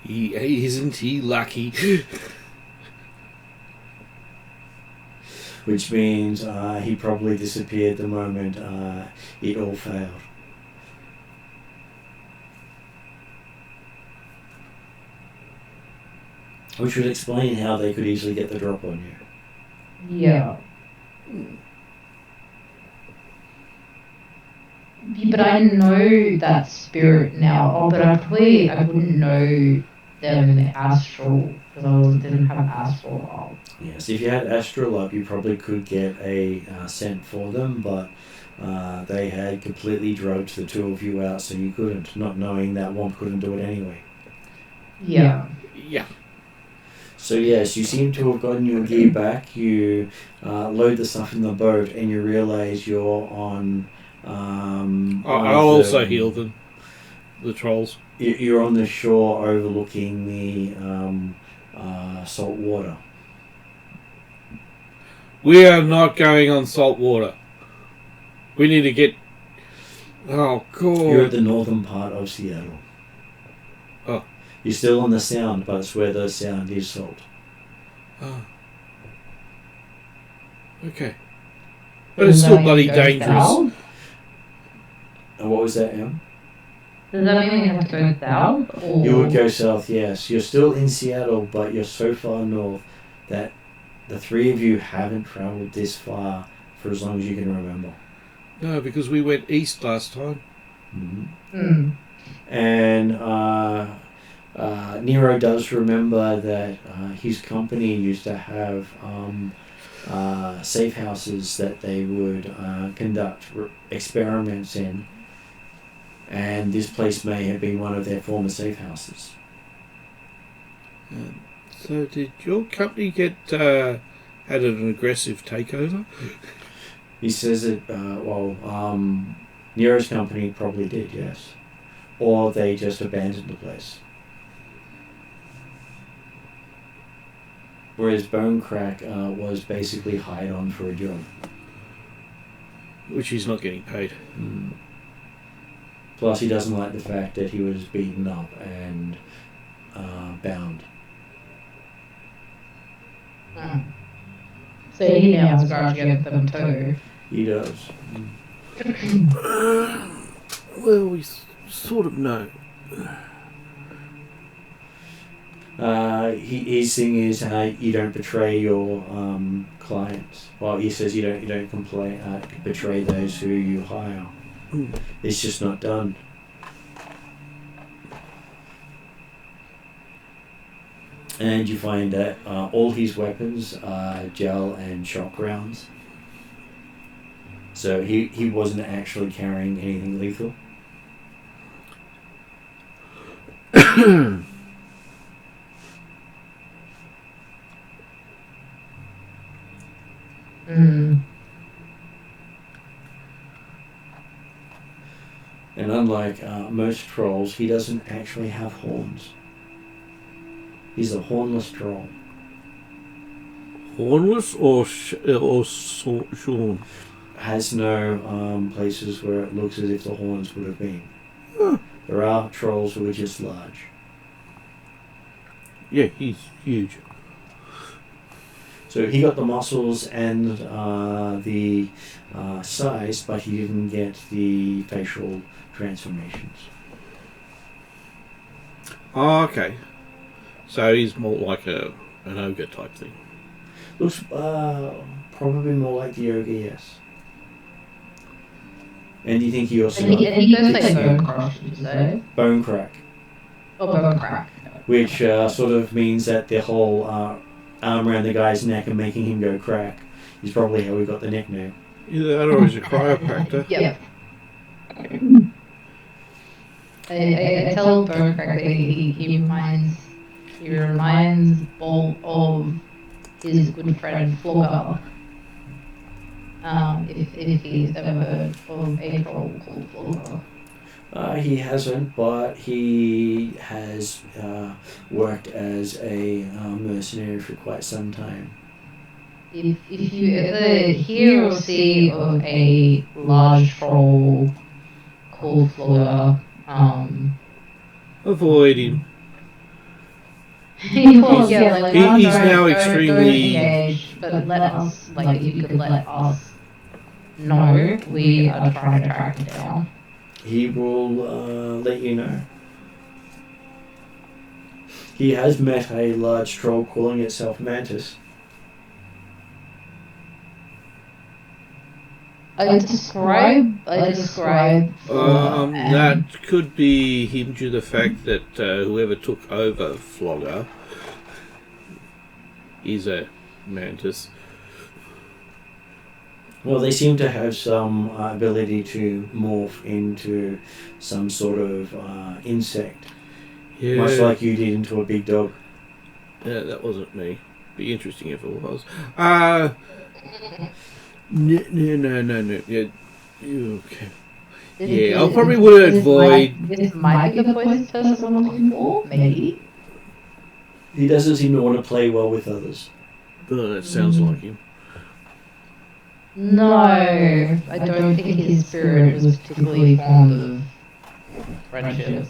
isn't he lucky? Which means he probably disappeared the moment it all failed. Which would explain how they could easily get the drop on you. Yeah. But I know that spirit now. Oh, but I wouldn't know them in the astral because I didn't have astral up. Yes, if you had astral up, you probably could get a scent for them, but they had completely drugged the two of you out, so you couldn't, not knowing that Womp couldn't do it anyway. Yeah. Yeah. So yes, you seem to have gotten your gear back. You load the stuff in the boat, and you realise you're on. I'll also heal them. The trolls. You're on the shore overlooking the salt water. We are not going on salt water. We need to get... Oh, God. You're at the northern part of Seattle. Oh. You're still on the Sound, but it's where the Sound is salt. Oh. Okay. But it's still bloody dangerous. What was that, Em? Does that mean we have to go south? Or? You would go south, yes. You're still in Seattle, but you're so far north that the three of you haven't travelled this far for as long as you can remember. No, because we went east last time. Mm-hmm. And Nero does remember that his company used to have safe houses that they would conduct experiments in. And this place may have been one of their former safe houses. So did your company get had an aggressive takeover? He says that, Nero's company probably did, yes. Or they just abandoned the place. Whereas Bonecrack was basically hired on for a job. Which he's not getting paid. Mm. Plus, he doesn't like the fact that he was beaten up and bound. So he now has a grudge against them too. He does. Well, we sort of know. His thing is you don't betray your clients. Well, he says you don't betray those who you hire. It's just not done. And you find that all his weapons are gel and shock rounds. So he wasn't actually carrying anything lethal. Hmm. And unlike most trolls, he doesn't actually have horns. He's a hornless troll. Hornless or shorn? Has no places where it looks as if the horns would have been. Huh. There are trolls who are just large. Yeah, he's huge. So he got the muscles and the size, but he didn't get the facial transformations. Oh, okay. So he's more like an ogre type thing. Looks probably more like the ogre, yes. And you think he also And he goes like got bone crush, did you say? bone crack, Oh, bone crack. which sort of means that the whole arm around the guy's neck and making him go crack is probably how we got the nickname. Either that or he's a chiropractor. Yep. I tell bone crack that he reminds Bolt of his good friend Flogger. If he's ever heard of a troll called Flogger. He hasn't, but he has worked as a mercenary for quite some time. If you ever hear or see of a large troll called Flogger, Avoid him. he's now extremely- engaged, but let us, like, if you could let us know, we are trying to track him down. He will let you know. He has met a large troll calling itself Mantis. I describe That could be him due to the fact that whoever took over Flogger is a mantis. Well, they seem to have some ability to morph into some sort of insect, Yeah, much like you did into a big dog. yeah, that wasn't me. Be interesting if it was. No. Yeah, okay. Yeah, I probably would avoid. This might be the poison person I'm looking for, maybe. He doesn't seem to want to play well with others. Oh, that sounds like him. No, I don't think his spirit was particularly fond of friendships.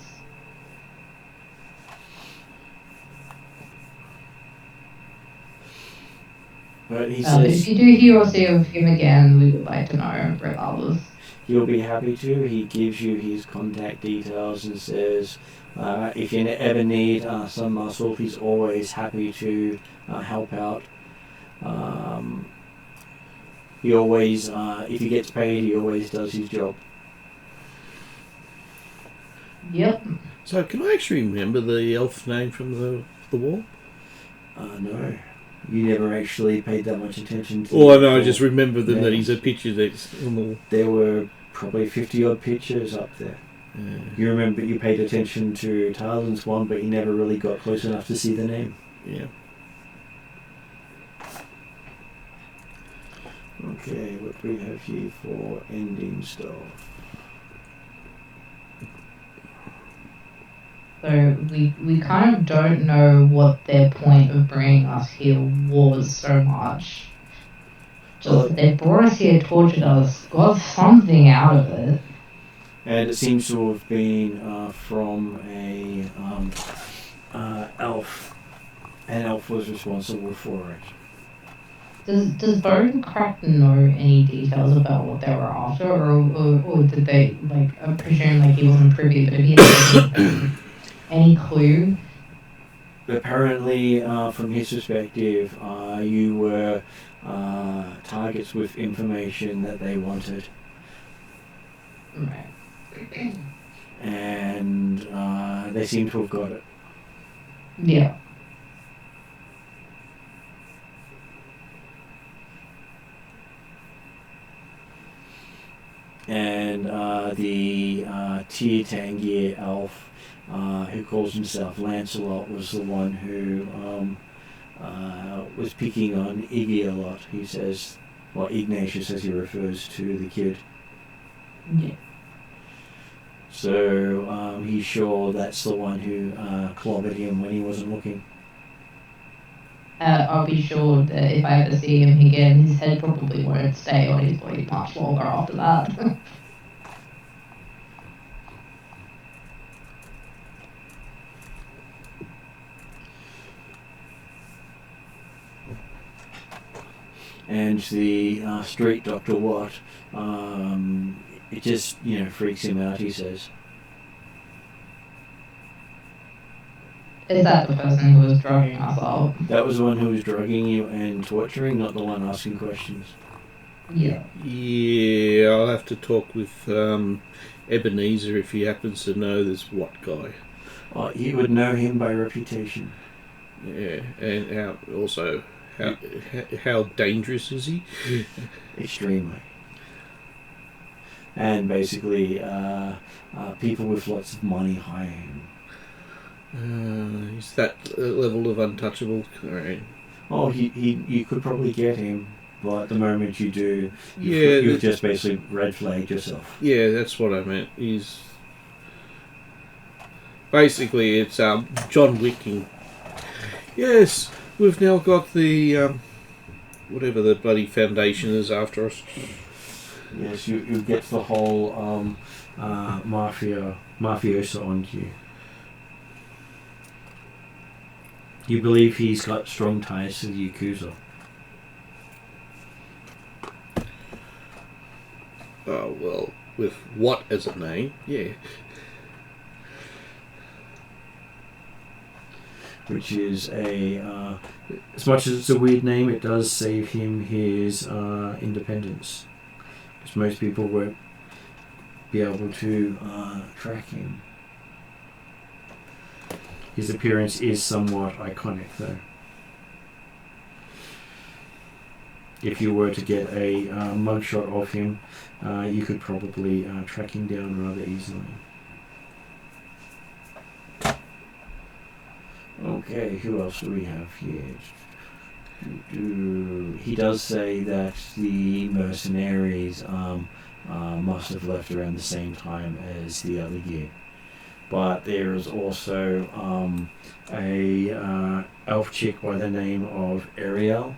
But he If says you do hear or see of him again, we would like to know, regardless. he'll be happy to. He gives you his contact details and says if you ever need some muscle, he's always happy to help out. He always, if he gets paid, he always does his job. Yep. So, can I actually remember the elf name from the wall? No. You never actually paid that much attention to Oh, no, I just remember them that he's a picture that's on the wall. There were probably 50 odd pictures up there. Yeah. You remember you paid attention to Tarzan's one, but you never really got close enough to see the name. Yeah. Okay, what do we have here for ending stuff? So we kind of don't know what their point of bringing us here was so much. Just they brought us here, tortured us, got something out of it. And it seems to have been from a elf. An elf was responsible for it. Does Bone Crack know any details about what they were after, or did they, like, I presume like he wasn't privy, but he had any clue? Apparently, from his perspective, you were targets with information that they wanted. Right. And they seem to have got it. Yeah. And the Tangir elf, who calls himself Lancelot, was the one who was picking on Iggy a lot. He says, well, Ignatius as he refers to the kid. Yeah. So he's sure that's the one who clobbered him when he wasn't looking. I'll be sure that if I ever see him again, his head probably won't stay on his body much longer after that. And the street doctor, Watt, it just, freaks him out, he says. Is that the person who was drugging us up? That was the one who was drugging you and torturing, not the one asking questions. Yeah. Yeah, I'll have to talk with Ebenezer if he happens to know this Watt guy. You would know him by reputation. Yeah, and how dangerous is he? Extremely. And basically, people with lots of money hire him. Is that level of untouchable? Right. Oh, you could probably get him, but the moment you do, you've just basically red flagged yourself. Yeah, that's what I meant. He's basically it's John Wicking. Yes, we've now got the whatever the bloody foundation is after us. Yes, you get the whole mafioso onto you. You believe he's got strong ties to the Yakuza. Oh, well, with what as a name, yeah. Which is as much as it's a weird name, it does save him his independence. Because most people won't be able to track him. His appearance is somewhat iconic, though. If you were to get a mugshot of him, you could probably track him down rather easily. Okay, who else do we have here? He does say that the mercenaries must have left around the same time as the other gear. But there is also a elf chick by the name of Ariel.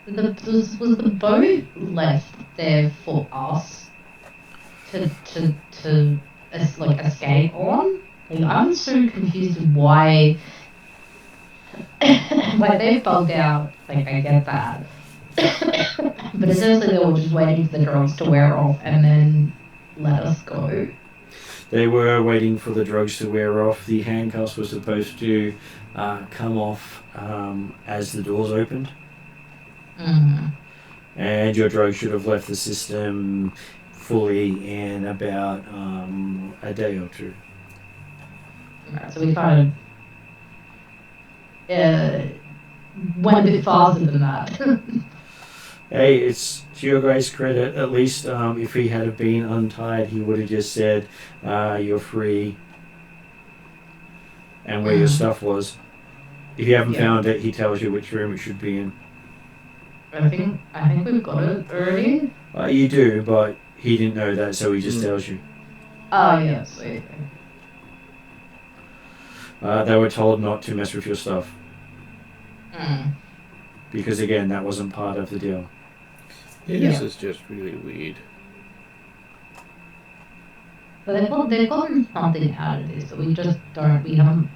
Was the boat left there for us to escape on? Like, I'm so confused with why. Like, they bugged out. Like, I get that. But essentially they were just waiting for the drugs to wear off and then let us go. They were waiting for the drugs to wear off. The handcuffs were supposed to come off as the doors opened. Mm-hmm. And your drugs should have left the system fully in about a day or two. Right, so we kind of went a bit faster than that. Hey, it's to your guys' credit. At least if he had been untied, he would have just said, "You're free," and where your stuff was. If you haven't found it, he tells you which room it should be in. I think we've got it already. You do, but he didn't know that, so he just tells you. Oh yeah, sweet. They were told not to mess with your stuff. Because again, that wasn't part of the deal. Yeah, this is just really weird. But they've gotten something out of this, but we just don't. We don't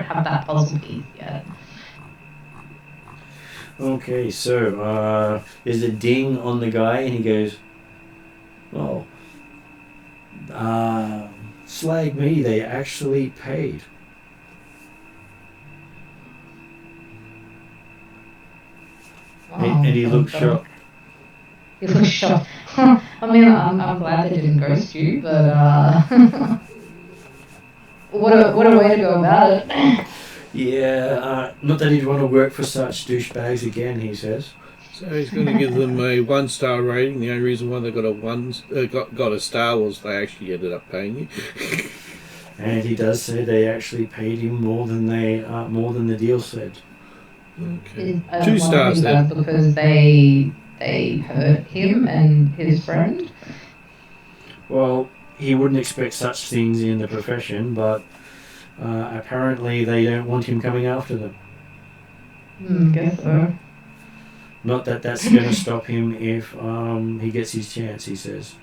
have that puzzle piece yet. Okay, so there's a ding on the guy, and he goes, "Oh, slag me! They actually paid." And he looks shocked. He looks shocked. I mean, I'm glad they didn't ghost you, but what a way to go about it. Yeah, not that he'd want to work for such douchebags again, he says. So he's going to give them a 1-star rating. The only reason why they got a star was they actually ended up paying you. And he does say they actually paid him more than the deal said. Okay. 2 2 stars then. That's because they hurt him and his friend. Well, he wouldn't expect such things in the profession, but apparently they don't want him coming after them. Guess so. Not that that's going to stop him if he gets his chance, he says.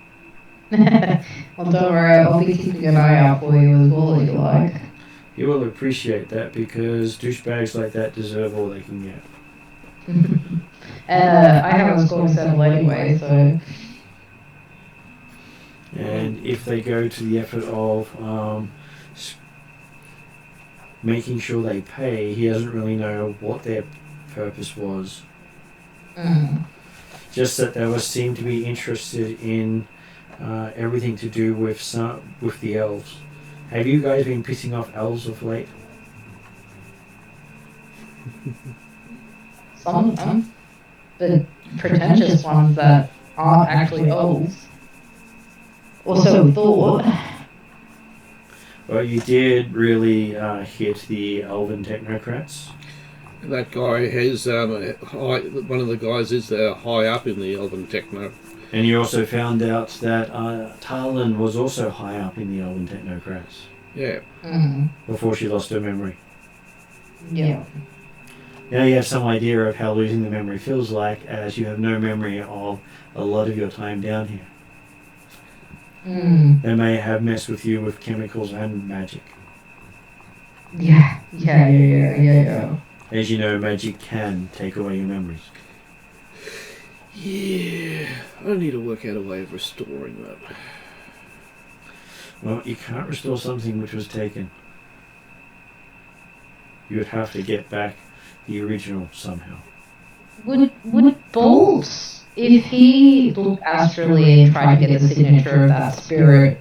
Well, don't worry, I'll be keeping an eye out for you as well if you like. He will appreciate that because douchebags like that deserve all they can get. And I have a scoring settle anyway, so... And if they go to the effort of making sure they pay, he doesn't really know what their purpose was. Just that they seem to be interested in everything to do with the elves. Have you guys been pissing off elves of late? Some of them. The pretentious ones that aren't actually elves. Or so we thought. Well, you did really hit the elven technocrats. That guy has one of the guys is high up in the Elven Techno. And you also found out that Talon was also high up in the elven technocrats. Yeah. Before she lost her memory. Yeah. Now you have some idea of how losing the memory feels like, as you have no memory of a lot of your time down here. They may have messed with you with chemicals and magic. Yeah. As you know, magic can take away your memories. Yeah, I need to work out a way of restoring that. Well, you can't restore something which was taken. You would have to get back the original somehow. Would Bolt, if he looked astrally and tried to get the signature of that spirit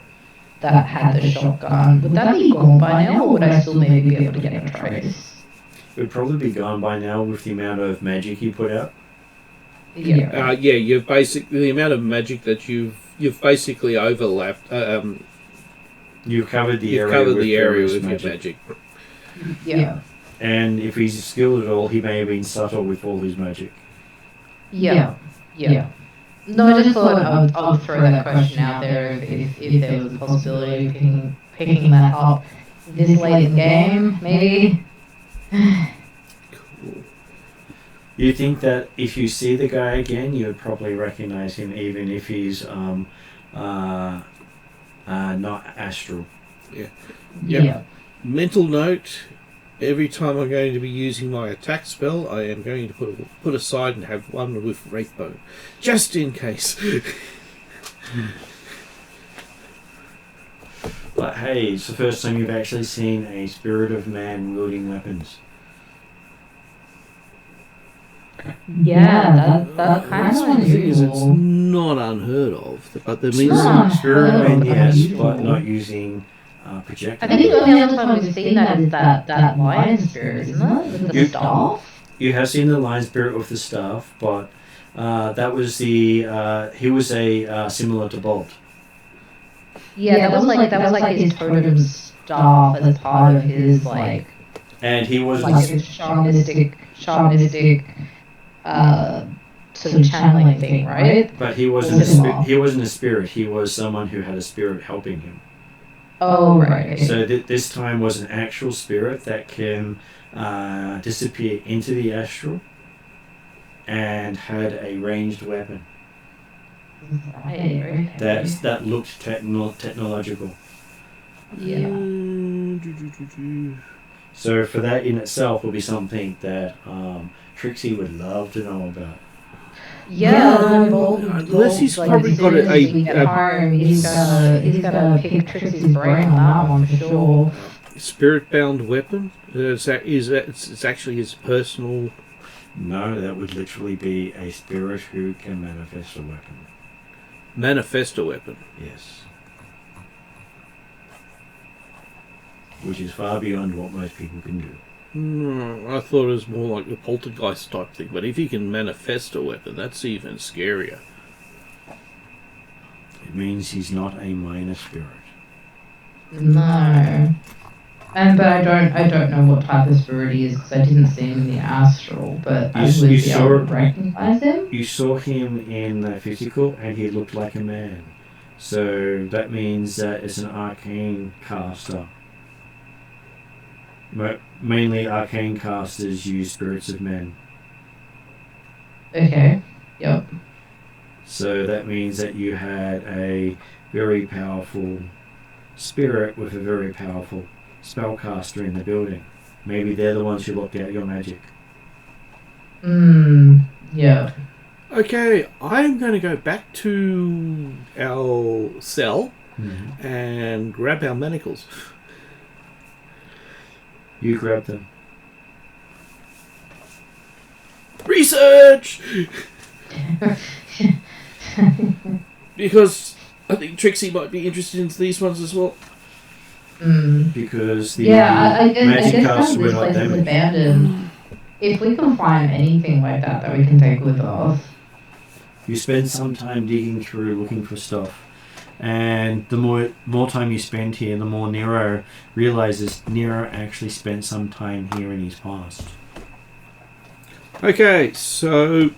that had the shotgun, would that be gone by now, or would I still maybe be able to get a trace? It would probably be gone by now with the amount of magic you put out. Yeah. You've basically the amount of magic that you've basically overlapped. You've covered the You've area covered with the area various with your magic. Yeah. And if he's skilled at all, he may have been subtle with all his magic. Yeah. No, I just thought I'll throw that question out there if there was a possibility of picking that up this late in the game, maybe. Cool. You think that if you see the guy again, you would probably recognize him, even if he's not astral. Yeah. Yeah. Mental note: every time I'm going to be using my attack spell, I am going to put aside and have one with Wraithbone, just in case. But hey, it's the first time you've actually seen a spirit of man wielding weapons. Yeah, that's kind of It's unusual. not unheard of, but there means not Spirit of unheard man, of, yes, unusual. but not using projectiles. I think the only other time we've seen that is that lion spirit, isn't it? With the staff? You have seen the lion spirit with the staff, but that was he was a similar to Bolt. Yeah, that was like his totem staff as part of his And he was like his shamanistic sort of channeling thing, right? but he wasn't a spirit. He was someone who had a spirit helping him. Oh, right. So this time was an actual spirit that can disappear into the astral and had a ranged weapon Right. that looked technological. Yeah. So for that in itself will be something that Trixie would love to know about. Yeah, unless he's probably got he's gonna pick Trixie's brain on that one for sure. spirit-bound weapon. It's actually his personal. No, that would literally be a spirit who can manifest a weapon. Manifest a weapon. Yes. Which is far beyond what most people can do. I thought it was more like the poltergeist type thing, but if you can manifest a weapon, that's even scarier. It means he's not a minor spirit. No. But I don't know what type of spirit he is because I didn't see him in the astral, but I would be able to recognize him. You saw him in the physical and he looked like a man. So that means that it's an arcane caster. Mainly arcane casters use spirits of men. Okay. Yep. So that means that you had a very powerful spirit with a very powerful spellcaster in the building. Maybe they're the ones who locked out your magic. Yeah. Okay, I'm going to go back to our cell and grab our manacles. You grab them. Research! Because I think Trixie might be interested in these ones as well. Because the I guess magic this casts were not place is damaged. abandoned. If we can find anything like that we can take with us. You spend some time digging through, looking for stuff. And the more time you spend here, the more Nero realizes Nero actually spent some time here in his past. Okay, so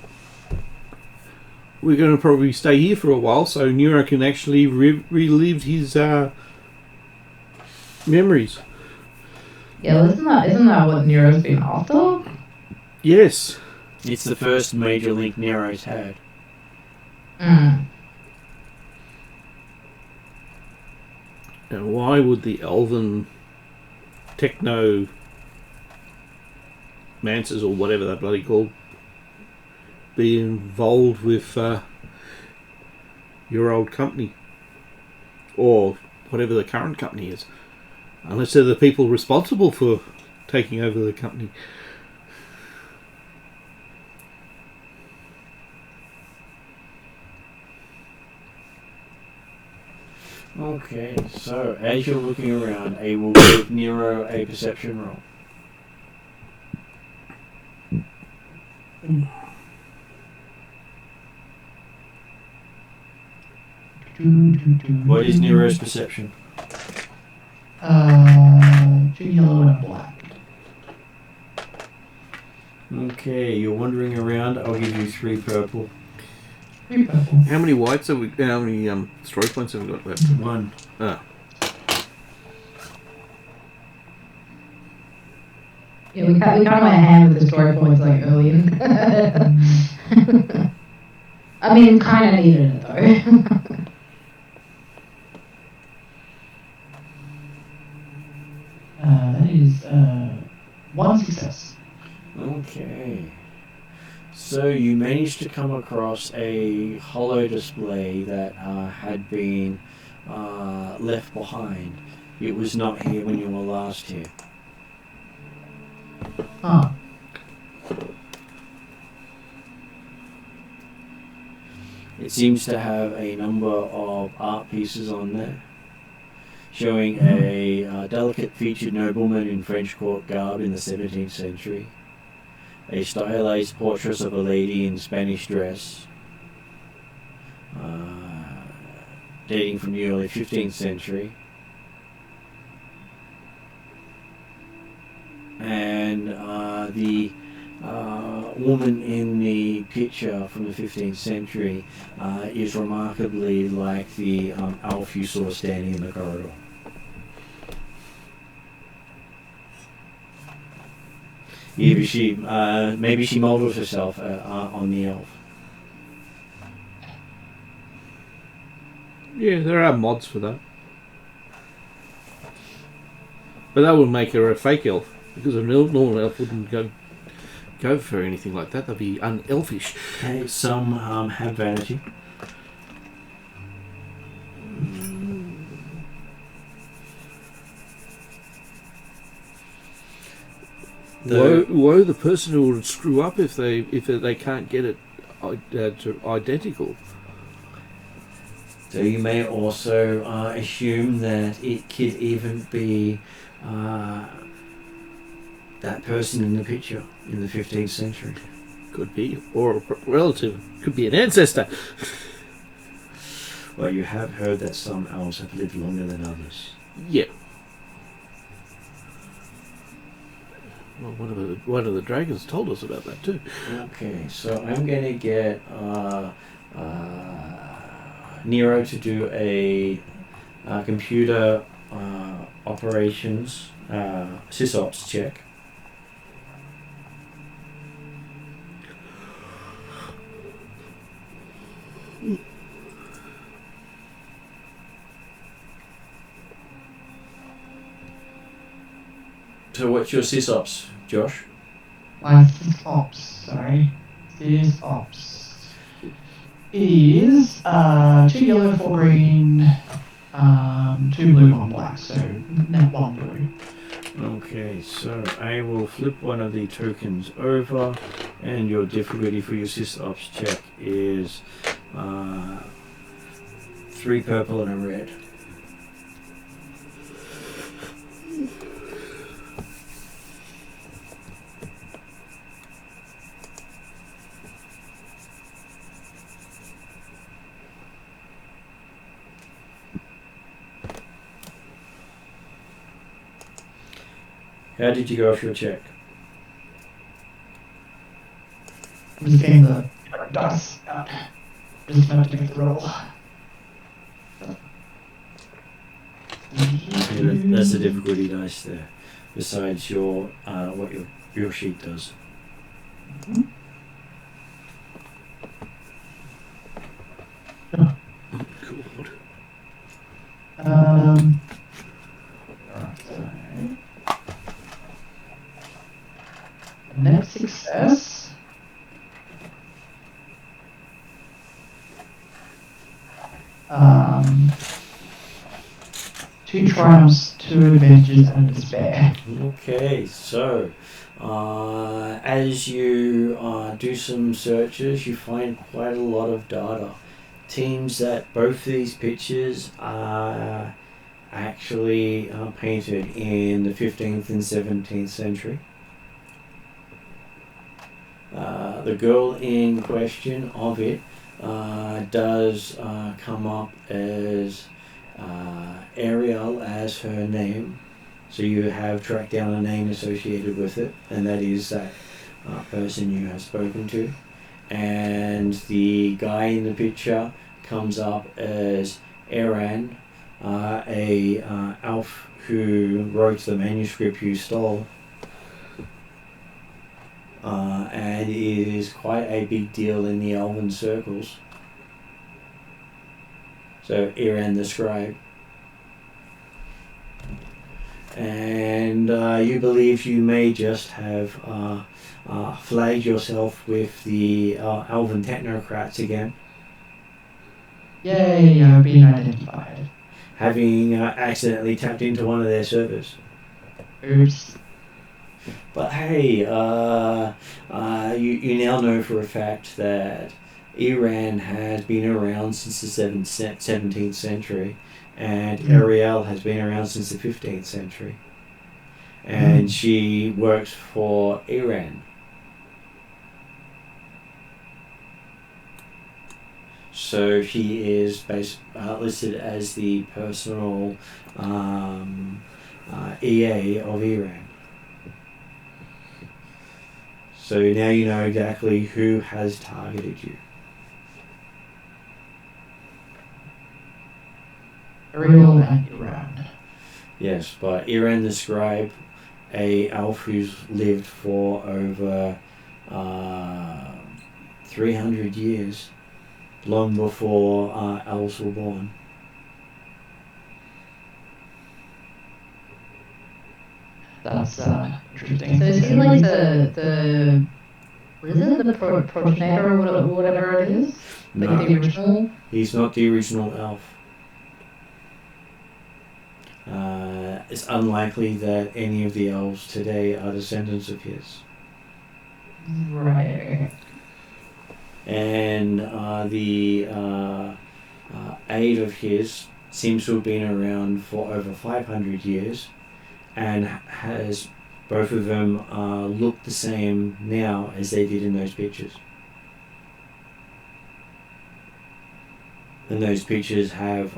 we're going to probably stay here for a while, so Nero can actually relive his memories. Yeah, isn't that what Nero's been after? Yes. It's the first major link Nero's had. And why would the elven techno mancers or whatever they're bloody called be involved with your old company or whatever the current company is, unless they're the people responsible for taking over the company? Okay, so as you're looking around, I will give Nero a perception roll. What is Nero's perception? 2 yellow and a black. Okay, you're wandering around. I'll give you 3 purple. 3 purple. How many whites have we? How many story points have we got left? 1. Ah. Yeah, we kind of went hand with the story points like early in. I mean, kind of needed it though. That is 1 success. Okay. So you managed to come across a hollow display that had been left behind. It was not here when you were last here. Huh. It seems to have a number of art pieces on there, showing a delicate featured nobleman in French court garb in the 17th century, a stylized portrait of a lady in Spanish dress, dating from the early 15th century, and the woman in the picture from the 15th century is remarkably like the elf you saw standing in the corridor. Maybe she modeled herself on the elf. Yeah, there are mods for that. But that would make her a fake elf, because a normal elf wouldn't go for anything like that. They'd be unelfish. Okay, some have vanity. Woe the person who would screw up if they can't get it identical. So you may also assume that it could even be that that person in the picture in the 15th century. Could be, or a relative. Could be an ancestor. Well, you have heard that some elves have lived longer than others. Yeah. Well, one of the dragons told us about that too. Okay, so I'm going to get Nero to do a computer operations sysops check. So what's your sysops, Josh? My sysops, sorry. Sysops is 2 yellow, 4 green, 2 blue, 1 black, so net 1 blue. Okay, so I will flip one of the tokens over, and your difficulty for your sysops check is 3 purple and a red. How did you go off your check? I'm just getting the dice out. Just about to make the roll. That's the difficulty dice there. Besides your what your sheet does. Mm-hmm. Cool. Right, so next success. Two triumphs, 2 advantages, and a despair. Okay, so as you do some searches, you find quite a lot of data. Teams that both these pictures are actually painted in the 15th and 17th century. The girl in question of it does come up as Ariel as her name, so you have tracked down a name associated with it, and that is that person you have spoken to. And the guy in the picture comes up as Aran, a elf who wrote the manuscript you stole, and it is quite a big deal in the elven circles. So Aran the scribe. And you believe you may just have flagged yourself with the elven technocrats again, Yay, I've been identified. having accidentally tapped into one of their servers. Oops. But hey, you now know for a fact that Iran has been around since the 17th century, and Ariel has been around since the 15th century. And she works for Iran. So she is listed as the personal EA of Iran. So now you know exactly who has targeted you. Ariel and Iran. Yes, but Iran the Scribe, a elf who's lived for over 300 years, long before elves were born. That's interesting. So is he like the what is it, the progenitor or whatever it is? Like No, the original? he's not the original elf. It's unlikely that any of the elves today are descendants of his. Right. And the aid of his seems to have been around for over 500 years and has Both of them look the same now as they did in those pictures. And those pictures have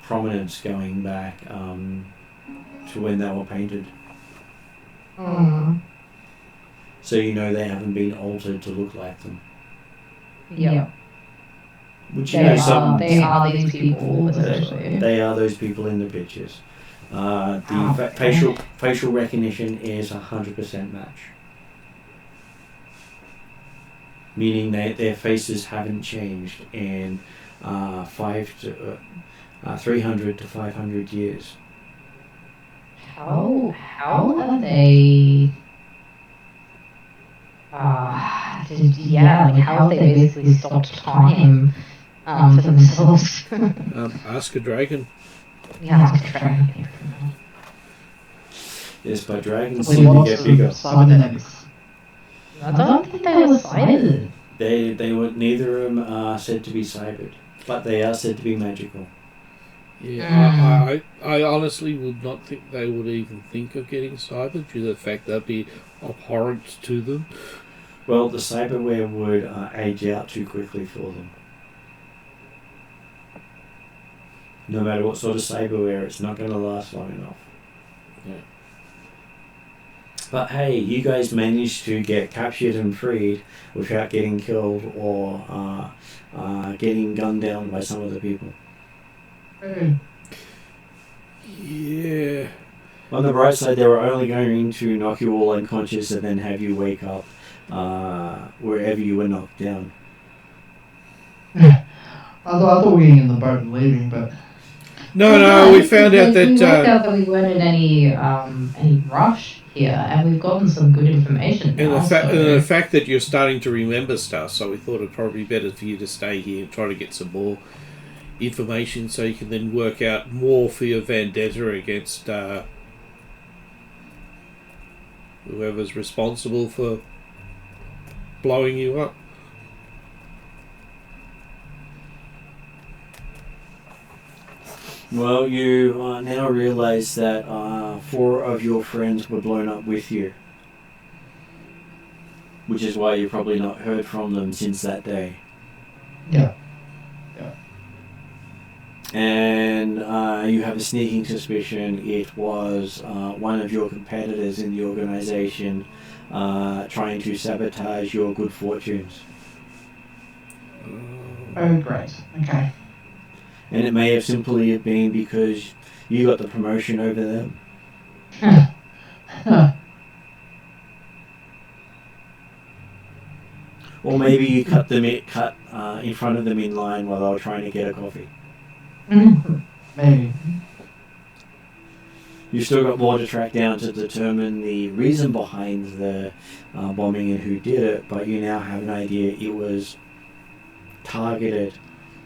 prominence going back to when they were painted. Mm. So you know they haven't been altered to look like them. Yeah. Which you know They are these people, essentially. they are those people in the pictures. The Okay. facial recognition is 100% match. Meaning their faces haven't changed in 300 to 500 years. How are they? Like how have they basically stopped time for themselves? Ask a dragon. Yeah, I'm trying. Yes, but dragons With seem to lots get of bigger. cybernetics. I don't think they were sighted. They were neither of them are said to be cybered, but they are said to be magical. Yeah, I honestly would not think they would even think of getting cybered due to the fact that'd be abhorrent to them. Well, the cyberware would age out too quickly for them. No matter what sort of cyberware, it's not going to last long enough. Yeah. But hey, you guys managed to get captured and freed without getting killed or getting gunned down by some of the people. Yeah. On the bright side, they were only going to knock you all unconscious and then have you wake up wherever you were knocked down. I thought we were getting in the boat and leaving, but No, we found out We worked that out that we weren't in any rush here, and we've gotten some good information and now. the fact that you're starting to remember stuff, so we thought it'd probably be better for you to stay here and try to get some more information so you can then work out more for your vendetta against whoever's responsible for blowing you up. Well, you now realise that 4 of your friends were blown up with you. Which is why you've probably not heard from them since that day. yeah. And you have a sneaking suspicion it was one of your competitors in the organisation trying to sabotage your good fortunes. Oh, great. Okay. And it may have simply been because you got the promotion over them. Or maybe you cut in front of them in line while they were trying to get a coffee. Maybe. You've still got more to track down to determine the reason behind the bombing and who did it, but you now have an idea it was targeted,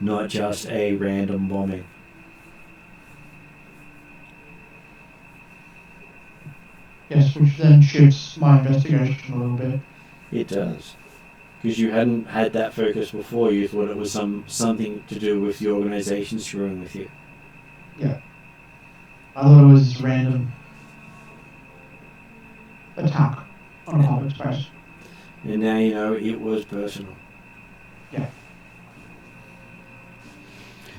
not just a random bombing. Yes, which then shifts my investigation a little bit. It does. Because you hadn't had that focus before, you thought it was something to do with the organisation screwing with you. Yeah. I thought it was random attack on a public space. And now you know it was personal. Yeah.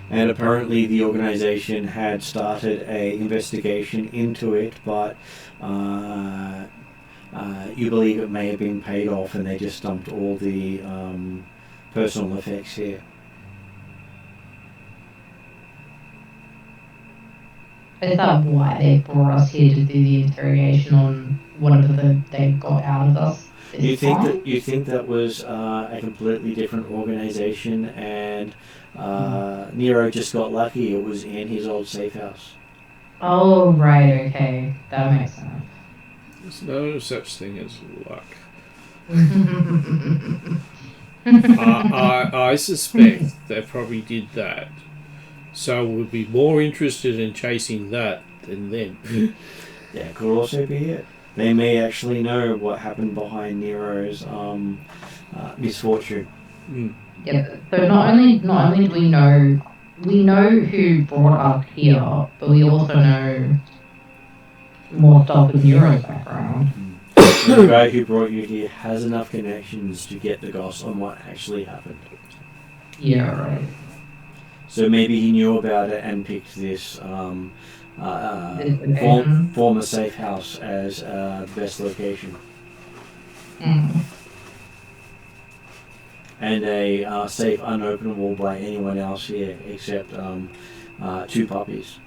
And apparently the organisation had started a investigation into it, but you believe it may have been paid off and they just dumped all the personal effects here. Is that why they brought us here to do the interrogation on whatever they got out of us? You think that was a completely different organisation, and Nero just got lucky. It was in his old safe house. Oh, right, okay. That makes sense. There's no such thing as luck. I suspect they probably did that. So we'd be more interested in chasing that than them. Yeah, could also be it. They may actually know what happened behind Nero's misfortune. Yeah, so not only do we know who brought us here, but we also know more stuff with Neuro's background. The guy who brought you here has enough connections to get the goss on what actually happened. Yeah, right. So maybe he knew about it and picked this former safe house as the best location. And a safe unopenable by anyone else here except 2 puppies.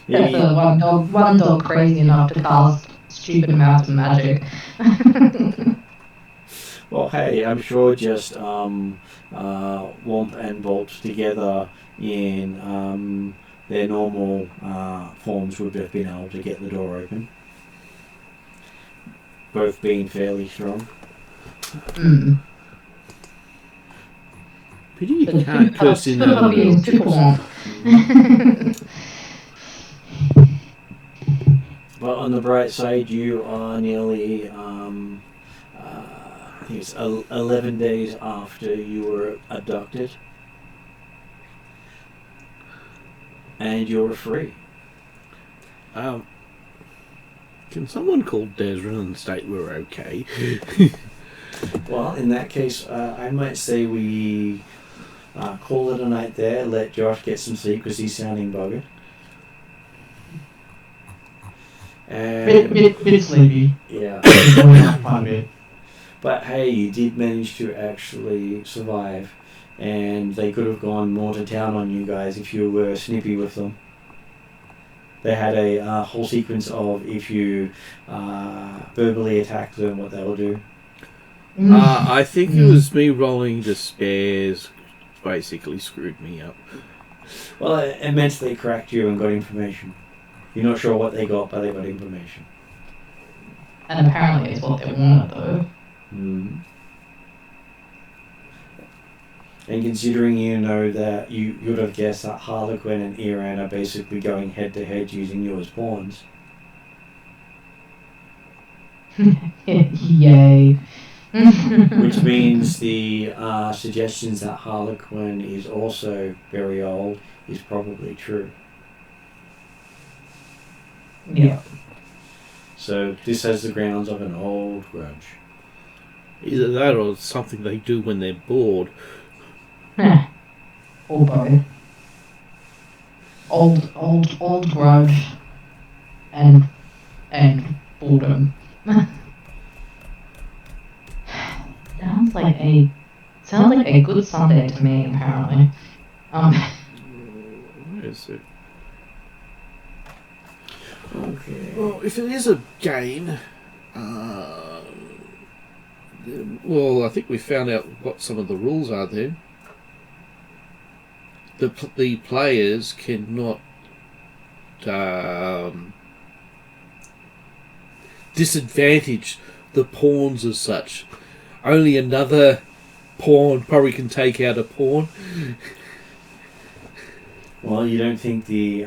That's one dog crazy enough to cast stupid amounts of magic. Well, hey, I'm sure just Womp and Bolt together in their normal forms would have been able to get the door open. Both being fairly strong. Pity you can't curse in that a little. But on the bright side, you are nearly, I think it's 11 days after you were abducted. And you're free. Can someone call Desrin and state we're okay? Well, in that case, I might say we call it a night there, let Josh get some sleep because he's sounding buggered. And Bit sleepy. yeah. Quite a bit. But hey, you did manage to actually survive, and they could have gone more to town on you guys if you were snippy with them. They had a whole sequence of if you verbally attack them, what they'll do. I think it was me rolling despairs basically screwed me up. Well, it meant they cracked you and got information. You're not sure what they got, but they got information. And apparently it's what they wanted, though. And considering you know that you would have guessed that Harlequin and Iran are basically going head to head using you as pawns. Yay. Which means the suggestions that Harlequin is also very old is probably true. Yeah. So this has the grounds of an old grudge. Either that or something they do when they're bored. Or both. Old grudge and boredom. Sounds like a good Sunday to me, apparently. Where is it? Okay. Well, if it is a gain, well, I think we found out what some of the rules are then. The players cannot disadvantage the pawns as such. Only another pawn probably can take out a pawn. Well, you don't think the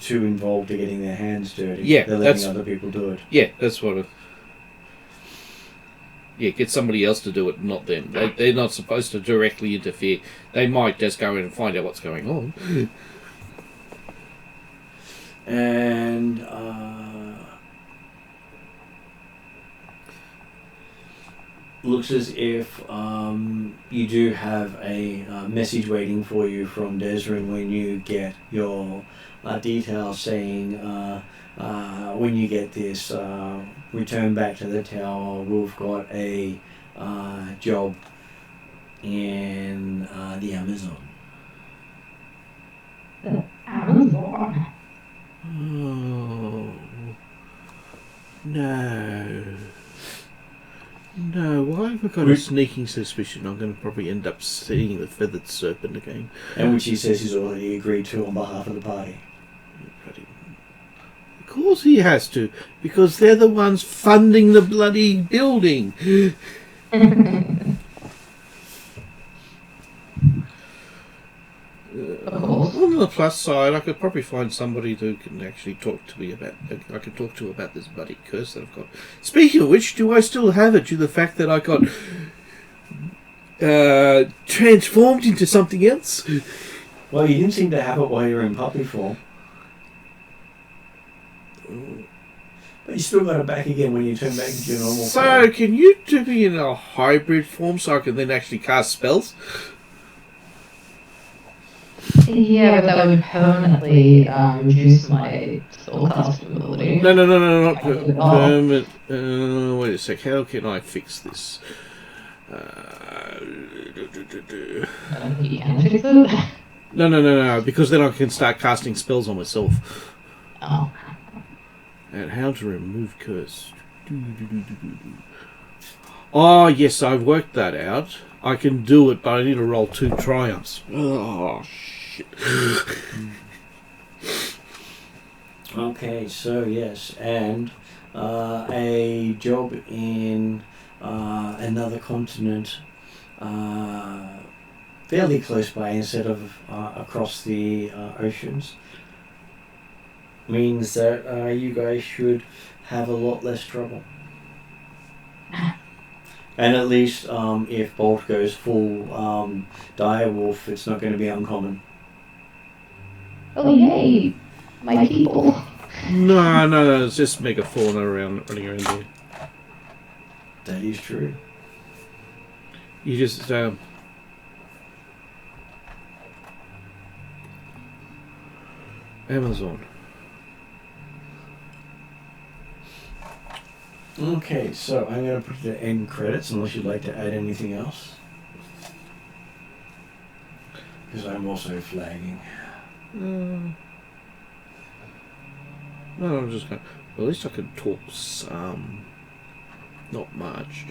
two involved are getting their hands dirty? Yeah, they're letting other people do it. Yeah, that's what. Get somebody else to do it, not them. They're not supposed to directly interfere. They might just go in and find out what's going on. And looks as if you do have a message waiting for you from Desrin when you get your details saying when you get this return back to the tower, we've got a job in the Amazon. The Amazon? Oh, no, why have I got a sneaking suspicion I'm going to probably end up seeing the feathered serpent again? And which he says he's already agreed to on behalf of the party. Of course he has to, because they're the ones funding the bloody building. Of course. On the plus side, I could probably find somebody who can actually talk to me about. I could talk to about this bloody curse that I've got. Speaking of which, do I still have it? Due to the fact that I got transformed into something else. Well, you didn't seem to have it while you were in puppy form. But you still got it back again when you turn back into your normal So, form. can you do me in a hybrid form so I can then actually cast spells? Yeah, but that would permanently reduce my spellcasting ability. No, not Oh. permanent. Wait a sec, how can I fix this? I don't think you can fix it. No, because then I can start casting spells on myself. Oh. And how to remove curse. Oh, yes, I've worked that out. I can do it, but I need to roll 2 triumphs. Oh, shit. Okay, so yes, and a job in another continent, fairly close by instead of across the oceans, means that you guys should have a lot less trouble. And at least if Bolt goes full direwolf, it's not going to be uncommon. Oh, yay! My people. No, it's just megafauna running around there. That is true. You just, Amazon. Okay, so I'm going to put the end credits unless you'd like to add anything else. Because I'm also flagging. No, I'm just going. At least I can talk some. Not much.